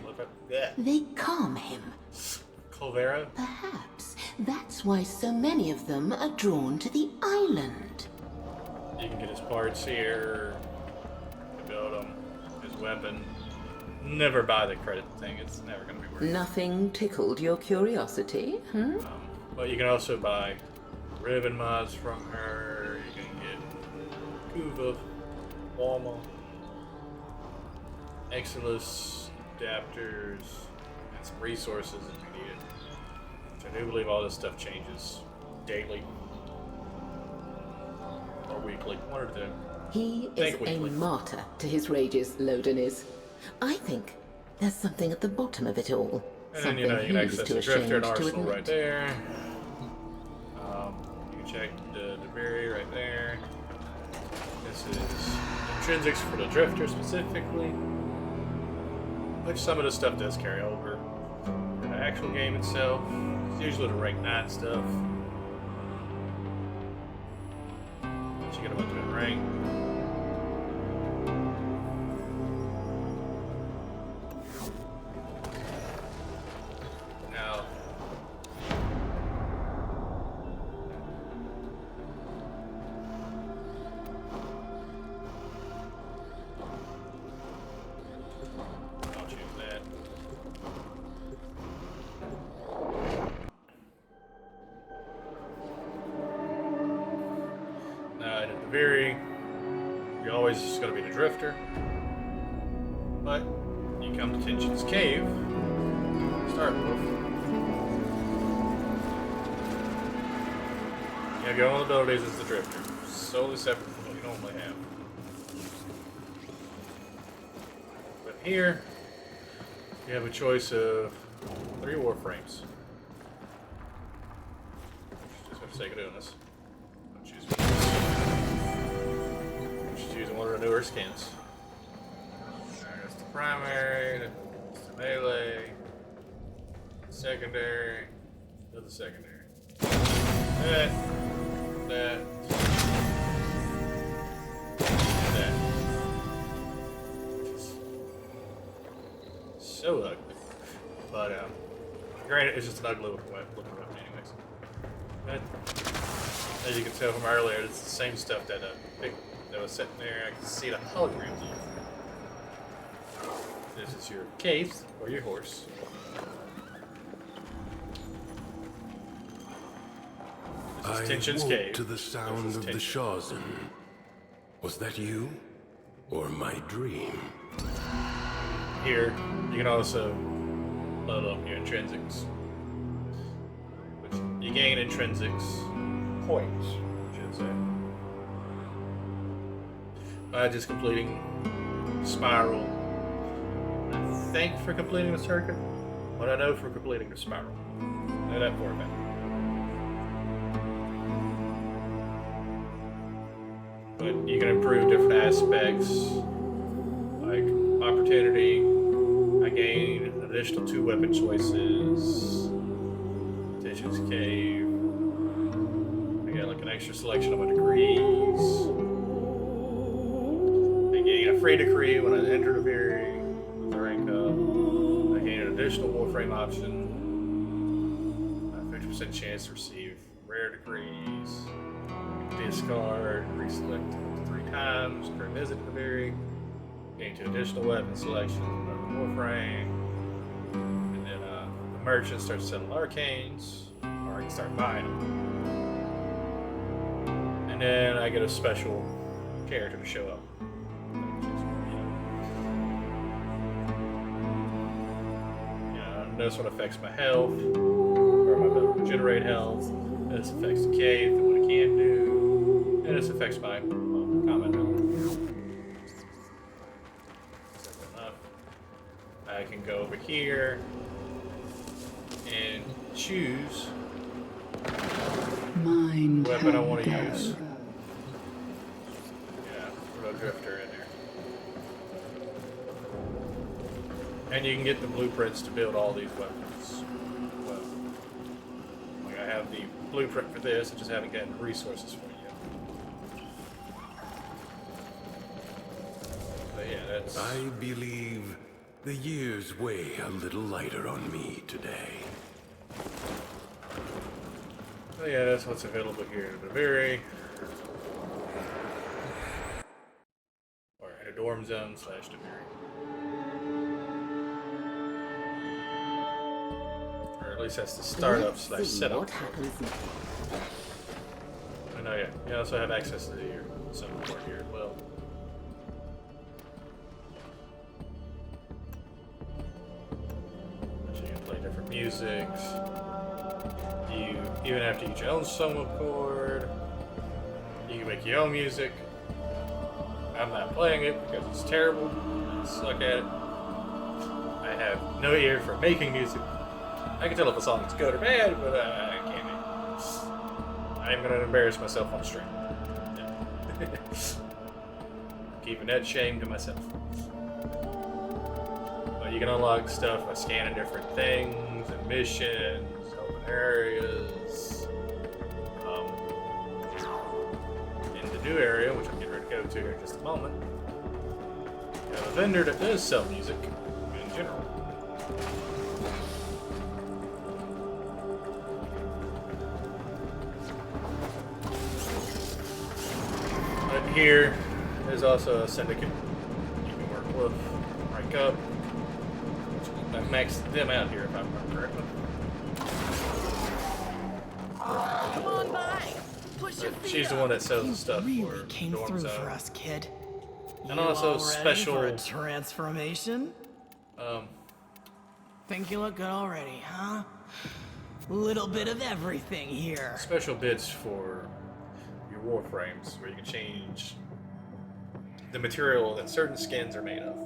They calm him. Colvera? Perhaps that's why so many of them are drawn to the island. You can get his parts here, build him, his weapon. Never buy the credit thing, it's never going to be worth it. Nothing tickled your curiosity, But you can also buy ribbon mods from her, you can get Kuva, Walma, Exilus, adapters, and some resources if you need it. Which I do believe all this stuff changes daily or weekly, one or two. He is a martyr to his rages, Loden is. I think there's something at the bottom of it all. And Something then, you can he's access too the Drifter and ashamed to Arsenal admit. right there. You can check the debris right there. This is intrinsics for the Drifter specifically. Which some of the stuff does carry over in the actual game itself. It's usually the rank 9 stuff. Once you get them up to the rank. Now, I'll choose that. Now, at the very You're always just going to be the drifter. But you come to Tension's Cave. Start with. You have your own abilities as the drifter, solely separate from what you normally have. But here, you have a choice of 3 Warframes. Just for the sake of doing this. I'm choosing one. I'm just using one of the newer skins. There's the primary, there's the melee, secondary, another secondary. That. And that. Which is so ugly. But, granted, it's just an ugly looking weapon anyways. But, as you can tell from earlier, it's the same stuff that that was sitting there. I can see the holograms on. This is your cave, or your horse. I woke to the sound of the Shawzin. Was that you? Or my dream? Here, you can also level up your intrinsics. Which you gain intrinsics points, I should say. By just completing Spiral. I think for completing the circuit, but I know for completing the Spiral. I know that for a fact. But you can improve different aspects, like opportunity. I gained an additional 2 weapon choices. Tension's Cave. I got like an extra selection of my degrees. I gained a free decree when I entered a very with the rank up. I gained an additional Warframe option. A 50% chance to receive rare decrees. Discard, reselect 3 times, current visit to the very, gain 2 additional weapon selections, another Warframe, and then the merchant starts selling arcanes, or I can start buying them. And then I get a special character to show up. This one affects my health, or my ability to generate health. This affects the cave, and what it can do. And this affects my combat ability. Simple enough. I can go over here and choose the weapon I want to use. Yeah, put a drifter in there. And you can get the blueprints to build all these weapons. Well, like I have the blueprint for this, I just haven't gotten the resources for it yet. But yeah, that's... I believe the years weigh a little lighter on me today. So yeah, that's what's available here in Bavaria. Or in a dorm zone / Bavaria. At least that's the startup / setup. I know, yeah. You also have access to your support here as well. So you can play different musics. You even have to use your own solo chord. You can make your own music. I'm not playing it because it's terrible. I suck at it. I have no ear for making music. I can tell if a song is good or bad, but I can't. I'm gonna embarrass myself on stream. Yeah. Keeping that shame to myself. But you can unlock stuff by scanning different things and missions, open areas. In the new area, which I'm getting ready to go to here in just a moment, you have a vendor that does sell music in general. Here, there's also a syndicate you can work with, rank up. I've maxed them out here if I remember correctly. Come on by. Push your feet She's the one that sells the stuff really for came dorm through zone. for us, kid. And also special for a transformation. Think you look good already, huh? Little bit of everything here. Special bits for your Warframes, where you can change the material that certain skins are made of.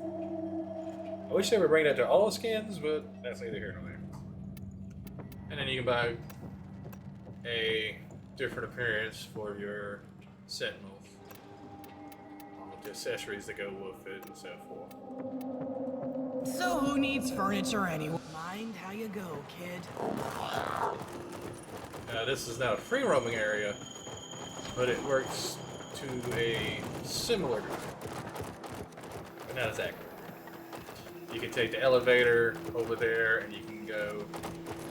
I wish they would bring that to all skins, but that's neither here nor there. And then you can buy a different appearance for your Sentinels, with the accessories that go with it and so forth. So who needs furniture anyway? Mind how you go, kid. This is not a free roaming area, but it works to a similar degree, but not as accurate. You can take the elevator over there and you can go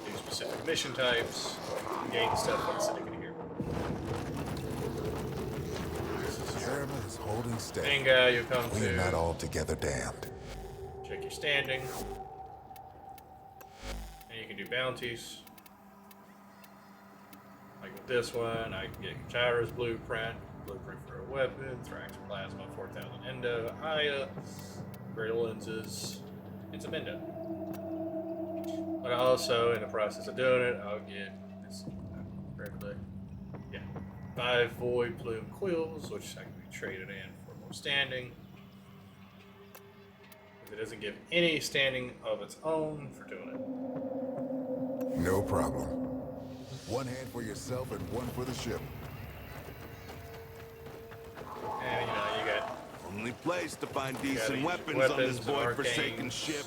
do specific mission types, gain stuff from sitting in here. Jeremy is holding steady. Main guy you come We to. are not altogether damned. Check your standing. And you can do bounties. Like with this one, I can get Gyra's blueprint for a weapon, Thrax Plasma, 4000 Endo, Aya, greater lenses, and some Endo. But also, in the process of doing it, I'll get this correctly. Yeah, 5 Void Plume Quills, which I can be traded in for more standing. It doesn't give any standing of its own for doing it. No problem. One hand for yourself and one for the ship. And you got only place to find decent weapons on this void-forsaken ship.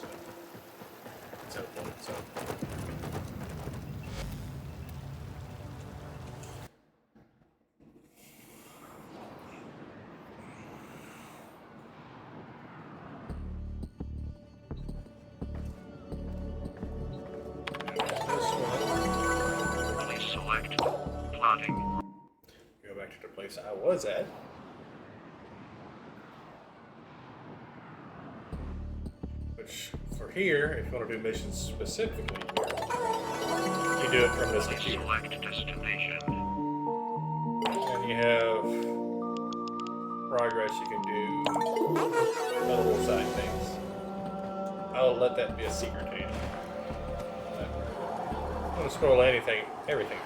So forth, so. Please select plotting. Go back to the place I was at. Which, for here, if you want to do missions specifically, you do it from this computer. Select destination. And you have progress you can do, other little side things. I'll let that be a secret to you. I'm going to scroll everything for you guys.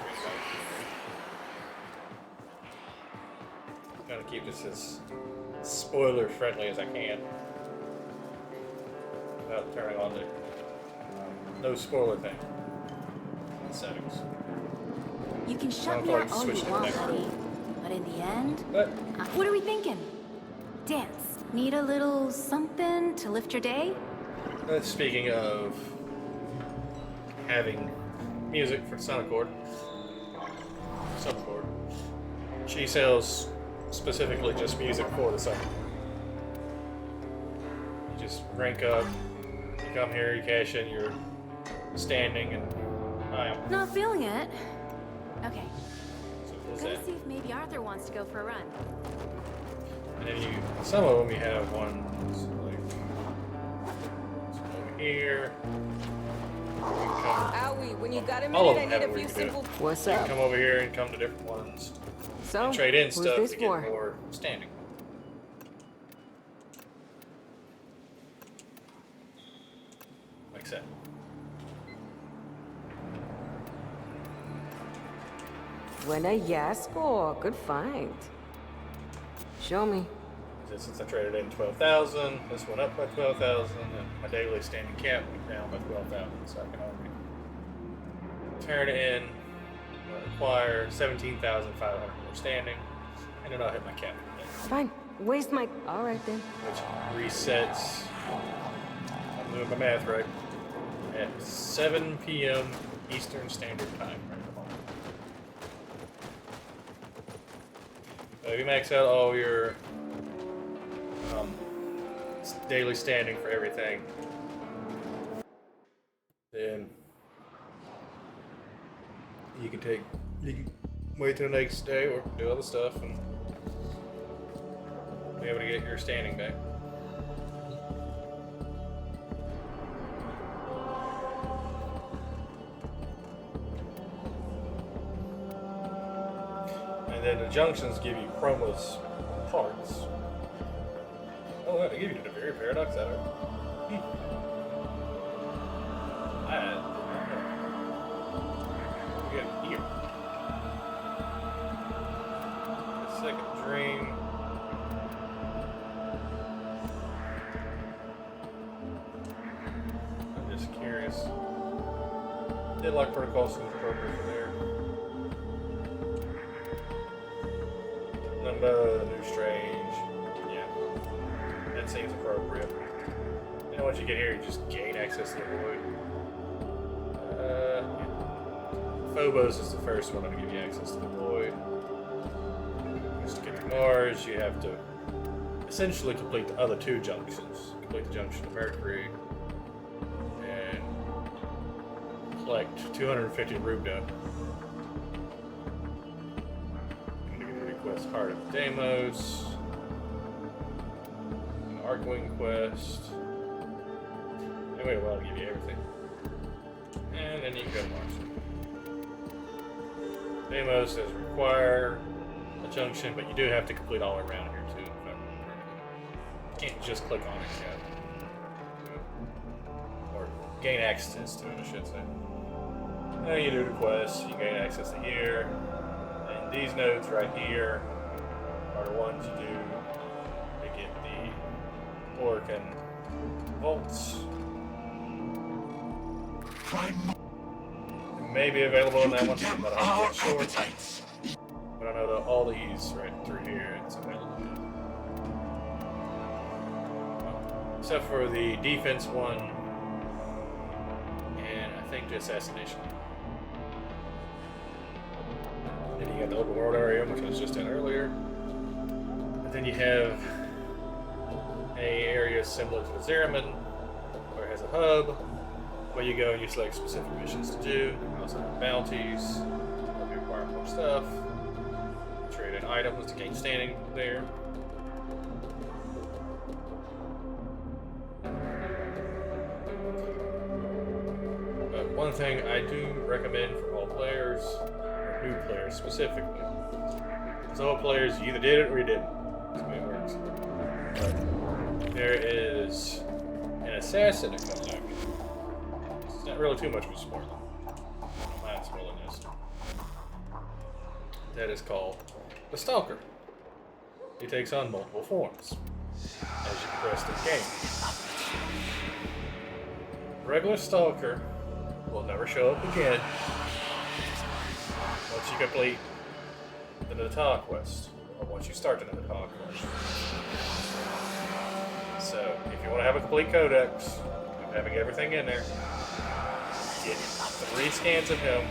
Trying to keep this as spoiler friendly as I can. Without turning on the no spoiler thing. Settings. You can shut me out all you want, buddy. But in the end, what are we thinking? Dance. Need a little something to lift your day? Speaking of having music for Subcord, she sells specifically just music for the Subcord. You just rank up, you come here, you cash in your standing, and Not feeling it. Okay. So Gonna see if maybe Arthur wants to go for a run. and then some of them you have ones like over here. Owie, when you got a All of minute, them I have need a it where few you can do simple. it. What's You up? can come over here and come to different ones. So, and trade in who's stuff this to get for? more standing. Like that. Buena Yasco, good find. Show me. Since I traded in 12,000, this went up by 12,000, and my daily standing cap went down by 12,000, so I can only turn in, acquire 17,500 more standing, and then I'll hit my cap. Fine. Waste my. All right then. Which resets, I'm doing my math right, at 7 p.m. Eastern Standard Time right at the moment. So if you max out all your daily standing for everything, then you can wait till the next day or do other stuff and be able to get your standing back. And then the junctions give you promos parts. What? They give you the very paradox out of it? Get here. A second dream. I'm just curious. Deadlock protocol seems appropriate for there. New Strange. Yeah. That seems appropriate. And once you get here, you just gain access to the void. Yeah. Phobos is the first one to give you access to the void. Just to get to Mars, you have to essentially complete the other two junctions. Complete the junction to Mercury and collect 250 Rubda. Request Heart of Deimos, an Arcwing quest. Anyway, well, I'll give you everything. And then you can go to Mars. Deimos says require a junction, but you do have to complete all around here too. If I remember correctly. You can't just click on it yet. Or gain access to it, I should say. Then you do the quest, you gain access to here. And these nodes right here are the ones you do to get the Orc and Volts. It may be available in that one, but I'm not sure. But I know that all these right through here, it's available. Except for the defense one, and I think the assassination. Then you got the open world area, which I was just in earlier. And then you have a area similar to the Zeraman, where it has a hub, where you go and you select specific missions to do. You also have bounties, where you acquire more stuff, trade in items to gain standing there. But one thing I do recommend for all players, or new players specifically, because old players, you either did it or you didn't. That's the way it works. But there is an assassin that comes out. It's not really too much of a spoiler. I don't mind spoiling this. That is called the Stalker. He takes on multiple forms as you progress through the game. Regular Stalker will never show up again once you complete the Natal quest, or once you start the Natal quest. So, if you want to have a complete codex, of having everything in there, get 3 scans of him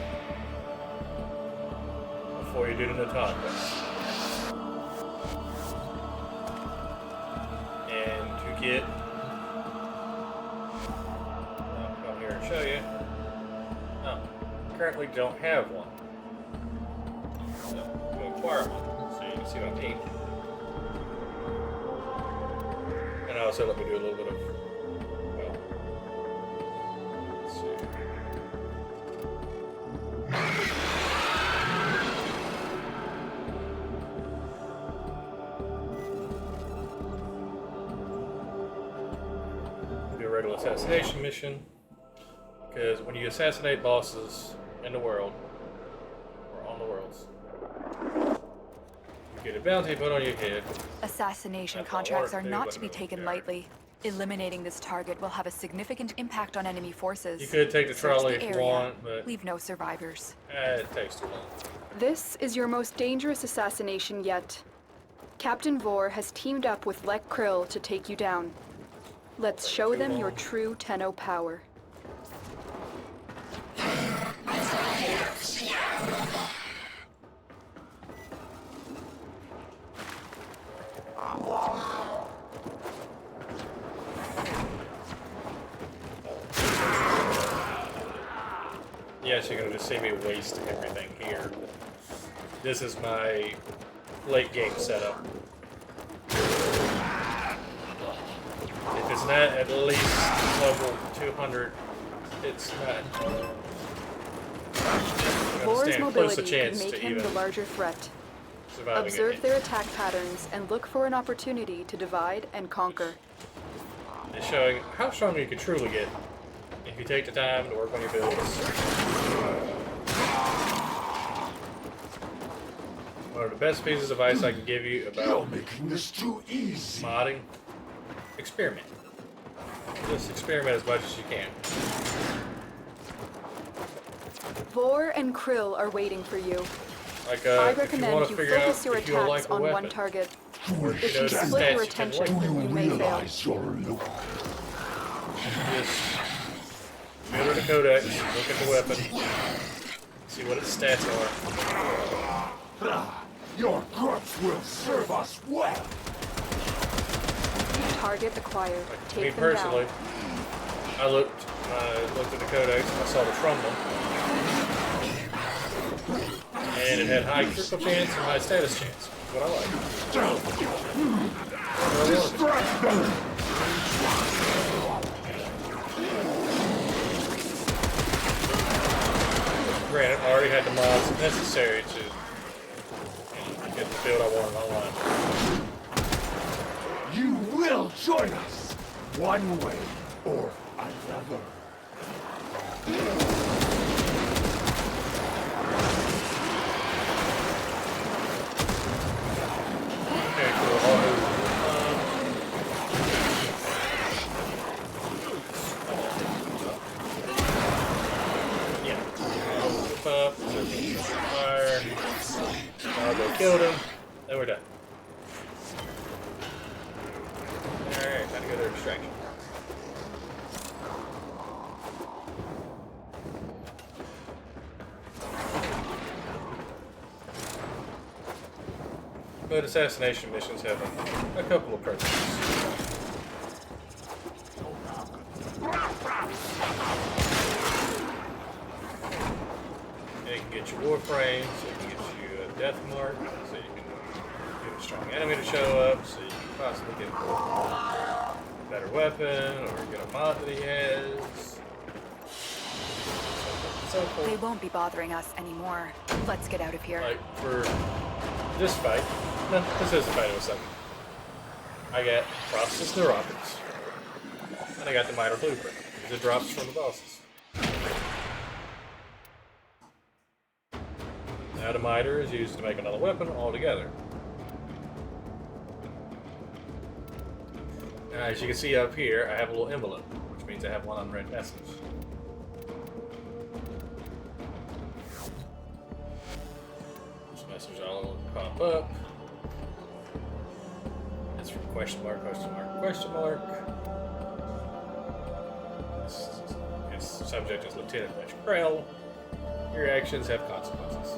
before you do the Natal quest. And to get, I'll come here and show you. No, currently don't have one. So, to acquire one, so you can see what I mean. And also let me do a little bit of, well, let's see. Do a regular assassination mission, because when you assassinate bosses in the world, or on the worlds, you get a bounty put on your head. Assassination contracts are not to be taken lightly. Eliminating this target will have a significant impact on enemy forces. You could take the trolley if you want, but leave no survivors. It takes too long. This is your most dangerous assassination yet. Captain Vor has teamed up with Lek Krill to take you down. Let's show them your true Tenno power. Yes, you're gonna just see me waste everything here. This is my late game setup. If it's not at least level 200, it's not. Vor's mobility could make him the larger threat. Observe their attack patterns and look for an opportunity to divide and conquer. It's showing how strong you can truly get if you take the time to work on your builds. One of the best pieces of advice I can give you about making this too easy. Modding: experiment. Just experiment as much as you can. Vor and Krill are waiting for you. Like, I recommend you focus your attacks on one target. If you split your attention, you may fail. Just go to the codex, look at the weapon, see what its stats are. Your grubs will serve us well. Target acquired. Take Me them personally, down. I looked at the codex, I saw the Trumbull, and it had high critical chance and high status chance. What I like. Distract them. Granted, I already had the mods necessary to get the build I wanted online. You will join us, one way or another. Okay, cool. Yeah. Up, fire. I'll go kill them. Then we're done. Alright, time to go to extraction. But assassination missions have a couple of purposes. It can get you Warframe, so it can get you a death mark, so you can get a strong enemy to show up, so you can possibly get a better weapon, or get a mod that he has. So cool. They won't be bothering us anymore. Let's get out of here. Like, for this fight, no, this is a fight of a second. I got Process Neurotics. And I got the Miter Blueprint. It drops from the bosses. Now the Miter is used to make another weapon altogether. Now as you can see up here, I have a little envelope, which means I have one unread message. This message will pop up. It's from question mark, question mark, question mark. Its subject is Lieutenant Krell. Your actions have consequences.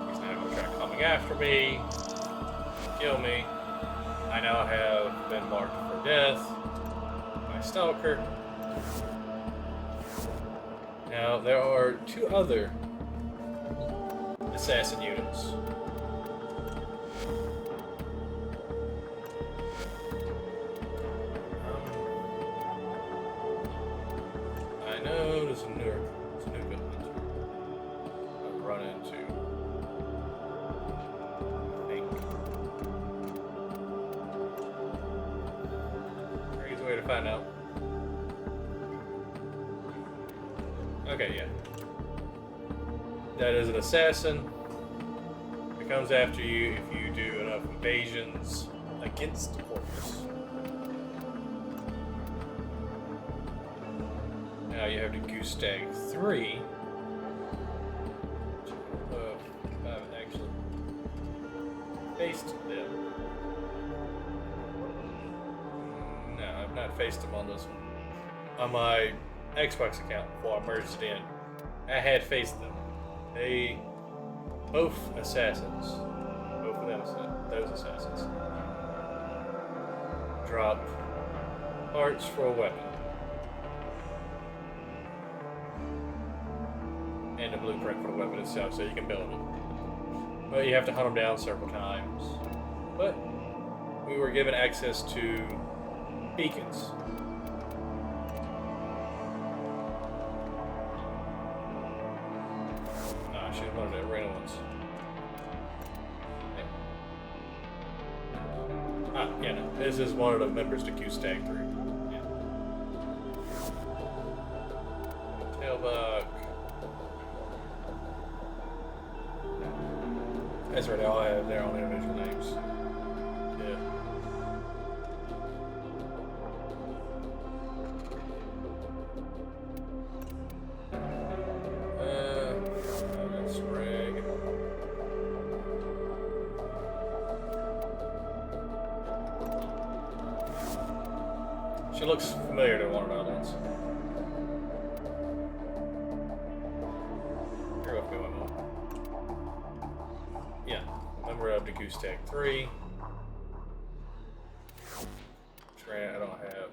He's now going to try coming after me, kill me. I now have been marked for death by Stalker. Now, there are two other assassin units. I know there's a new good hunter I've run into. I think. There's a way to find out. Okay, yeah. That is an assassin. It comes after you if you do enough invasions against the fortress. Now you have to Goose Tag 3. I haven't actually faced them. No, I've not faced them on this one. On my Xbox account before I merged it in, I had faced them. They, both assassins, both of them, those assassins, drop parts for a weapon. And a blueprint for the weapon itself, so you can build it. But you have to hunt them down several times. But we were given access to beacons. Nah, I should have wanted the arena ones. This is one of the members to Q-Stag 3. Yeah. Tailbug. That's right, they all have their own individual names. Yeah. That's Reg. She looks familiar to one of the others. Here we go. Yeah, member of the Goose Tag 3. I don't have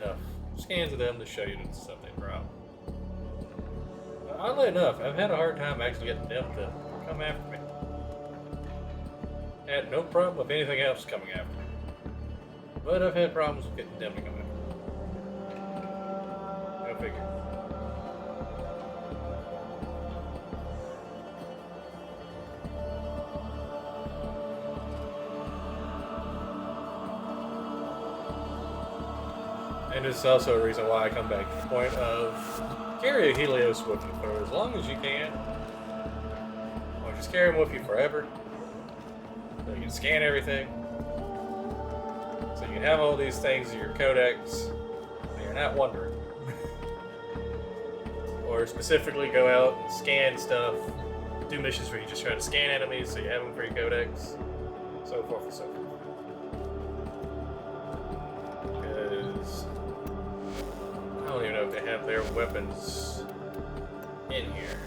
enough scans of them to show you the stuff they drop. Oddly enough, I've had a hard time actually getting them to come after me. Had no problem with anything else coming after me. But I've had problems with getting them to come after me. Go figure. And this is also a reason why I come back to the point of carry a Helios with you for as long as you can. Or just carry them with you forever. So you can scan everything. So you can have all these things in your codex. And you're not wondering. Or specifically go out and scan stuff. Do missions where you just try to scan enemies so you have them for your codex. So forth and so forth. I don't even know if they have their weapons in here.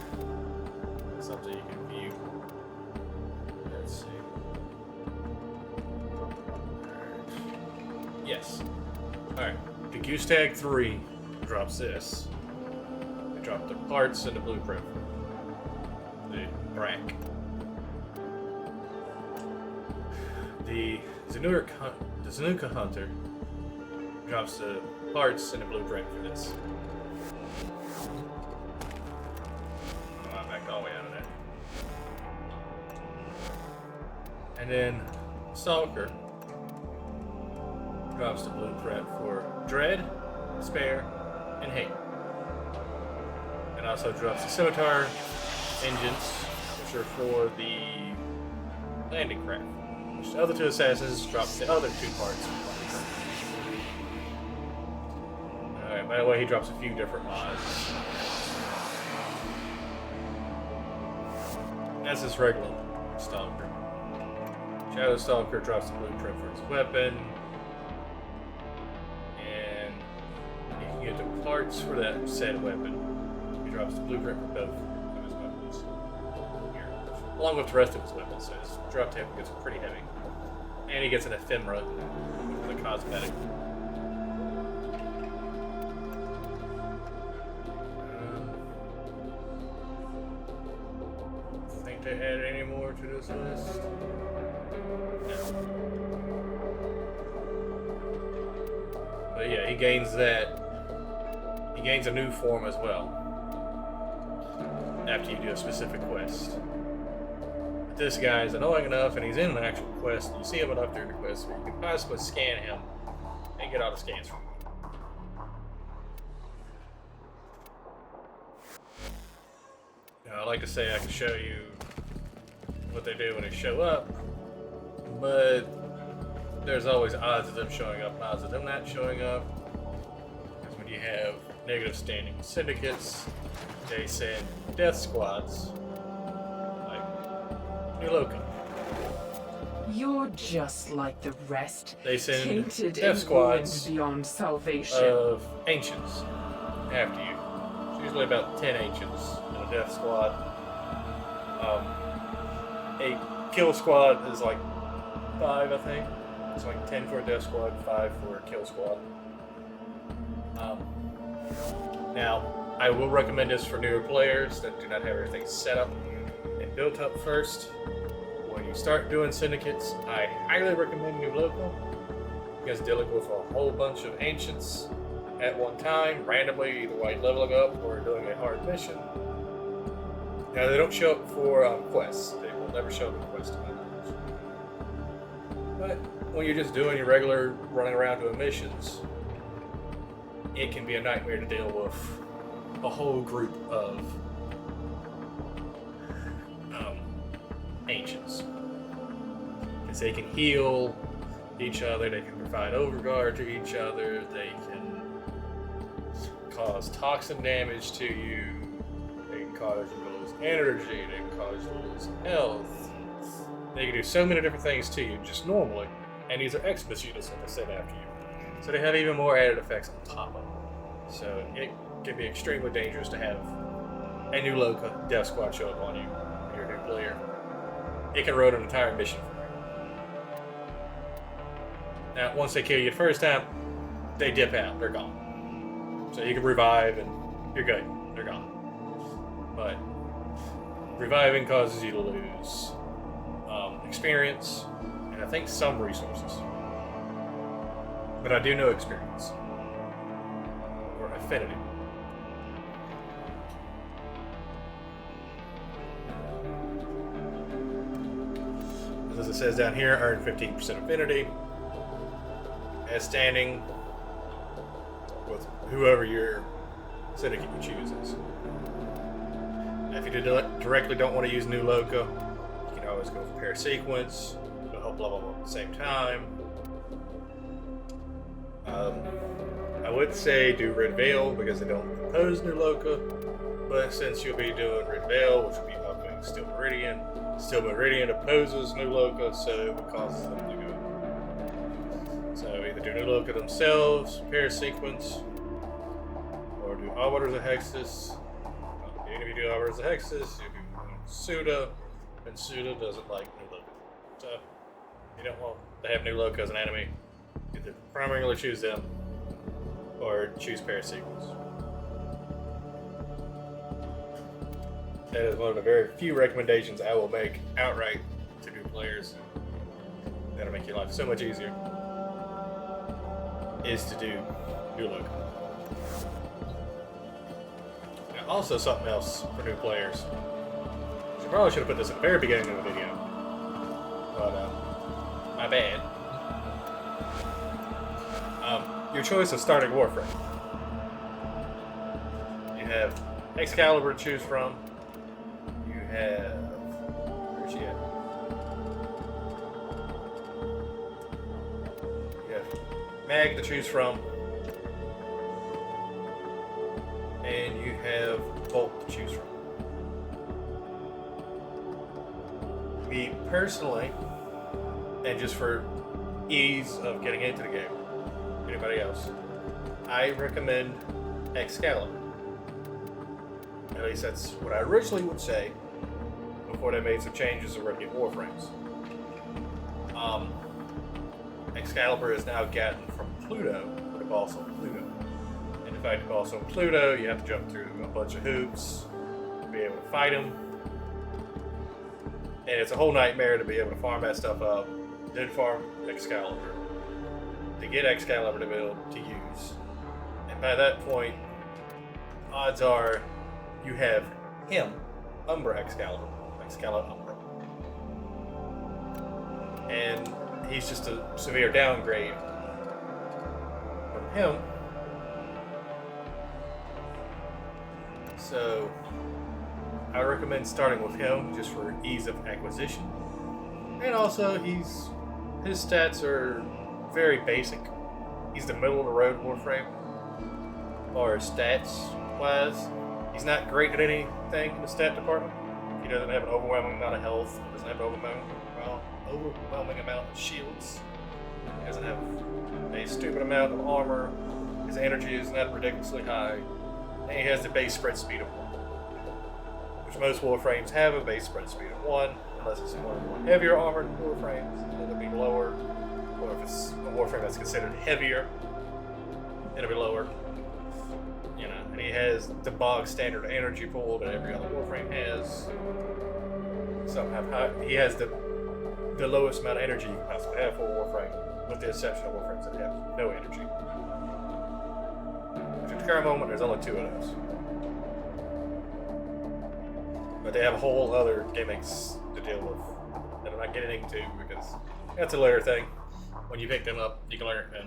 Something you can view. Let's see. Alright. Yes. Alright. The Goose Tag 3 drops this. They drop the parts and the blueprint. The BRAC. The Zanuka Hunter drops the parts and a blueprint for this. Oh, I'm back all the way out of that. And then Stalker drops the blueprint for Dread, Despair, and Hate. And also drops the Scimitar engines, which are for the landing craft. Which the other two assassins drop the other two parts. By the way, he drops a few different mods. That's his regular Stalker. Shadow Stalker drops the blueprint for his weapon. And you can get the parts for that said weapon. He drops the blueprint for both of his weapons. Here. Along with the rest of his weapons, so his drop table gets pretty heavy. And he gets an ephemera, which is a cosmetic. To add any more to this list? No. But yeah, he gains that. He gains a new form as well. After you do a specific quest. But this guy is annoying enough, and he's in an actual quest, and you see him enough during the quest where you can possibly scan him and get all the scans from him. I like to say I can show you what they do when they show up, but there's always odds of them showing up and odds of them not showing up. Because when you have negative standing syndicates, they send death squads, like New Locum. You're just like the rest. They send tainted death squads beyond salvation of ancients after you. It's usually about 10 ancients in a death squad. A kill squad is like 5, I think. It's like 10 for a death squad, 5 for a kill squad. Now, I will recommend this for newer players that do not have everything set up and built up first. When you start doing syndicates, I highly recommend New Local, because dealing with a whole bunch of ancients at one time, randomly, either while leveling up or doing a hard mission. Now, they don't show up for quests. They will never show up in quests. But when you're just doing your regular running around doing missions, it can be a nightmare to deal with a whole group of ancients. Because they can heal each other, they can provide overguard to each other, they can cause toxin damage to you, they can cause you to lose energy, they can cause you to lose health. They can do so many different things to you just normally, and these are Xmas units that they send after you. So they have even more added effects on top of it. So it can be extremely dangerous to have a new Loka Death Squad show up on you when you're a new player. It can ruin an entire mission for you. Now, once they kill you the first time, they dip out, they're gone. So you can revive and you're good, they're gone. But reviving causes you to lose experience, and I think some resources. But I do know experience. Or affinity. As it says down here, earn 15% affinity. As standing with whoever your syndicate you choose is. If you directly don't want to use New Loka, you can always go for pair sequence. It'll help level them at the same time. I would say do Red Veil because they don't oppose New Loka, but since you'll be doing Red Veil, which will be upping Steel Meridian opposes New Loka, so it causes them to go. So either do New Loka themselves, pair sequence, or do Arbiters of Hexus. Even if you do Arbiters of Hexus, you do Suda, and Suda doesn't like New Loka. So you don't want to have New Loka as an enemy. Either primarily choose them, or choose pair sequence. That is one of the very few recommendations I will make outright to new players. That'll make your life so much easier. Is to do New Loka. Now, also something else for new players. I probably should have put this at the very beginning of the video, but my bad. Your choice of starting Warframe. You have Excalibur to choose from. You have... where's she at? You have Mag to choose from. And you have Bolt to choose from. Me personally, and just for ease of getting into the game, anybody else, I recommend Excalibur. At least that's what I originally would say before they made some changes to Working Warframes. Excalibur is now gotten from Pluto, but the boss on Pluto. And to fight the boss on Pluto, you have to jump through a bunch of hoops to be able to fight him. And it's a whole nightmare to be able to farm that stuff up, then farm Excalibur, to get Excalibur to be able to use. And by that point, odds are you have him, Umbra Excalibur, Umbra. And he's just a severe downgrade from him. So I recommend starting with him just for ease of acquisition. And also his stats are very basic. He's the middle of the road Warframe, or stats wise. He's not great at anything in the stat department. He doesn't have an overwhelming amount of health. He doesn't have an overwhelming amount of shields. He doesn't have a stupid amount of armor. His energy is not ridiculously high. And he has the base spread speed of 1. Which most Warframes have a base spread speed of 1, unless it's one of the more heavier armored Warframes, it'll be lower. Or if it's a Warframe that's considered heavier, it'll be lower. You know, and he has the bog standard energy pool that every other Warframe has. Some have high. He has the lowest amount of energy you can possibly have for a Warframe, with the exception of Warframes that have no energy. Which at the current moment, there's only 2 of those. But they have whole other gimmicks to deal with that I'm not getting into because that's a later thing. when you pick them up, you can learn it,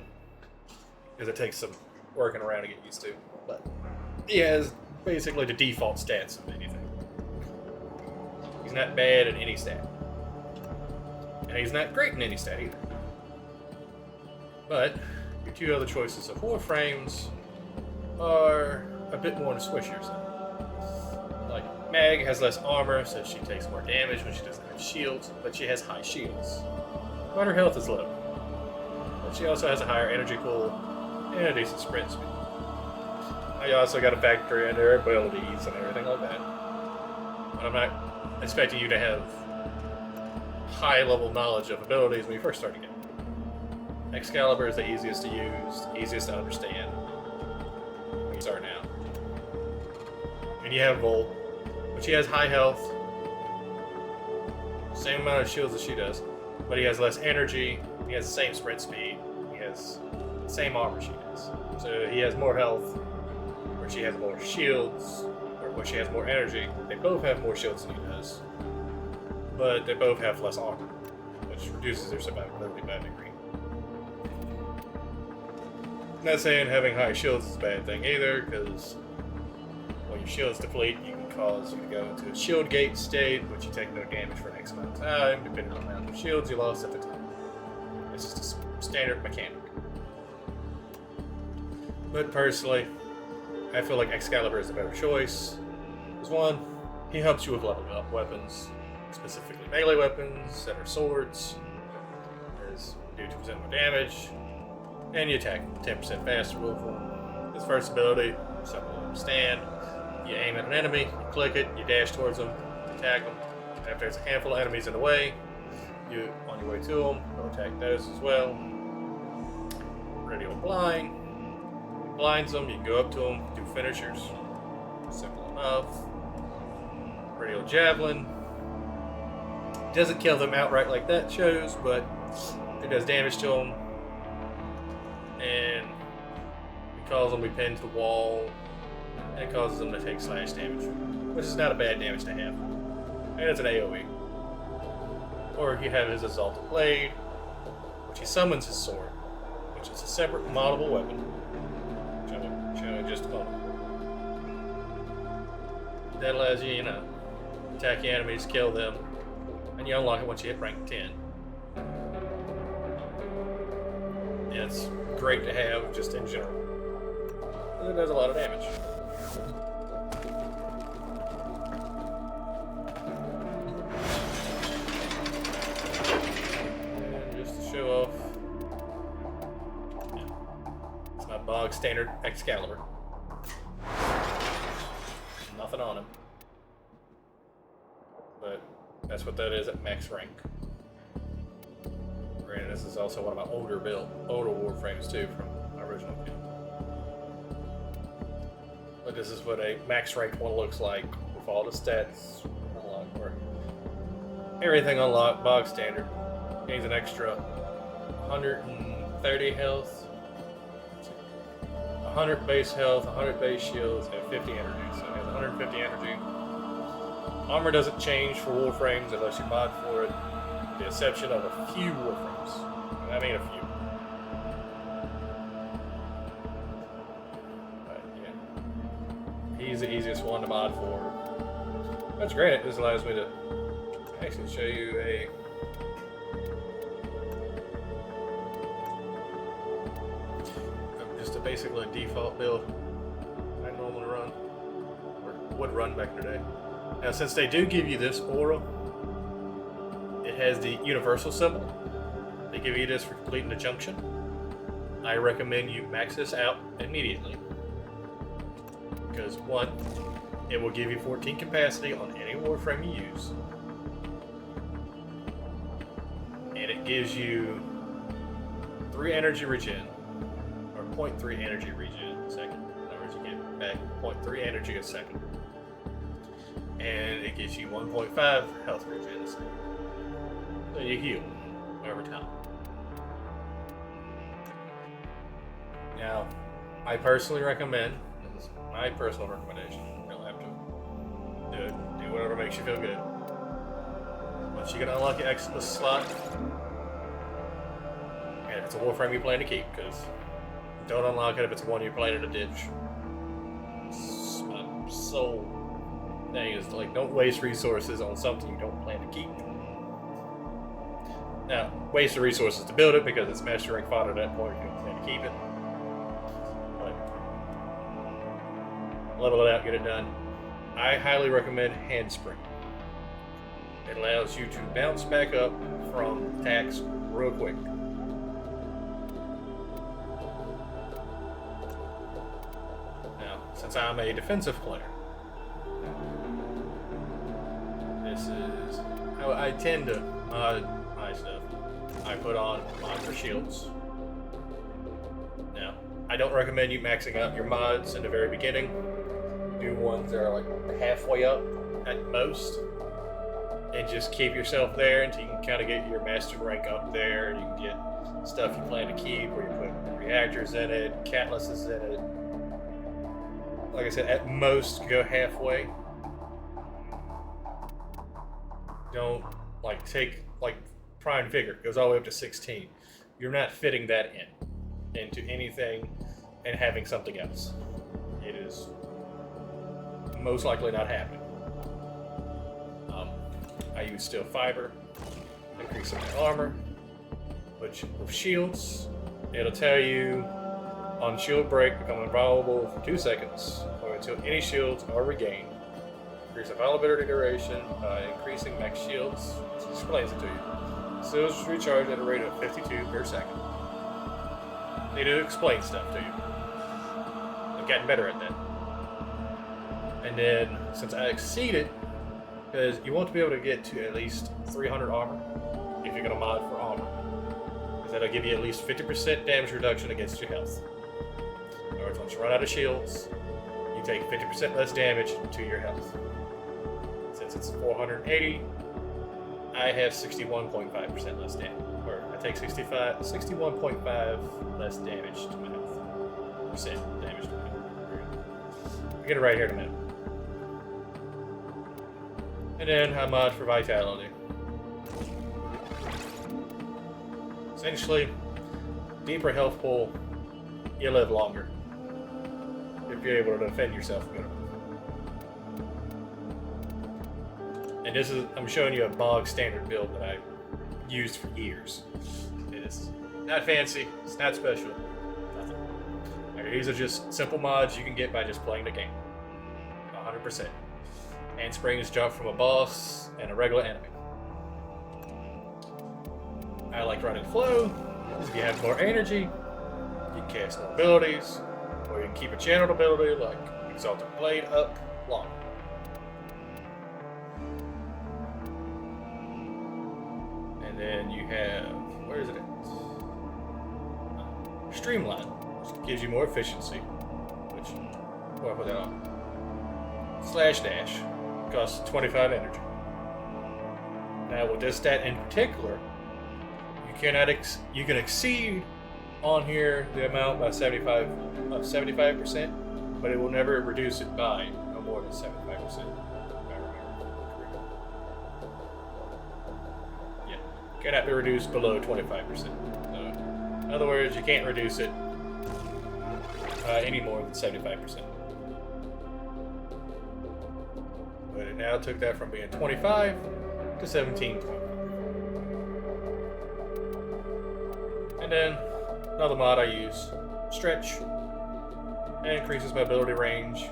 because it takes some working around to get used to. But he has basically the default stats of anything. He's not bad in any stat. And he's not great in any stat either. But your two other choices of Warframes are a bit more on the swishier side. Like, Mag has less armor, so she takes more damage when she doesn't have shields, but she has high shields. But her health is low. But she also has a higher energy pool and a decent sprint speed. Now you also got to factor in her abilities and everything like that. But I'm not expecting you to have high level knowledge of abilities when you first start again. Excalibur is the easiest to use, easiest to understand when you start out. And you have Volt, but she has high health, same amount of shields as she does, but he has less energy, he has the same sprint speed, he has the same armor she does. So he has more health, where she has more shields, or where she has more energy. They both have more shields than he does, but they both have less armor, which reduces their survivability by a degree. Not saying having high shields is a bad thing either, because when your shields deplete, you can cause you to go into a shield gate state, which you take no damage for an X amount of time, depending on the amount of shields you lost at the time. It's just a standard mechanic. But personally, I feel like Excalibur is a better choice. Because one, he helps you with leveling up weapons, specifically melee weapons that are swords. There's do 2% more damage, and you attack 10% faster with them. His first ability, simple to understand. You aim at an enemy, you click it, you dash towards them, attack them. After there's a handful of enemies in the way, you on your way to them, go attack those as well. Radio blind. Blinds them, you can go up to them, do finishers. Simple enough. Radio javelin. Doesn't kill them outright like that shows, but it does damage to them. And it causes them to be pinned to the wall. And it causes them to take slash damage, which is not a bad damage to have. And it's an AoE. Or you have his Exalted Blade, which he summons his sword, which is a separate moddable weapon. Show in just a moment. That allows you, attack your enemies, kill them, and you unlock it once you hit rank 10. And it's great to have just in general. It does a lot of damage. And just to show off, it's my bog standard Excalibur. Nothing on him. But that's what that is at max rank. Granted, this is also one of my older Warframes too from my original build. But this is what a max rank one looks like with all the stats unlocked, or everything unlocked, bog standard. Gains an extra 130 health, 100 base health, 100 base shields, and 50 energy. So it has 150 energy. Armor doesn't change for Warframes unless you mod for it, with the exception of a few Warframes. I mean a few. But yeah, he's the easiest one to mod for. That's great. This allows me to actually show you just basically a default build I normally run, or would run back in the day. Now, since they do give you this aura, it has the universal symbol. They give you this for completing the junction. I recommend you max this out immediately. Because one, it will give you 14 capacity on any Warframe you use. And it gives you 3 energy regen, or 0.3 energy regen a second. In other words, you get back 0.3 energy a second. And it gives you 1.5 health regen a second. So you heal over time. Now, I personally recommend, this is my personal recommendation, you don't have to do it, do whatever makes you feel good. Once you can unlock your Exodus slot, and if it's a Warframe you plan to keep, because don't unlock it if it's one you plan to ditch. My sole thing is, like, don't waste resources on something you don't plan to keep. Now, waste the resources to build it because it's master rank fodder at that point if you don't plan to keep it. But level it out, get it done. I highly recommend Handspring. It allows you to bounce back up from attacks real quick. Now, since I'm a defensive player, this is how I tend to mod my stuff. I put on mod for shields. Now, I don't recommend you maxing out your mods in the very beginning. Do ones that are like halfway up at most. And just keep yourself there until you can kind of get your master rank up there. And you can get stuff you plan to keep, where you put reactors in it, catalysts in it. Like I said, at most go halfway. Don't like take like Prime Vigor goes all the way up to 16. You're not fitting that into anything and having something else. It is most likely not happening. I use steel fiber, increase my armor, which with shields, it'll tell you on shield break, become invulnerable for 2 seconds, or until any shields are regained. Increase availability duration by increasing max shields, which explains it to you. Shields recharge at a rate of 52 per second. They do explain stuff to you. I've gotten better at that. And then, since I exceeded, because you want to be able to get to at least 300 armor if you're going to mod for armor. Because that'll give you at least 50% damage reduction against your health. In other words, once you run out of shields, you take 50% less damage to your health. Since it's 480, I have 61.5% less damage. Or I take 61.5 less damage to my health. Percent damage to my health. I'll get it right here in a minute. And then I mod for vitality. Essentially, deeper health pool, you live longer. If you're able to defend yourself better. And this is, I'm showing you a bog standard build that I've used for years. It is not fancy, it's not special, nothing. These are just simple mods you can get by just playing the game. 100%. Handspring is jump from a boss and a regular enemy. I like running flow, because if you have more energy, you can cast more abilities, or you can keep a channeled ability like Exalted Blade up long. And then you have, where is it at? Streamline, which gives you more efficiency, which, where I put that on? Slash dash. Costs 25 energy. Now with this stat in particular, you can exceed on here the amount by 75%, but it will never reduce it by no more than 75%. Yeah, cannot be reduced below 25%. So, in other words, you can't reduce it any more than 75%. But it now took that from being 25 to 17. And then another mod I use, Stretch. It increases my ability range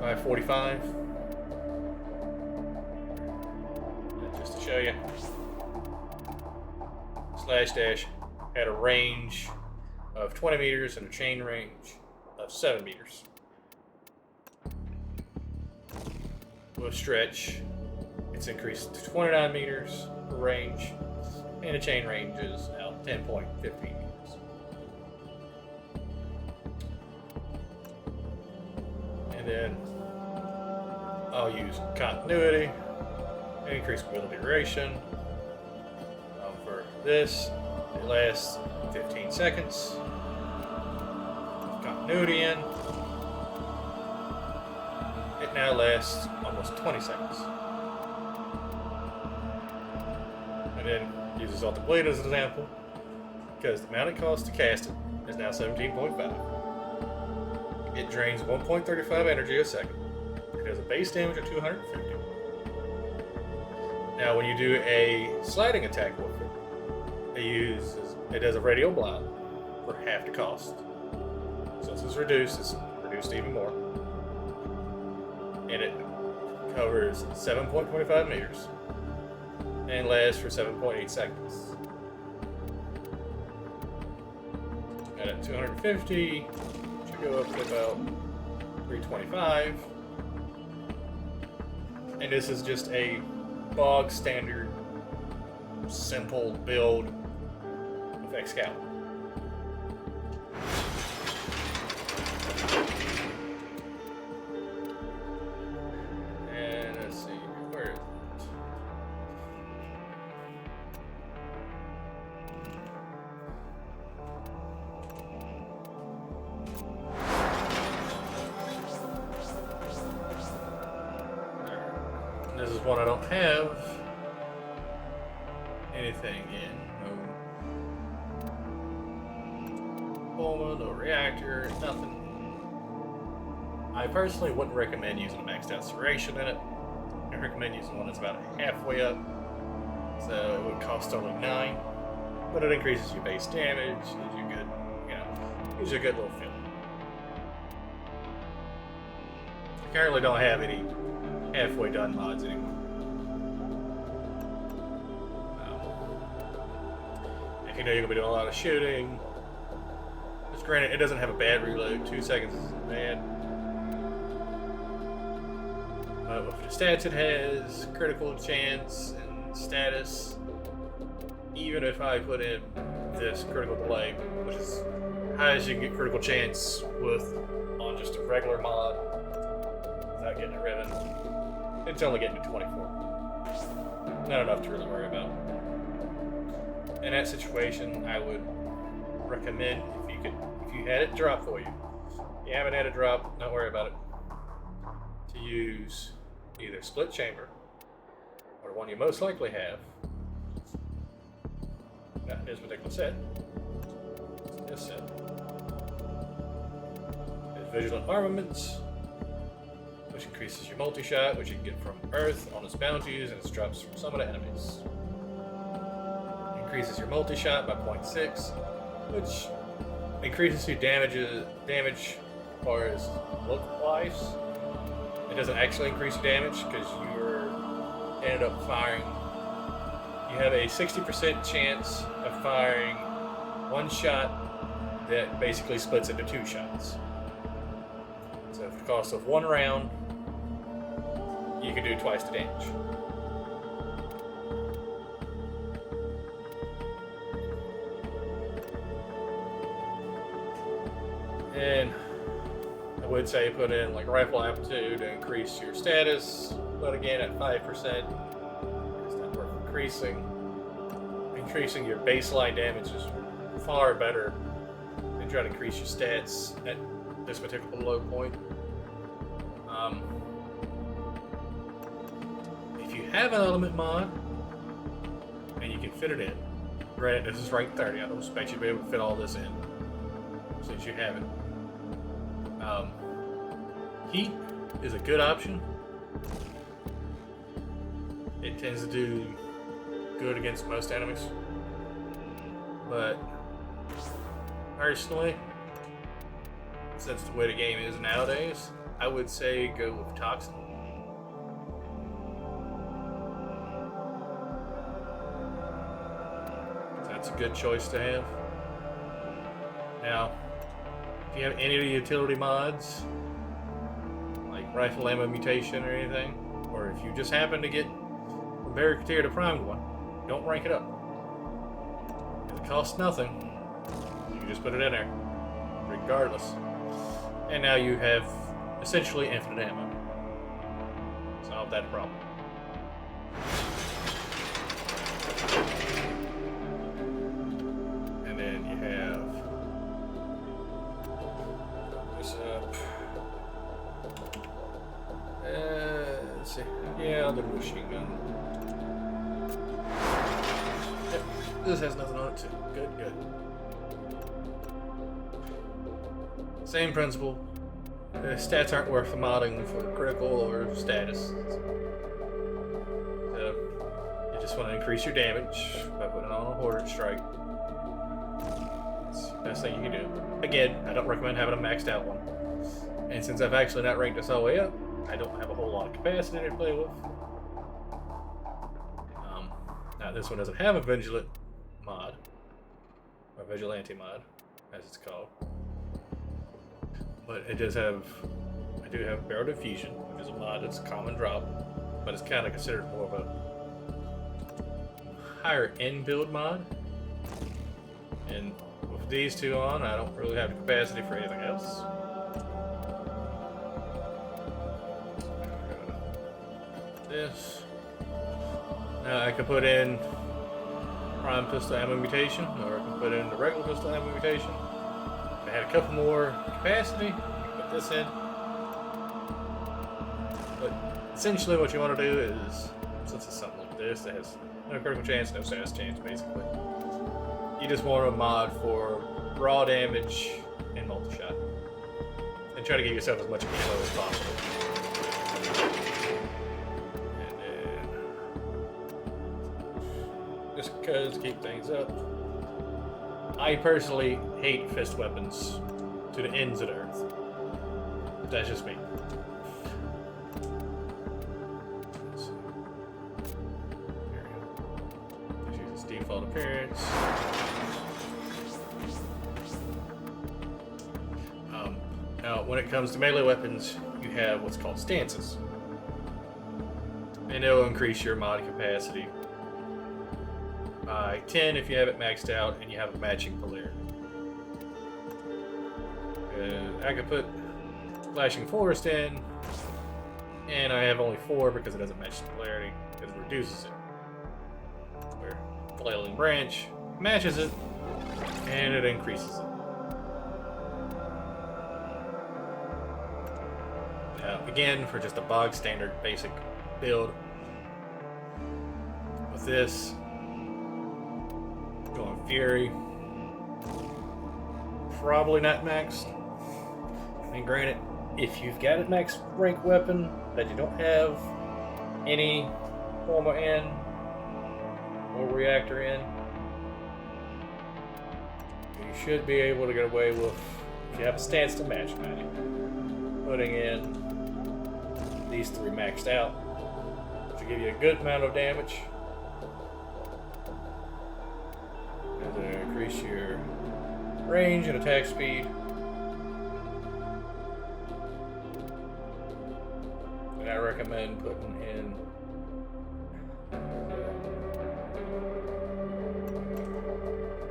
by 45. And just to show you, Slash Dash had a range of 20 meters and a chain range of 7 meters. With Stretch, it's increased to 29 meters range, and the chain range is now 10.15 meters. And then I'll use Continuity, increase ability duration. For this, it lasts 15 seconds. Continuity in. It now lasts almost 20 seconds. And then use Exalted Blade as an example. because the amount it costs to cast it is now 17.5. It drains 1.35 energy a second. It has a base damage of 250. Now, when you do a sliding attack with it, it does a radial block for half the cost. Since it's reduced even more. And it covers 7.25 meters and lasts for 7.8 seconds. And at 250, should go up to about 325. And this is just a bog standard, simple build of Excalibur. And let's see, where is it? This is one I don't have anything in. No Bulma, no reactor, nothing. I personally wouldn't recommend using a maxed out Serration in it. I recommend using one that's about halfway up. So it would cost only 9. But it increases your base damage, gives you good, gives you a good little feeling. I currently don't have any halfway done mods anymore. If you know you're going to be doing a lot of shooting, just granted, it doesn't have a bad reload. 2 seconds isn't bad. But with the stats it has, critical chance and status, even if I put in this critical delay, which is high as you can get critical chance on just a regular mod without getting a ribbon, it's only getting to 24. Not enough to really worry about. In that situation, I would recommend, if you had it drop for you, if you haven't had it drop, don't worry about it, to use either split chamber or the one you most likely have. Not in this particular set. This set is Vigilant Armaments, which increases your multi-shot, which you can get from Earth on its bounties, and it drops from some of the enemies. Increases your multi-shot by 0.6, which increases your damage as far as look-wise. It doesn't actually increase your damage because you ended up firing. You have a 60% chance of firing one shot that basically splits into 2 shots. So for the cost of 1 round, you can do twice the damage. And I would say put in like rifle aptitude to increase your status, but again at 5%, it's not worth increasing. Increasing your baseline damage is far better than trying to increase your stats at this particular low point. If you have an element mod and you can fit it in, granted this is rank 30, I don't expect you to be able to fit all this in since you have it. Heat is a good option. It tends to do good against most enemies, but personally, since the way the game is nowadays, I would say go with Toxin. That's a good choice to have. Now, if you have any of the utility mods, like rifle ammo mutation or anything, or if you just happen to get from Barricade to primed one, don't rank it up. If it costs nothing, you can just put it in there, regardless. And now you have essentially infinite ammo. Solve that problem. And then you have this up. Let's see. Yeah, I'll do the machine gun. Yep. This has nothing on it too. Good, good. Same principle. The stats aren't worth modding for critical or status. So you just want to increase your damage by putting on a Hoarder Strike. That's the best thing you can do. Again, I don't recommend having a maxed out one. And since I've actually not ranked this all the way up, I don't have a whole lot of capacity to play with. Now this one doesn't have a Vigilant mod, or Vigilante mod, as it's called. But it does have, I do have Barrel Diffusion, which is a mod that's a common drop, but it's kind of considered more of a higher end build mod. And with these two on, I don't really have the capacity for anything else. This. Now I can put in Prime Pistol Ammo Mutation, or I can put in the regular Pistol Ammo Mutation. If I had a couple more capacity, I can put this in. But essentially what you want to do is, since it's something like this that has no critical chance, no status chance basically, you just want a mod for raw damage and multi-shot. And try to get yourself as much ammo as possible. Just because to keep things up. I personally hate fist weapons to the ends of the earth. That's just me. Let's see. There we go. Just use its default appearance. Now, when it comes to melee weapons, you have what's called stances. And it'll increase your mod capacity by 10 if you have it maxed out and you have a matching polarity. I could put Flashing Forest in, and I have only 4 because it doesn't match the polarity, because it reduces it. Where Flailing Branch matches it, and it increases it. Now, again, for just a bog standard basic build, with this, going Fury, probably not maxed. I mean, granted, if you've got a max rank weapon that you don't have any former in or reactor in, you should be able to get away with, if you have a stance to match, putting in these 3 maxed out, which will give you a good amount of damage. And to increase your range and attack speed. And I recommend putting in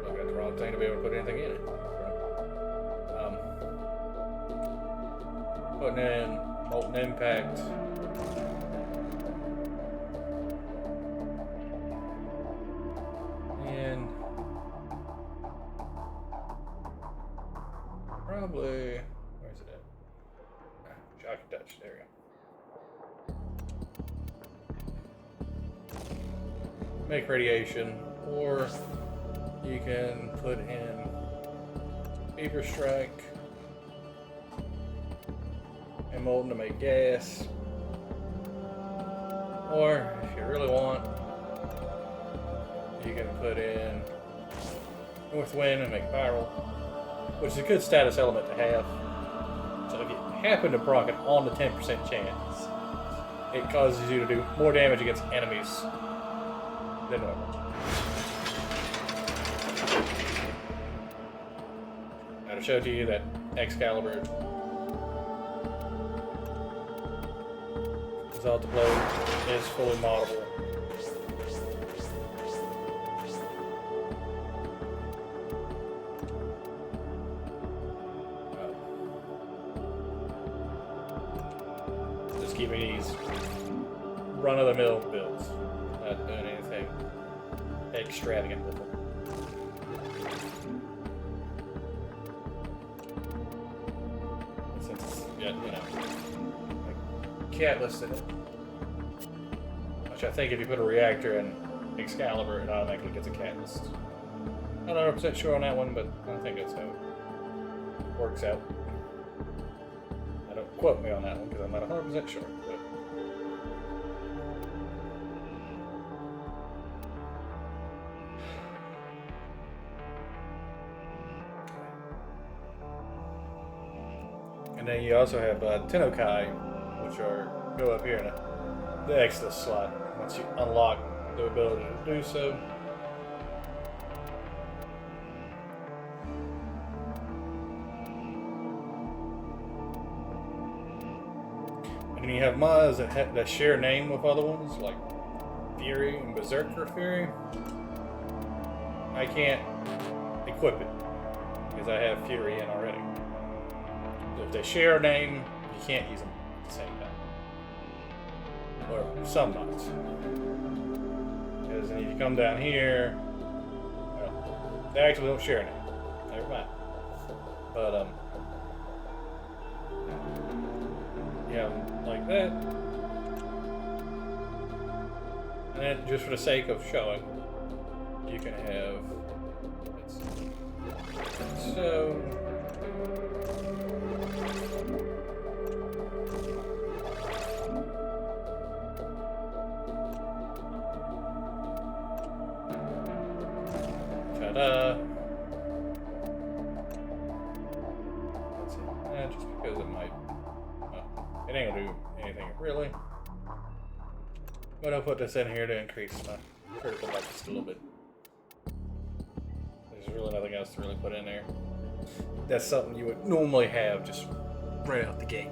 I got the wrong thing to be able to put anything in it. Putting in Molten Impact. And probably, where's it at? Shock and Touch, there we go. Make radiation, or you can put in Fever Strike and Molten to make gas. Or if you really want, you can put in North Wind and make Viral, which is a good status element to have. So if you happen to proc it on the 10% chance, it causes you to do more damage against enemies than normal. Now to show to you that Excalibur Exalt the Blade is fully moddable. Just keeping these run-of-the-mill builds, not doing anything extravagant with them. Since it's got, like Catalyst in it, which I think if you put a reactor in Excalibur, it automatically gets a Catalyst. I'm not 100% sure on that one, but I think that's how it works out. Don't quote me on that one because I'm not 100% sure. But. And then you also have Tennokai, which go up here in the Exodus slot once you unlock the ability to do so. And you have mods that share a name with other ones, like Fury and Berserker Fury. I can't equip it because I have Fury in already. So if they share a name, you can't use them at the same time. Or some mods. Because if you come down here, well, they actually don't share a name. Never mind. But yeah, like that. And then just for the sake of showing, you can have, let's see, so, ta-da. Let's see, just because it might, it ain't gonna do anything really. But I'll put this in here to increase my critical budget just a little bit. There's really nothing else to really put in there. That's something you would normally have just right out the gate.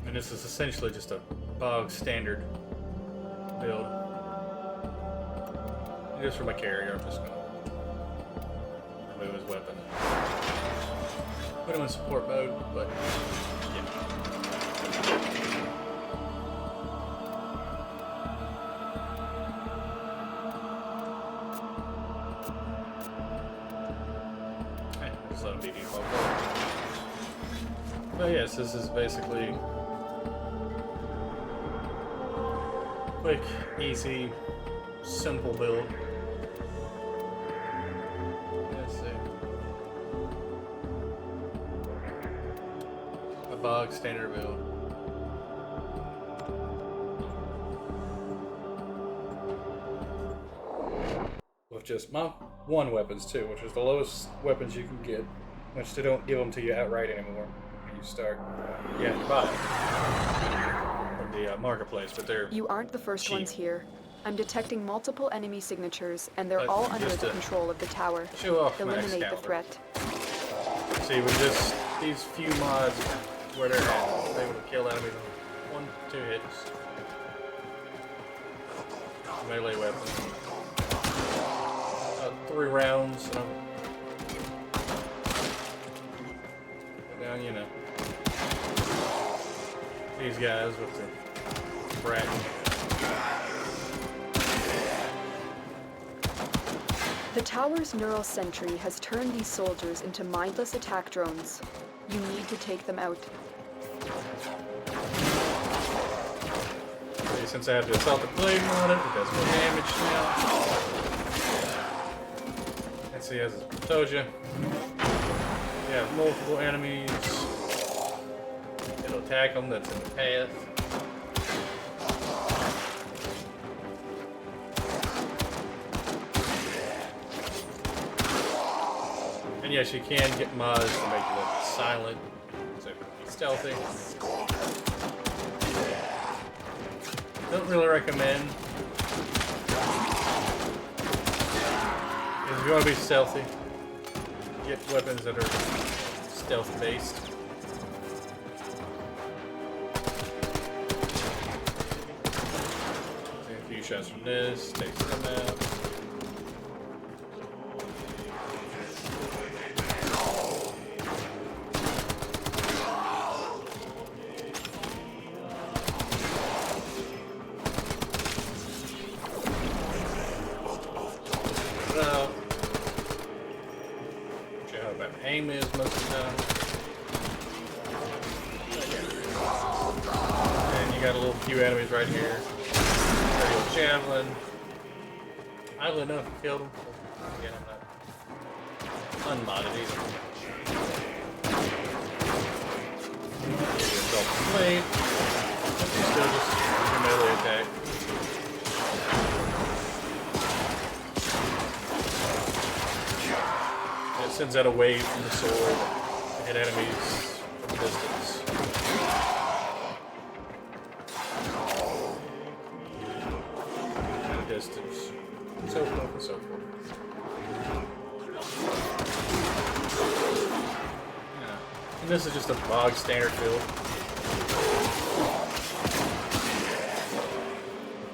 And this is essentially just a bog standard build. And just for my carrier, I'm just going to remove his weapon. Put him in support mode, but yeah. Just let him be default. But yes, this is basically quick, easy, simple build. Let's see. A bog standard build. With just my one weapons too, which is the lowest weapons you can get, which they don't give them to you outright anymore when you start. You have to buy them from the marketplace, but they're You aren't the first cheap. ones here. I'm detecting multiple enemy signatures, and they're all under the control of the tower. Show off my Eliminate the Excalibur. threat. See, with just these few mods where they're able to kill enemies in 1-2 hits. Melee weapon. 3 rounds. Put down, you know. These guys with the brat. The tower's neural sentry has turned these soldiers into mindless attack drones. You need to take them out. See, since I have the assault plate on it, it does more damage now. Let's see, as I told you, you have multiple enemies. It'll attack them that's in the path. And yes, you can get mods to make it look silent, so it can be stealthy. Don't really recommend. If you want to be stealthy, get weapons that are stealth based. Take a few shots from this, takes them out. Aim is most of the time. And you got a little few enemies right here. javelin. Idle enough to kill them. Again, I'm not unmodded either. Double blade. Still just your melee attack. It sends out a wave from the sword to hit enemies from a distance. At a distance. So forth and so forth. Yeah. And this is just a bog standard build.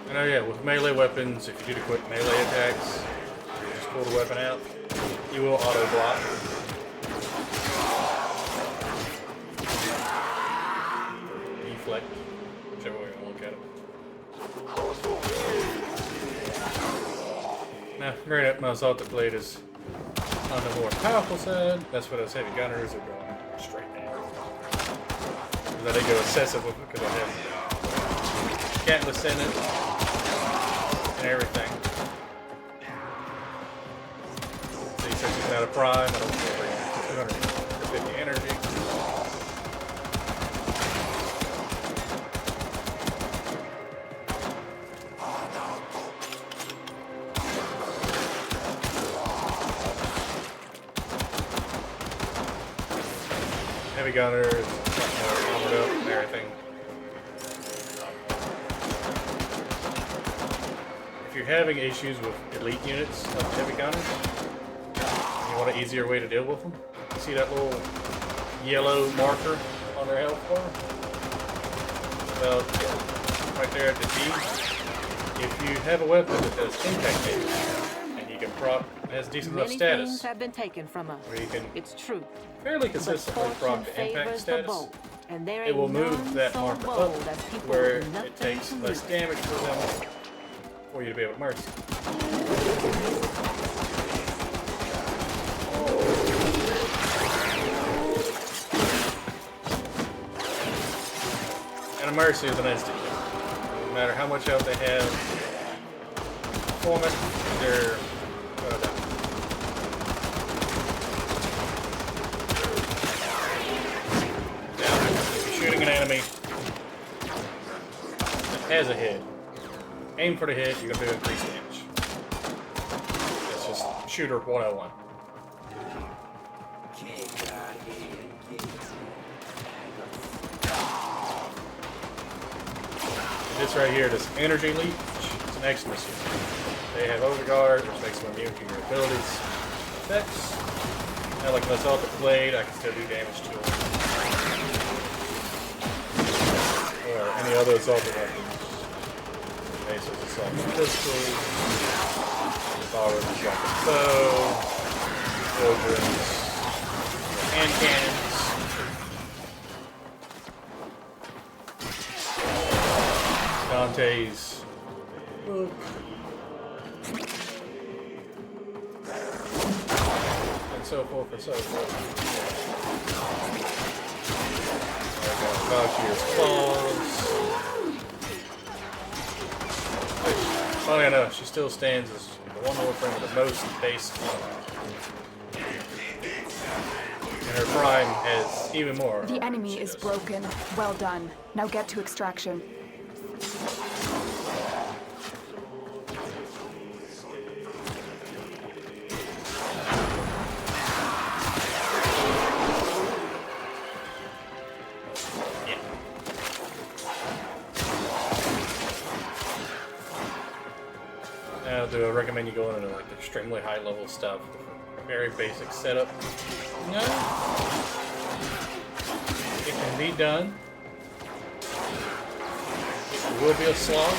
And oh yeah, with melee weapons, if you do the quick melee attacks, you just pull the weapon out, you will auto block. Deflect, whichever way you want to look at it. Now, granted, my assault blade is on the more powerful side. That's what those heavy gunners are going straight down. Because I did go excessive with it because I have Catless in it and everything. See, since it's out of prime, I don't feel like 250 energy. Heavy gunners, armored up and everything. If you're having issues with elite units like heavy gunners, and you want an easier way to deal with them, you see that little yellow marker on their health bar? About right there at the D. If you have a weapon that does impact damage, and you can proc, it has decent enough Many status, things have been taken from us. where you can It's true. fairly consistently proc the impact status, And there it will move that so marker bold up as people where with nothing it takes to less lose. damage for them for you to be able to mercy. And a mercy is an instant kill. No matter how much health they have, performance, they're gonna die. Now, if you're shooting an enemy that has a hit, aim for the hit, you're going to do increased damage. It's just shooter 101. This right here, this energy leech, it's an excellent suit. They have overguard, which makes them immune to your abilities. Effects. Now, like an assault blade, I can still do damage to it. Or any other assault weapons. Bases assault pistols, power of the bow, children's hand cannons. Dante's book. And so forth and so forth. I got Valkyrie's claws. Funny enough, she still stands as the one Warframe with the most base armor. And her prime has even more. The enemy is broken. Well done. Now get to extraction. Now, do I recommend you going into like extremely high level stuff? Very basic setup. No. It can be done. It will be a slog.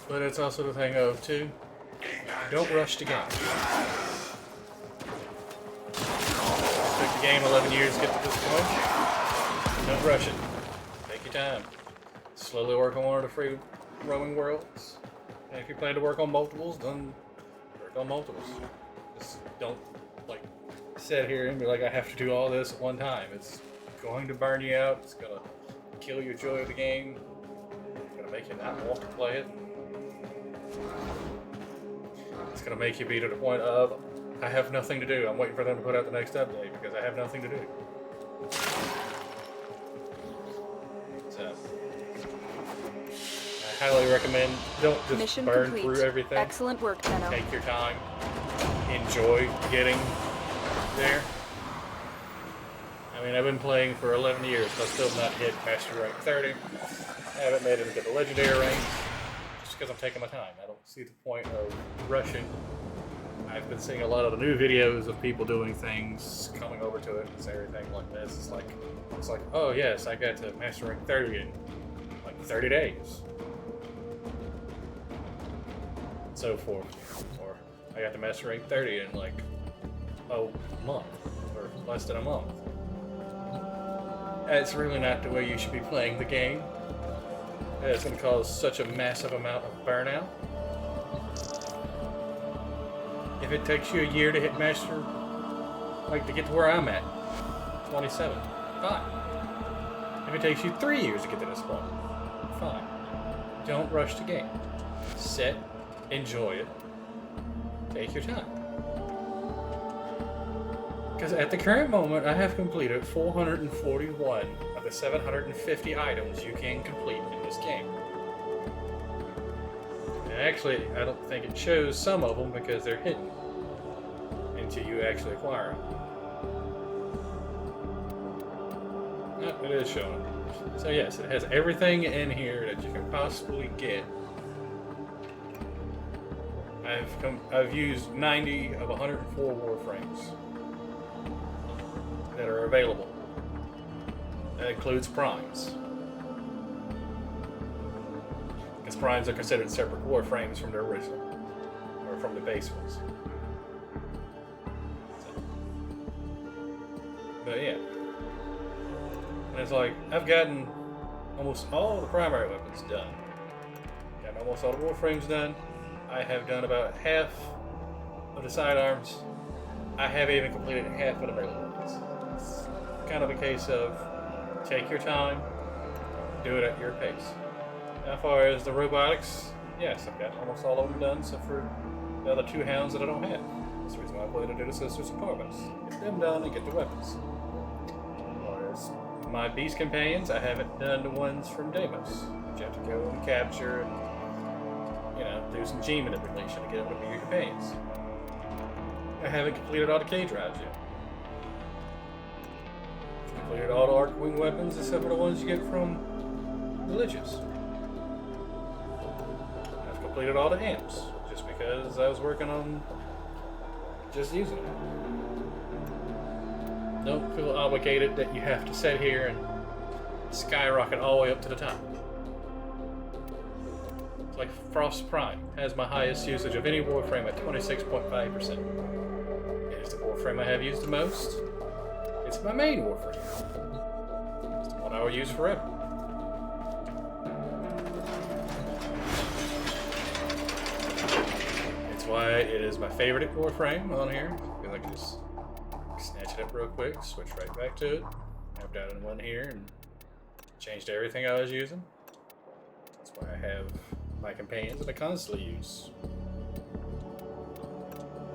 But it's also the thing of, too, don't rush the game. It took the game 11 years to get to this point. Don't rush it. Take your time. Slowly work on one of the free roaming worlds. And if you plan to work on multiples, then work on multiples. Just don't, like, sit here and be like, I have to do all this at one time. It's going to burn you out. It's going to kill your joy of the game. It's going to make you not want to play it. It's going to make you be to the point of, I have nothing to do. I'm waiting for them to put out the next update because I have nothing to do. So, I highly recommend, don't just Mission burn complete. through everything. Excellent work, Tenno. Take your time. Enjoy getting there. I mean, I've been playing for 11 years, but I've still not hit Master Rank 30. I haven't made it into the Legendary rank, just because I'm taking my time. I don't see the point of rushing. I've been seeing a lot of the new videos of people doing things, coming over to it, and everything like this. It's like, oh yes, I got to Master Rank 30 in like 30 days. And so forth. Or I got to Master Rank 30 in like a month, or less than a month. That's really not the way you should be playing the game. It's going to cause such a massive amount of burnout. If it takes you a year to hit Master, like to get to where I'm at, 27, fine. If it takes you 3 years to get to this point, fine. Don't rush the game. Sit, enjoy it, take your time. Because at the current moment, I have completed 441 of the 750 items you can complete in this game. And actually, I don't think it shows some of them because they're hidden until you actually acquire them. No, it is showing. So yes, it has everything in here that you can possibly get. I've used 90 of 104 Warframes that are available. That includes primes. Because primes are considered separate Warframes from the original, or from the base ones. So. But yeah. And it's like, I've gotten almost all the primary weapons done. Gotten almost all the Warframes done. I have done about half of the sidearms. I haven't even completed half of the melee weapons. It's kind of a case of take your time, do it at your pace. As far as the robotics, yes, I've got almost all of them done, except for the other 2 hounds that I don't have. That's the reason why I plan to do the Sisters of Corvus. Get them done and get the weapons. Whereas my beast companions, I haven't done the ones from Deimos. You have to go and capture and, you know, do some G manipulation to get them to be your companions. I haven't completed all the K drives yet. I've completed all the Archwing weapons except for the ones you get from religious. I've completed all the amps just because I was working on just using them. Don't feel obligated that you have to sit here and skyrocket all the way up to the top. It's like Frost Prime has my highest usage of any Warframe at 26.5%. It is the Warframe I have used the most. It's my main Warframe. It's the one I will use forever. It's why it is my favorite Warframe on here, because I can just snatch it up real quick, switch right back to it. I've got it in one here and changed everything I was using. That's why I have my companions that I constantly use.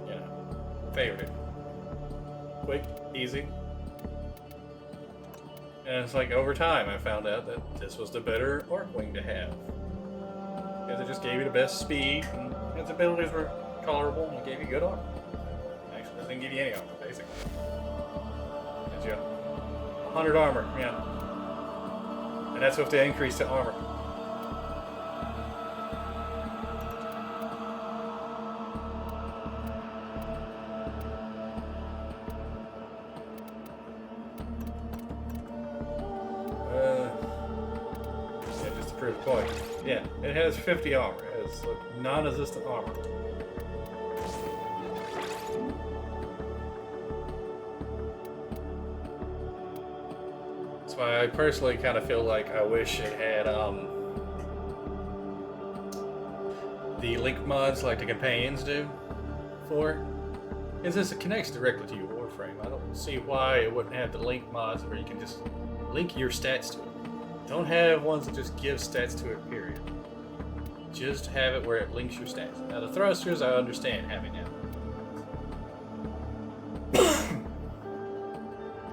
You know, favorite. Quick, easy. And it's like over time I found out that this was the better Archwing to have. Because it just gave you the best speed and its abilities were tolerable and it gave you good armor. Actually, it didn't give you any armor, basically. Gives you 100 armor, yeah. And that's with the increase to armor. Yeah, just to prove the point. Yeah, it has 50 armor. It has non-resistant armor. That's why I personally kind of feel like I wish it had the link mods like the companions do for. Because this connects directly to your Warframe. I don't see why it wouldn't have the link mods where you can just link your stats to it. Don't have ones that just give stats to it, period. Just have it where it links your stats. Now the thrusters, I understand having that.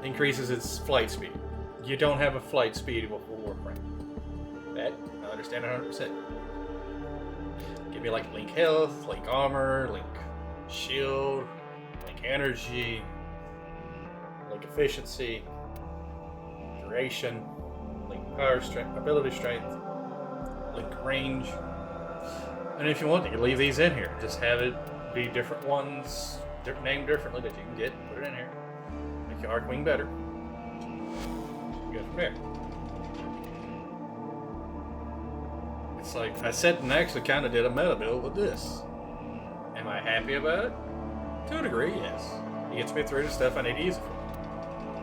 Increases its flight speed. You don't have a flight speed with Warframe. That, I understand 100%. Give me like link health, link armor, link shield, link energy, link efficiency, duration, link power strength, ability strength, link range. And if you want, you can leave these in here. Just have it be different ones, named differently that you can get. Put it in here. Make your Arcwing better. Go from there. It's like I said, and actually kind of did a meta build with this. Am I happy about it? To a degree, yes. It gets me through the stuff I need to use it for.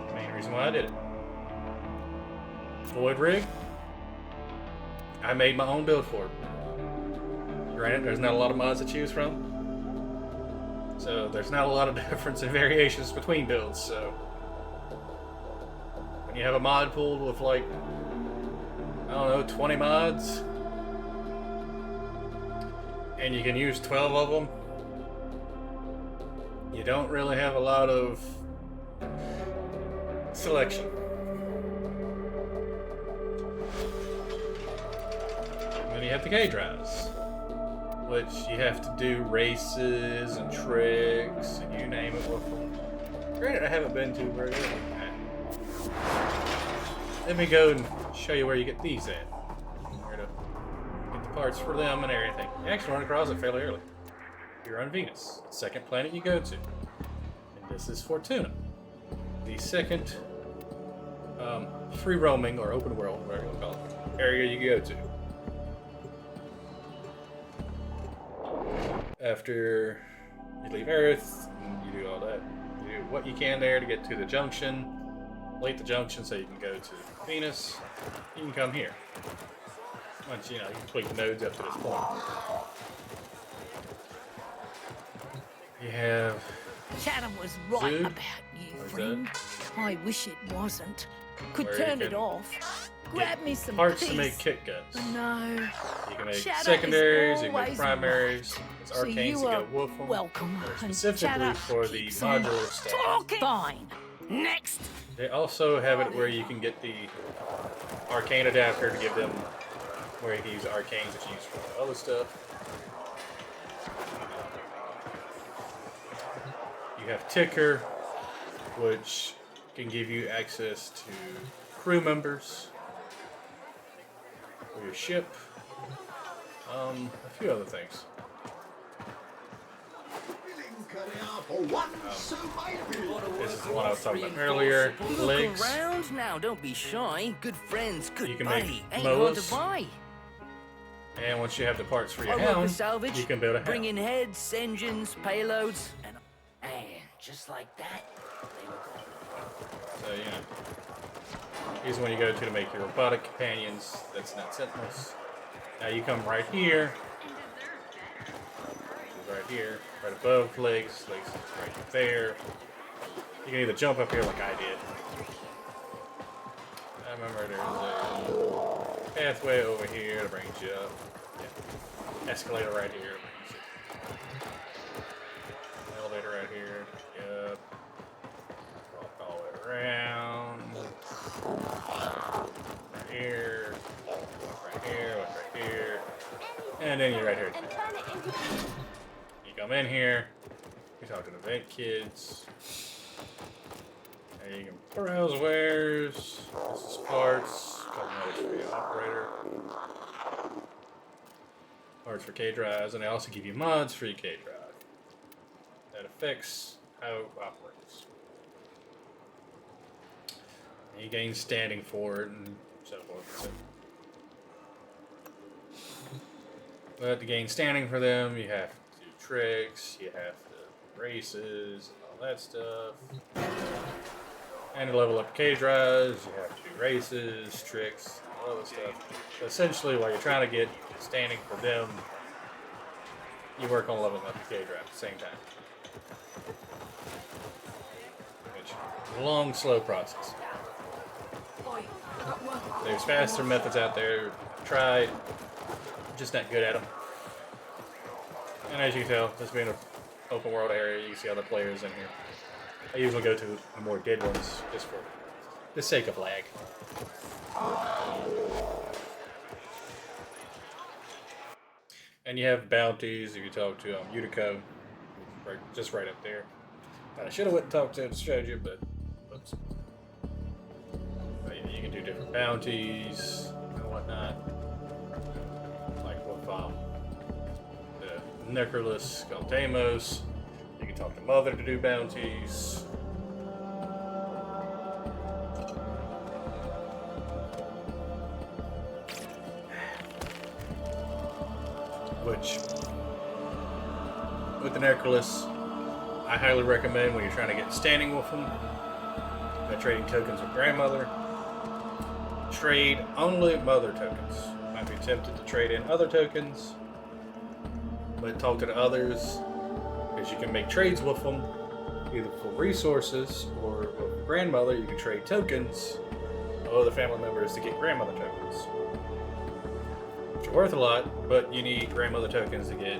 The main reason why I did it. Void Rig. I made my own build for it. Granted, there's not a lot of mods to choose from. So there's not a lot of difference in variations between builds, so when you have a mod pool with like, I don't know, 20 mods, and you can use 12 of them, you don't really have a lot of selection. And then you have the K drives, which you have to do races and tricks and you name it with them. Granted, I haven't been too very good at that. Let me go and show you where you get these at. Where to get the parts for them and everything. You actually run across it fairly early. You're on Venus, the second planet you go to. And this is Fortuna, the second free roaming or open world, whatever you want to call it, area you go to. After you leave Earth, you do all that. You do what you can there to get to the junction. Complete the junction so you can go to Venus. You can come here. Once you complete the nodes up to this point. You have Chatham was right Zood. about you, friend. I wish it wasn't. Could turn it off. Grab me some parts peace. to make kit guns. No. You can make Chatter secondaries, is you can make always primaries. right. There's So arcanes you that are go wolf them. welcome. They're And specifically Chatter for the keeps on modular staff. talking. Fine. Next. They also have it where you can get the arcane adapter to give them where you can use arcanes that you use for other stuff. You have Ticker, which can give you access to crew members for your ship. A few other things. This is the one I was talking about earlier. Legs. Look around now, don't be shy. Good friends, good You can buddy. make Ain't hard to Moas. buy. And once you have the parts for your I work hound, with salvage, you can build a bring hound. in heads, engines, payloads, and just like that, So, here's when you go to make your robotic companions. That's not sentinels. Now you come right here. Right here, right above legs is right there. You can either jump up here like I did. I remember there's a pathway over here that brings you up. Yeah. Escalator right here brings you. Elevator right here. Yep. Walk all the way around. Right here. Walk right here. Walk right here. And then you're right here. You come in here. You're talking to vent kids. And you can browse wares. This is parts. Couple notes for your operator. Parts for K drives, and they also give you mods for your K drive. That affects how it operates. And you gain standing for it, and so forth. So. But to gain standing for them, you have to do tricks, you have to do races, and all that stuff. And to level up K drives, you have to do races, tricks, all that stuff. So essentially, while you're trying to get standing for them, you work on leveling up the K drive at the same time. Which is a long, slow process. There's faster methods out there. I've tried. Just not good at them. And as you can tell, this being an open world area, you can see other players in here. I usually go to the more dead ones just for the sake of lag. And you have bounties. If you talk to Utico, just right up there. I should have went and talked to him and showed you, but oops. But yeah, you can do different bounties and whatnot. Like with the Necrolis, Galtamos. You can talk to Mother to do bounties. Which, with the Necrolis, I highly recommend when you're trying to get standing with them, trading tokens with Grandmother. Trade only Mother tokens. Might be tempted to trade in other tokens, but talk to the others, because you can make trades with them, either for resources or with Grandmother. You can trade tokens of other family members to get Grandmother tokens, which are worth a lot, but you need Grandmother tokens to get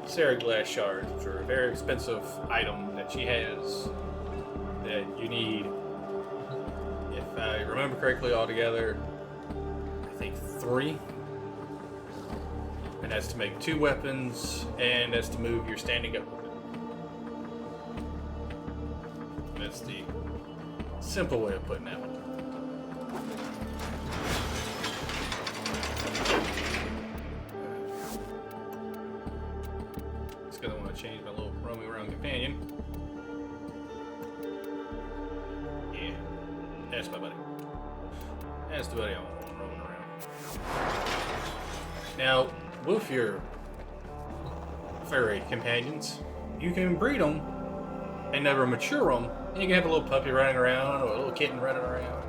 Sarah Glass shards, which are a very expensive item that she has that you need, if I remember correctly, altogether, I think 3. And that's to make 2 weapons, and that's to move your standing up with it. That's the simple way of putting that one. Because I want to change my little roaming around companion. Yeah, that's my buddy. That's the buddy I want roaming around. Now, with your furry companions, you can breed them and never mature them, and you can have a little puppy running around or a little kitten running around.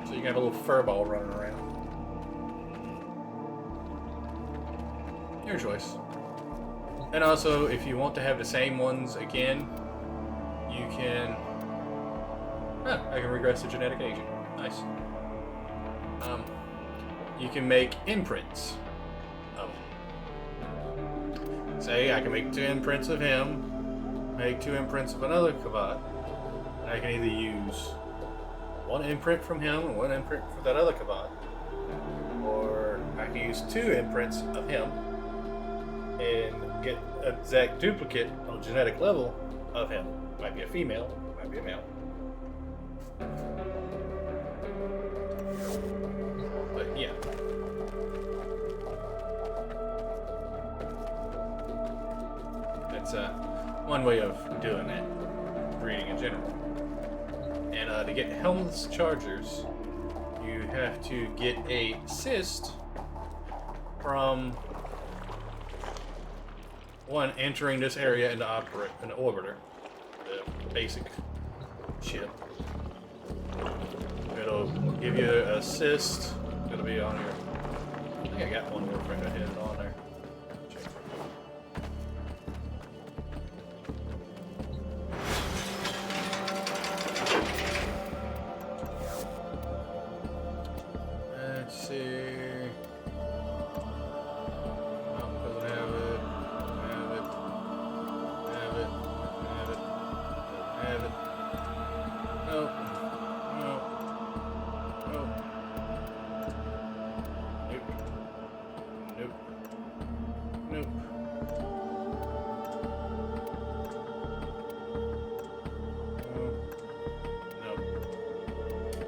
You can have a little fur ball running around. Your choice. And also, if you want to have the same ones again, you can... I can regress to genetic aging. Nice. You can make imprints of them. Say, I can make 2 imprints of him, make 2 imprints of another Kavat, and I can either use 1 imprint from him and 1 imprint from that other Kavat. Or I can use 2 imprints of him and get an exact duplicate on a genetic level of him. Might be a female, might be a male. But yeah. That's one way of doing that, breeding in general. And to get Helm's Chargers, you have to get a cyst from one entering this area and operate an orbiter, the basic ship. It'll give you an assist. It'll be on your. I think I got one Warframe I hit it on there. Let's see.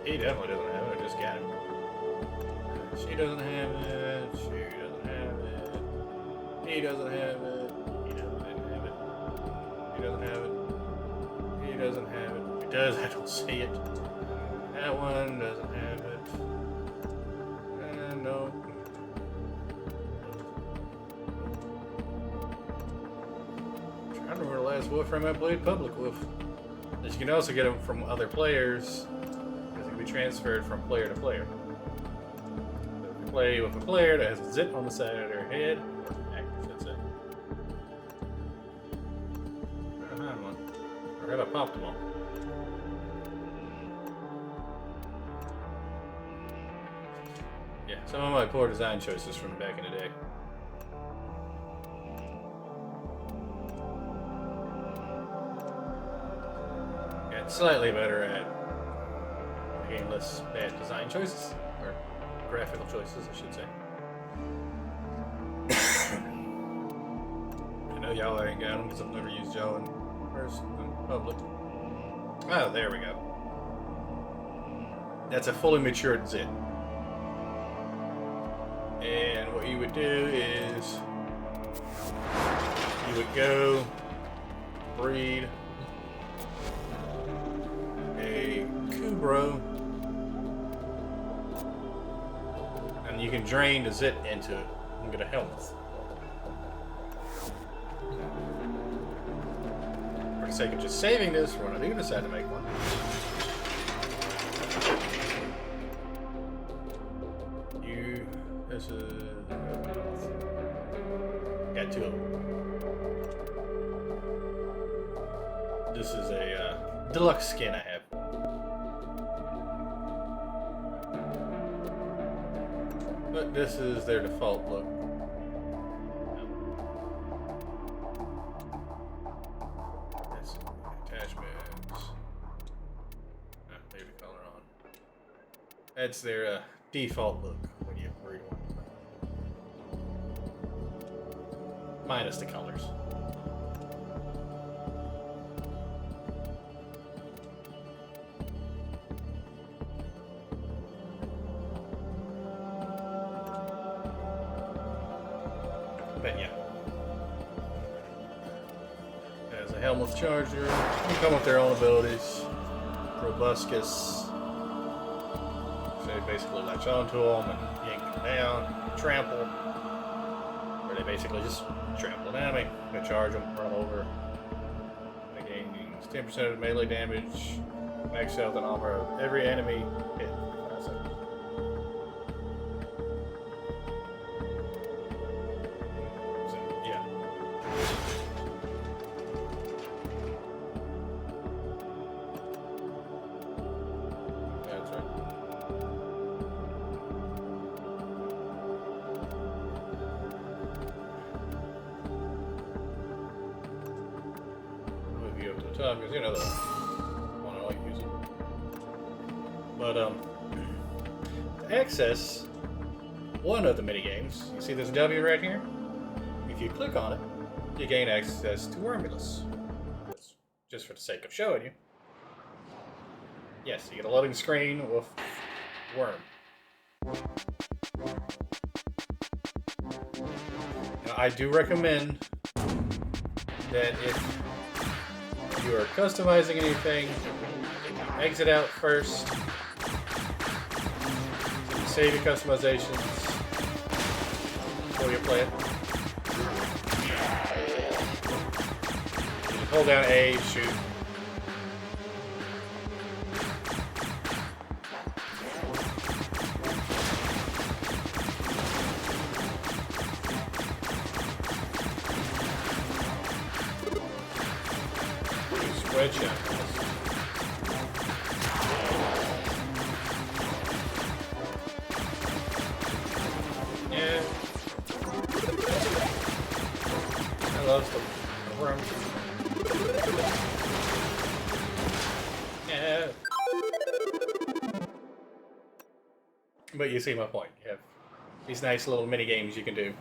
He definitely doesn't have it, I just got it. She doesn't have it, she doesn't have it, he doesn't have it, he doesn't have it, he doesn't have it, he doesn't have it, he does, I don't see it. That one doesn't have it. And no. I'm trying to remember the last Warframe I played public with. But you can also get them from other players. Transferred from player to player. So if you play with a player that has a zit on the side of their head, that's it. I don't have one. suboptimal. Yeah, some of my poor design choices from back in the day. Got slightly better at making less bad design choices, or graphical choices, I should say. I know y'all ain't got them because I've never used y'all in person, in public. Oh, there we go. That's a fully matured zit. And what you would do is you would go breed a Kubro, and you can drain the zit into it and get a helmet. For the sake of just saving this, when I do decide to make one, this is got two of them. This is a deluxe skin I have. But this is their default look. That's attachments. Leave the color on. That's their default look when you breed one. Minus the colors. But yeah. As a helmet charger, they come with their own abilities. Proboscis. So they basically latch onto them and yank them down, trample. Or they basically just trample an enemy. They charge them, run over. They gain 10% of melee damage, max health and armor of every enemy hit for 5 seconds. So, yeah. That's right. Move you up to the top because you know the one I like using. But to access one of the mini games, you see this W right here? If you click on it, you gain access to Wormulus. That's just for the sake of showing you. Yes, you get a loading screen with Worm. Now, I do recommend that if you are customizing anything, exit out first, save your customizations before you play it. You hold down A, shoot. Spread shot. Yeah. I love the room. Yeah. But you see my point. You have these nice little mini games you can do.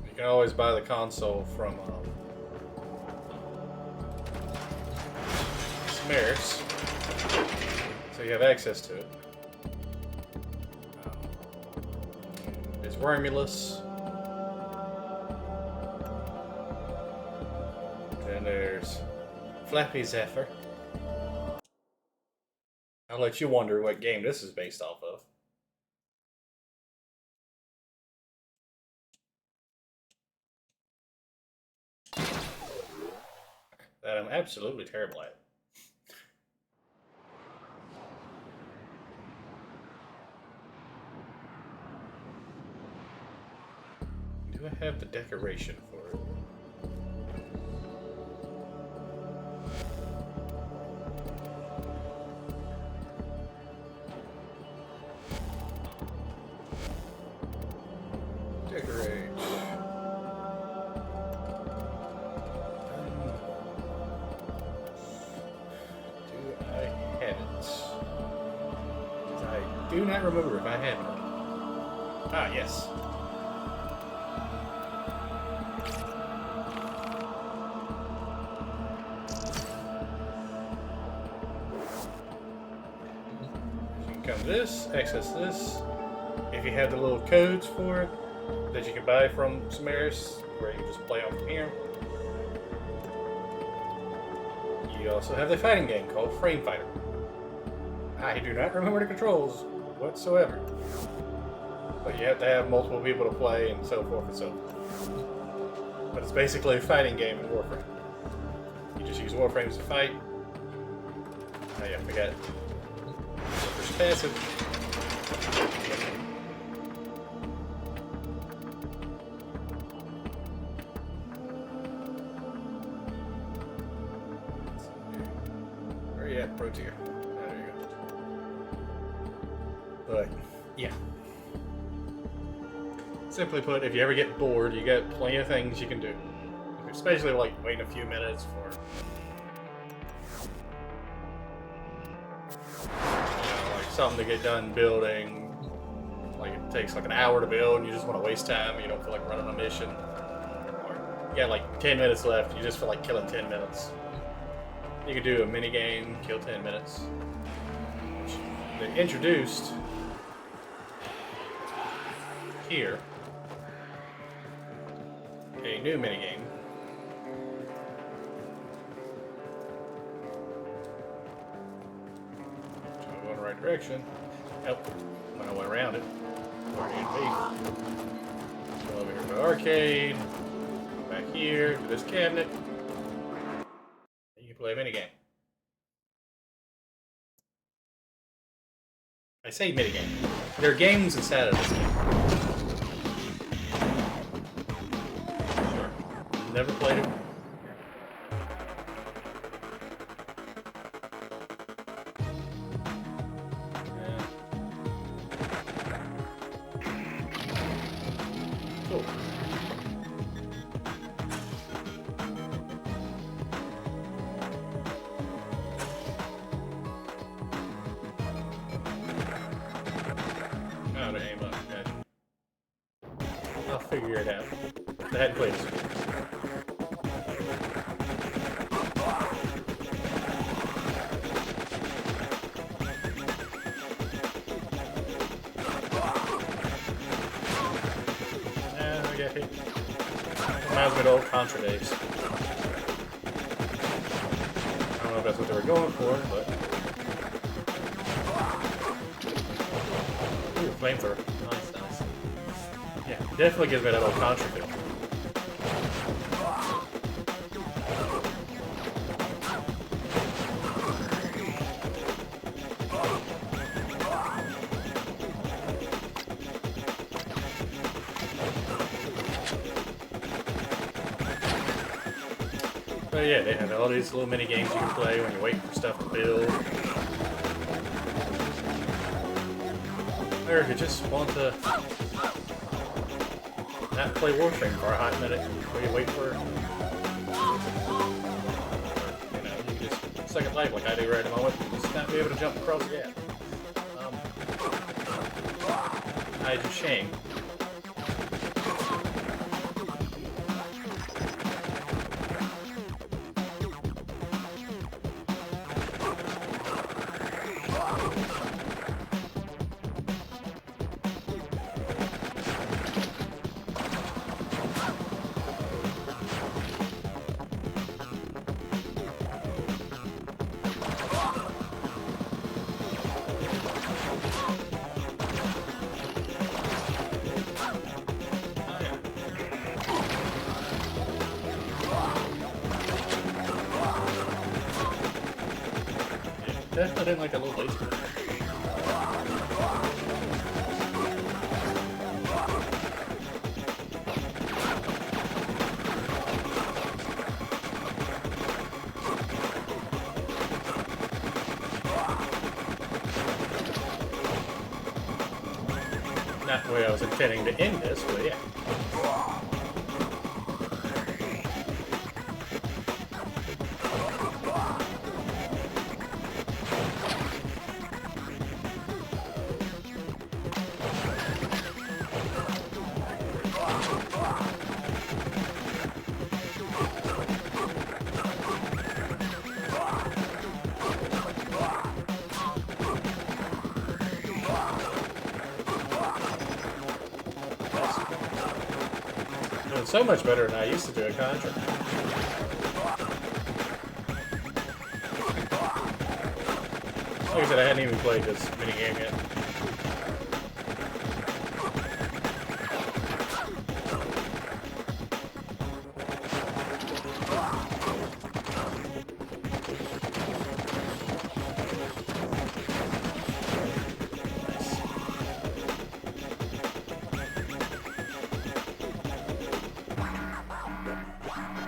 You can always buy the console from Smears, so you have access to it. There's Wormulus. Then there's Flappy Zephyr. I'll let you wonder what game this is based off of. That I'm absolutely terrible at. Do I have the decoration for do not remember if I had one. Ah, yes. You can come to this, access this. If you have the little codes for it that you can buy from Samaris, where you can just play on from here. You also have the fighting game called Frame Fighter. I do not remember the controls whatsoever. But you have to have multiple people to play and so forth and so forth. But it's basically a fighting game in Warframe. You just use Warframes to fight. Oh yeah, I forgot it. First passive. Where are you at, Pro Tier? There you go. But, yeah. Simply put, if you ever get bored, you got plenty of things you can do. Especially like waiting a few minutes for, like something to get done building. Like it takes like an hour to build and you just want to waste time, you don't feel like running a mission. Or you got like 10 minutes left, you just feel like killing 10 minutes. You could do a mini game, kill 10 minutes. Which they introduced here a new minigame. So I go in the right direction. Nope. When I went around it. Where it needed to be. Go over here to the arcade. Back here to this cabinet. And you can play a minigame. I say minigame. There are games inside of this game. Never played it. Cool. Oh, to aim up. Gotcha. I'll figure it out. I hadn't played this before. Reminds me of old Contra days. I don't know if that's what they were going for, but... Ooh, flamethrower. Nice, nice. Yeah, definitely gives me that old Contra feel. But yeah, they have all these little mini games you can play when you're waiting for stuff to build. Or if you just want to not play Warframe for a hot minute while you wait for, you know, you can just Second Life like I do right at the moment, just not be able to jump across the gap. Hides your shame. Definitely didn't like that little laser. Not the way I was intending to end this, but yeah. So much better than I used to do a Contra. Like I said, I hadn't even played this minigame yet.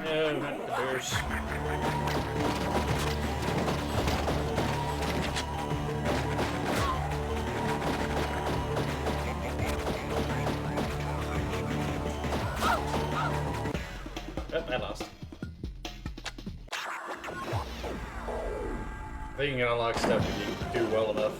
No, not the bears. I lost. I think you can unlock stuff if you do well enough.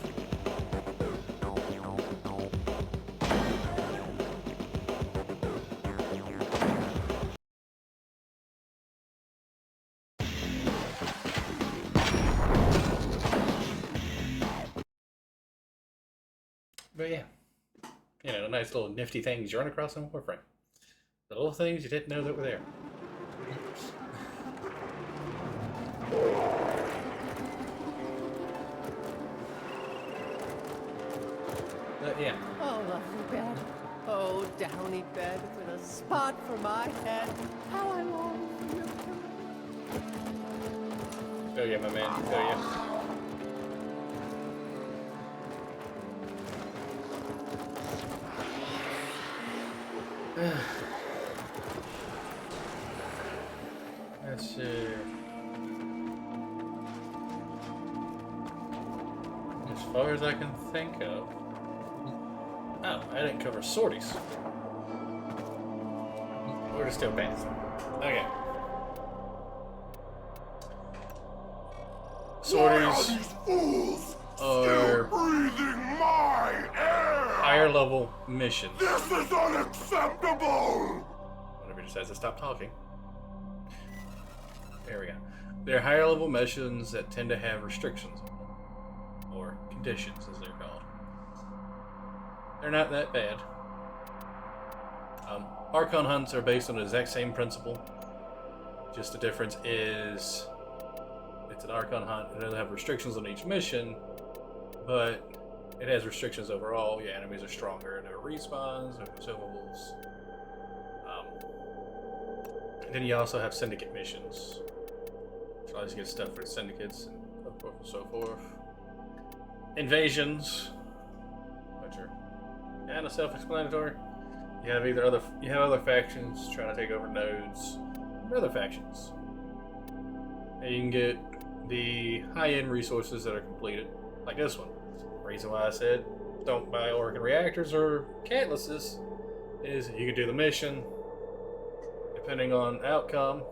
But yeah, you know, nice little nifty things you run across on Warframe. The little things you didn't know that were there. But yeah. Oh, lovely bed. Oh, downy bed with a spot for my head. How I long for you. Oh yeah, my man. Oh yeah. Let's see. As far as I can think of. Oh, I didn't cover sorties. We're just still pants. Okay. Sorties are higher level missions. This is unacceptable! Whenever he decides to stop talking. There we go. They're higher level missions that tend to have restrictions on them. Or conditions, as they're called. They're not that bad. Archon hunts are based on the exact same principle. Just the difference is it's an Archon hunt. It doesn't have restrictions on each mission, but it has restrictions overall. Yeah, enemies are stronger, no respawns, no consumables. And then you also have syndicate missions. So always get stuff for the syndicates and so forth and so forth. Invasions, which are kind of self-explanatory. You have other factions trying to take over nodes, or other factions. And you can get the high-end resources that are completed, like this one. The reason why I said don't buy Organ reactors or catalysts is you can do the mission. Depending on outcome,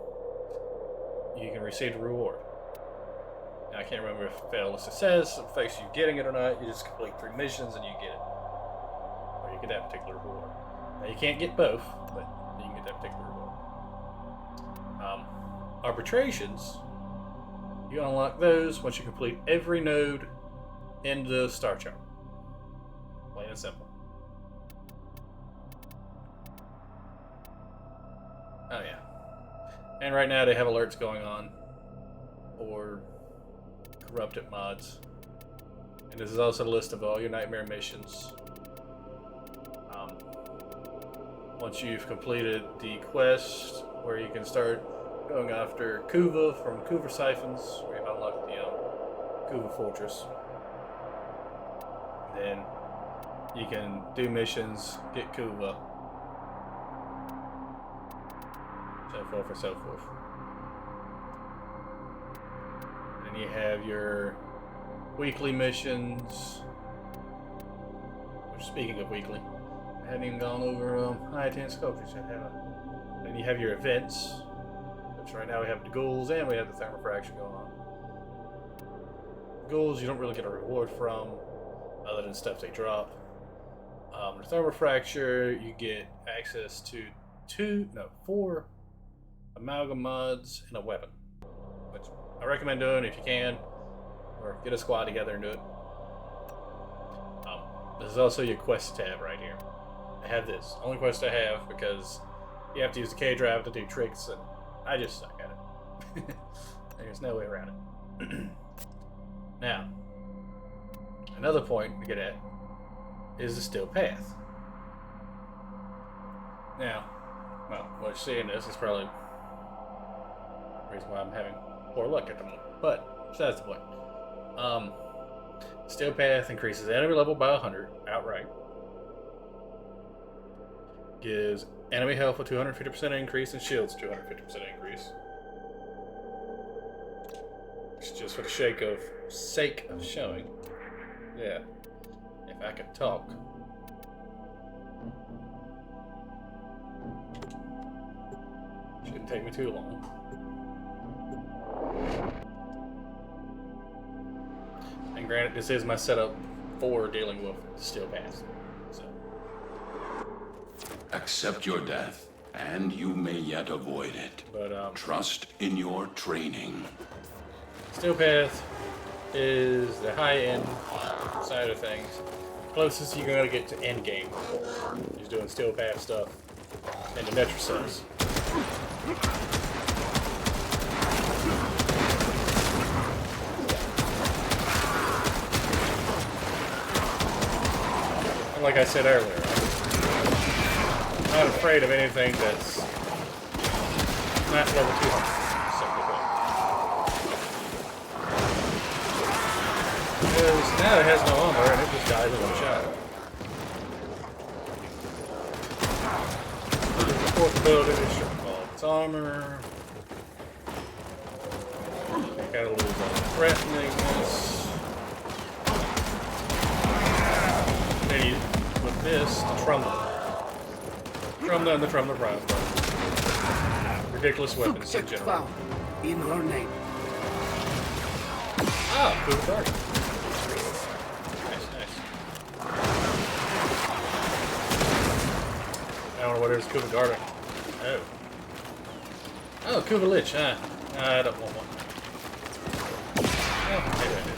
you can receive the reward. Now, I can't remember if fail success affects you getting it or not. You just complete 3 missions and you get it. Or you get that particular reward. Now, you can't get both, but you can get that particular reward. Arbitrations, you unlock those once you complete every node in the star chart. Plain and simple. Oh yeah. And right now they have alerts going on for corrupted mods. And this is also the list of all your nightmare missions. Once you've completed the quest where you can start going after Kuva from Kuva Siphons, where you unlock the Kuva Fortress. Then you can do missions, get Kuva, so forth and so forth. Then you have your weekly missions. Which, speaking of weekly, I hadn't even gone over high intense sculptures yet, have I? Then you have your events, which right now we have the ghouls and we have the thermofraction going on. Ghouls you don't really get a reward from, other than stuff they drop. The thermofracture, you get access to 4 amalgam mods and a weapon, which I recommend doing if you can, or get a squad together and do it. This is also your quest tab right here. I have this only quest I have because you have to use the K drive to do tricks, and I just suck at it. There's no way around it. Now, another point to get at is the steel path. Now, well, what you're seeing this is probably the reason why I'm having poor luck at the moment. But besides the point. Steel path increases enemy level by 100 outright. Gives enemy health a 250% increase and shields 250% increase. It's just for the sake of showing. Yeah. If I could talk. Shouldn't take me too long. And granted, this is my setup for dealing with steel paths. So. Accept your death, and you may yet avoid it. But trust in your training. Steel path is the high-end side of things. Closest you're gonna get to end game. He's doing steel path stuff in the metro cells. Like I said earlier, I'm not afraid of anything that's not level 200. Because now it has no armor and it just dies in one shot. The fourth ability is short called its armor. I gotta lose all the threateningness. With this, the Trumda. Trumda and the Trumda Prime. Ridiculous weapons in general. In her name. Ah, Kuva Garden. Nice, nice. I don't know what it is, Kuva Garden. Oh. Oh, Kuva Lich, huh? I don't want one. Oh, maybe I did.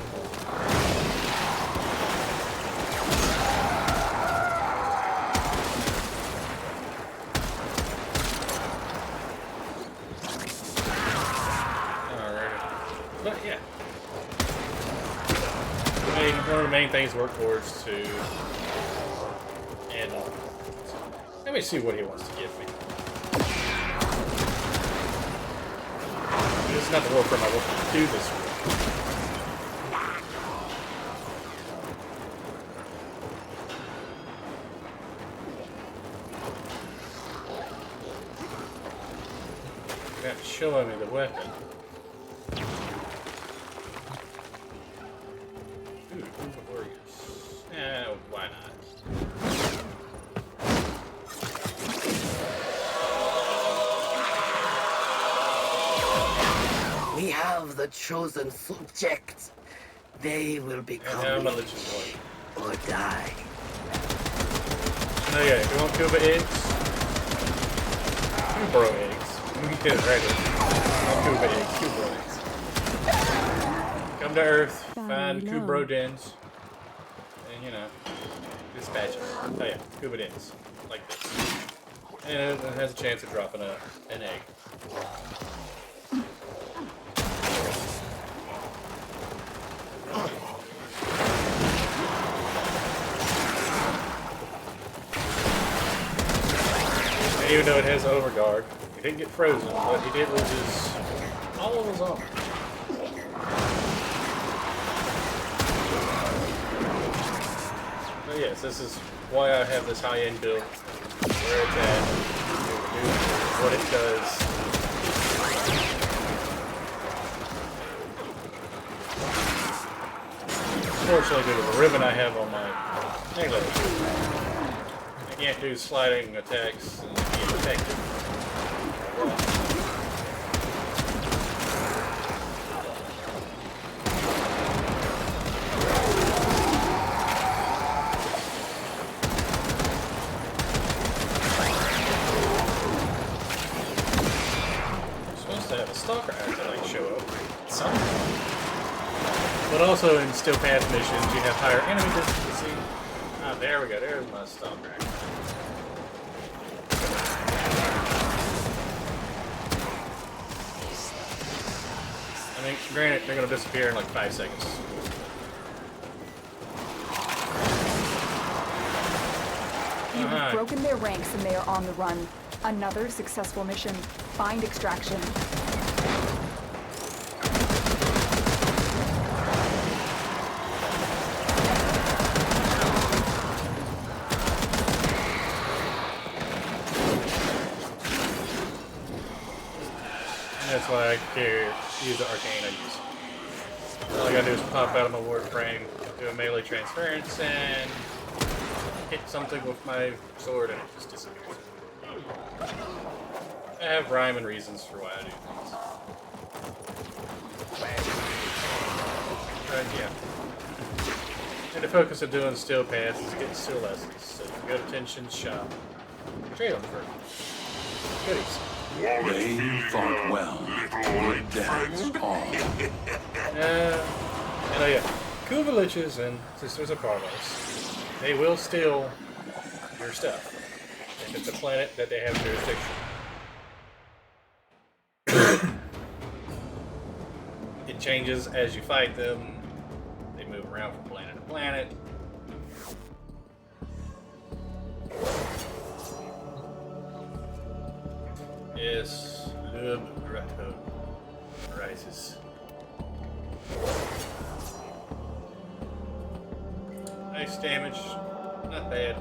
But yeah, one of the main things to work towards to, and let me see what he wants to give me. This is not the Warframe I want to do this with. Not showing me the weapon. Why not? We have the chosen subjects. They will become or die. No, yeah, if you want Kuva eggs, Kubro eggs. We can get it right here. Not Kuva eggs, Kubro eggs. Come to Earth, find Kubro dens. You know, dispatch it. Oh yeah, Kuva dens. Like this. And it has a chance of dropping an egg. And even though it has overguard, he didn't get frozen, but he did lose all of his armor. Yes, this is why I have this high-end build, where it's at, what it does. Unfortunately, due to the ribbon I have on my necklet, I can't do sliding attacks and be effective. Stalker has to like show up somehow. But also in steel path missions, you have higher enemy difficulty. Ah, there we go. There's my stalker. I mean, granted, they're gonna disappear in like 5 seconds. You have broken their ranks and they are on the run. Another successful mission. Find extraction. That's why I use the arcane I use. All I gotta do is pop out of my Warframe, do a melee transference, and hit something with my sword and it just disappears. I have rhyme and reasons for why I do things. Yeah. And the focus of doing still paths is getting still lessons. So you can go to Tension's shop, trade them for goodies. They fought well. That's all. And oh yeah, cool villages and Sisters of Carlos, they will steal your stuff if it's a planet that they have jurisdiction. It changes as you fight them. They move around from planet to planet. Yes, Libretto rises. Nice damage, not bad.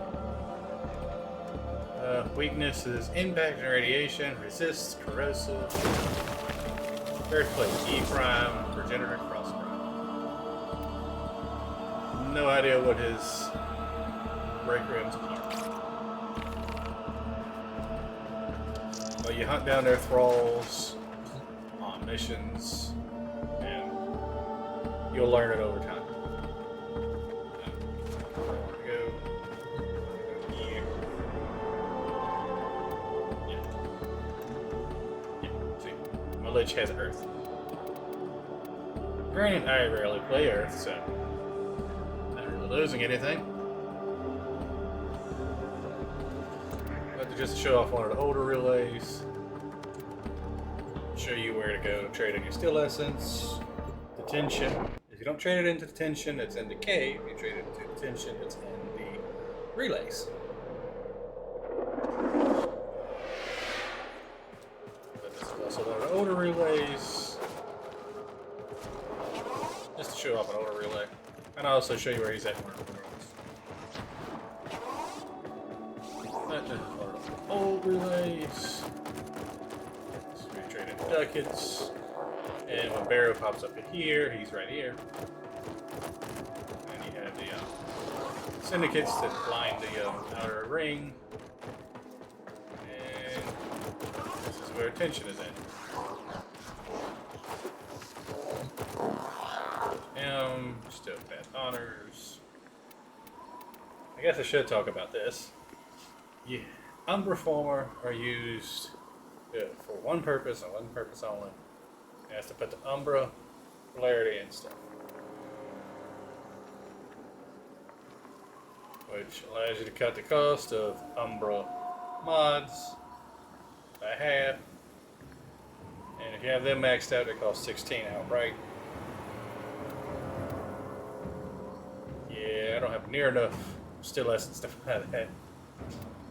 Weakness is impact and radiation, resists corrosive, earthquake, E prime, regenerate, cross prime. No idea what his break rooms are. But you hunt down their thralls on missions, and you'll learn it over time. Lich has Earth. Granted, I rarely play Earth, so not really losing anything. But just to show off one of the older relays, show you where to go trade in your steel essence, detention. If you don't trade it into detention, it's in the cave. If you trade it into detention, it's in the relays. So one of the older relays, just to show off an older relay, and I'll also show you where he's at in one of the relays. That is one of the old relays. So we trade in ducats, and when Barrow pops up in here, he's right here. And you have the syndicates that line the outer ring. Where attention is in. Still path honors. I guess I should talk about this. Yeah, Umbra Former are used for one purpose and one purpose only. It has to put the Umbra polarity and stuff, which allows you to cut the cost of Umbra mods by half. And if you have them maxed out, they cost 16 outright. Yeah, I don't have near enough still essence to buy that.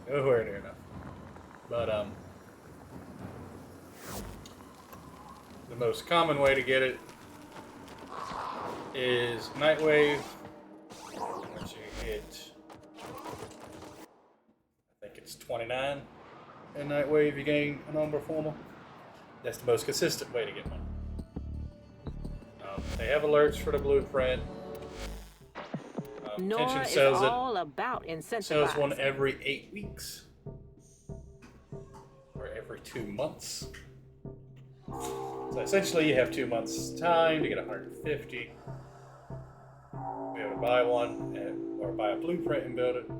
Nowhere near enough. But the most common way to get it is Nightwave. Once you hit, I think it's 29 in Nightwave, you gain an Umbra Formal. That's the most consistent way to get one. They have alerts for the blueprint. Nora is all about incentivizing. Sells one every 8 weeks. Or every 2 months. So essentially you have 2 months time to get 150. We have to buy one or buy a blueprint and build it.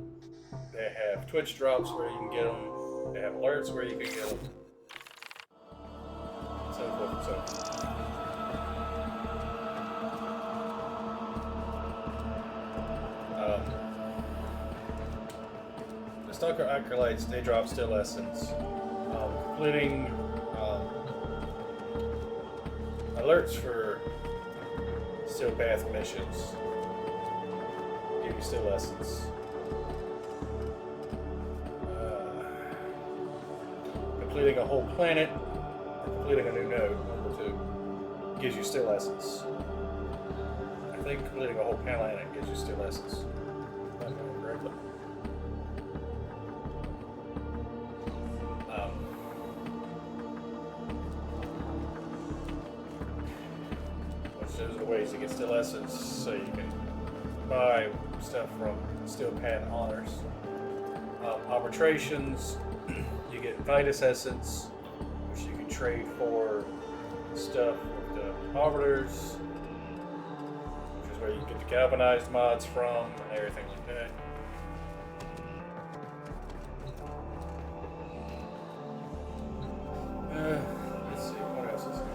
They have Twitch drops where you can get them. They have alerts where you can get them. So forth and so forth. The Stalker Acolytes, they drop still essence. Completing alerts for still path missions. Give you still essence. Completing a whole planet, or completing a new node, number 2, gives you still essence. I think completing a whole planet gives you still essence. If I'm remembering correctly. Which those are the ways to get still essence, so you can buy stuff from Steel Pan Honors. Arbitrations, you get Vitus Essence, which you can trade for stuff with the Arbiters, which is where you can get the Galvanized mods from and everything like that. Let's see, what else is here?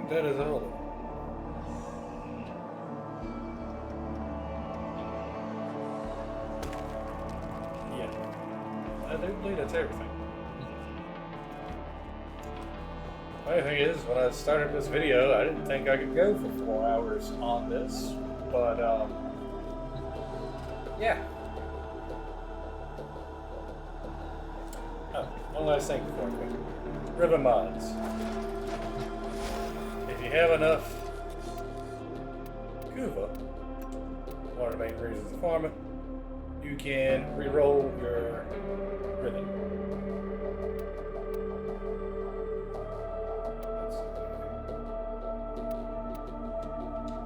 That is all. Yeah. I do believe that's everything. Funny thing is, when I started this video, I didn't think I could go for 4 hours on this, but, yeah. Oh, one last thing before I quit. Ribbon mods. If you have enough Kuva, one of the main reasons to farm it, you can re-roll your ribbon.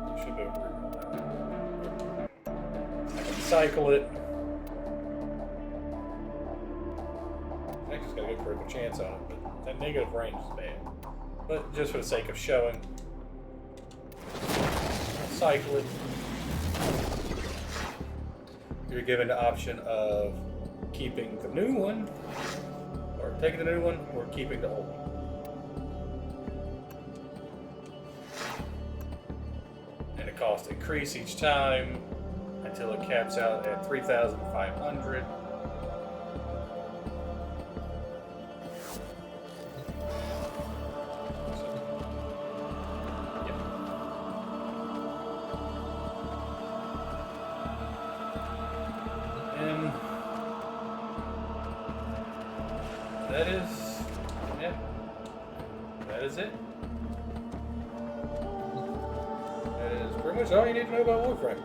You should be able to re-roll that. I can cycle it. I just got a good critical chance on it, but that negative range is bad. But just for the sake of showing, cycle it. You're given the option of keeping the new one, or taking the new one, or keeping the old one. And the cost increase each time until it caps out at 3,500. That is, yeah, that is it. That is pretty much all you need to know about Warframe.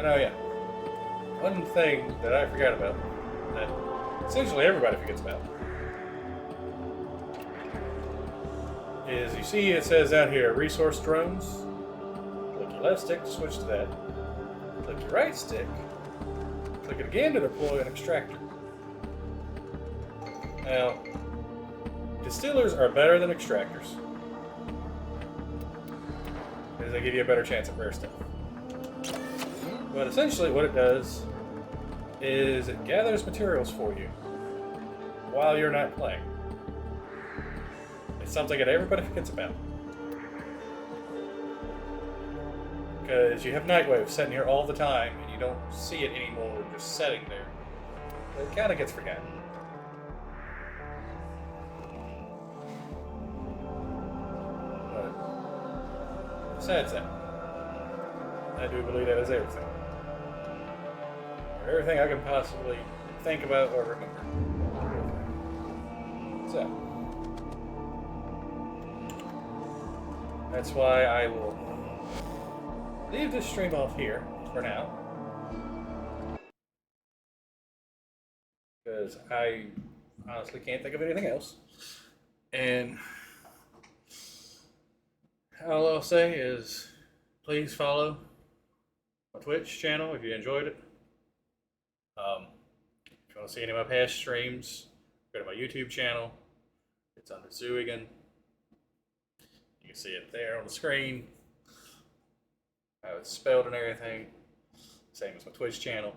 Oh yeah, one thing that I forgot about, that essentially everybody forgets about, is you see it says down here, resource drones. Click your left stick to switch to that. Click your right stick. Click it again to deploy an extractor. Now, distillers are better than extractors, because they give you a better chance at rare stuff. But essentially what it does is it gathers materials for you while you're not playing. It's something that everybody forgets about. Because you have Nightwave sitting here all the time and you don't see it anymore just sitting there. It kind of gets forgotten. But besides that, I do believe that is everything. Or everything I can possibly think about or remember. So, that's why I will leave this stream off here for now, because I honestly can't think of anything else. And all I'll say is please follow my Twitch channel if you enjoyed it. If you want to see any of my past streams, go to my YouTube channel. It's under Zooigan. You can see it there on the screen. How it's spelled and everything. Same as my Twitch channel.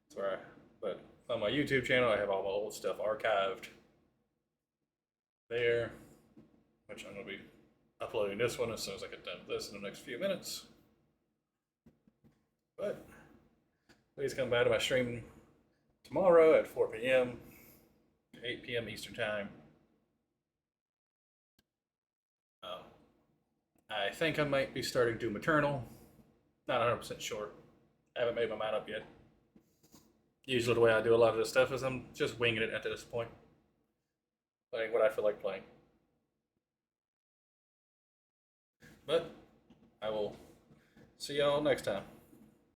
That's where but on my YouTube channel I have all my old stuff archived. there, which I'm going to be uploading this one as soon as I get done with this in the next few minutes. But please come by to my stream tomorrow at 4 p.m., 8 p.m. Eastern Time. I think I might be starting Doom Eternal. Not 100% sure. I haven't made my mind up yet. Usually the way I do a lot of this stuff is I'm just winging it at this point. Playing what I feel like playing. But I will see y'all next time.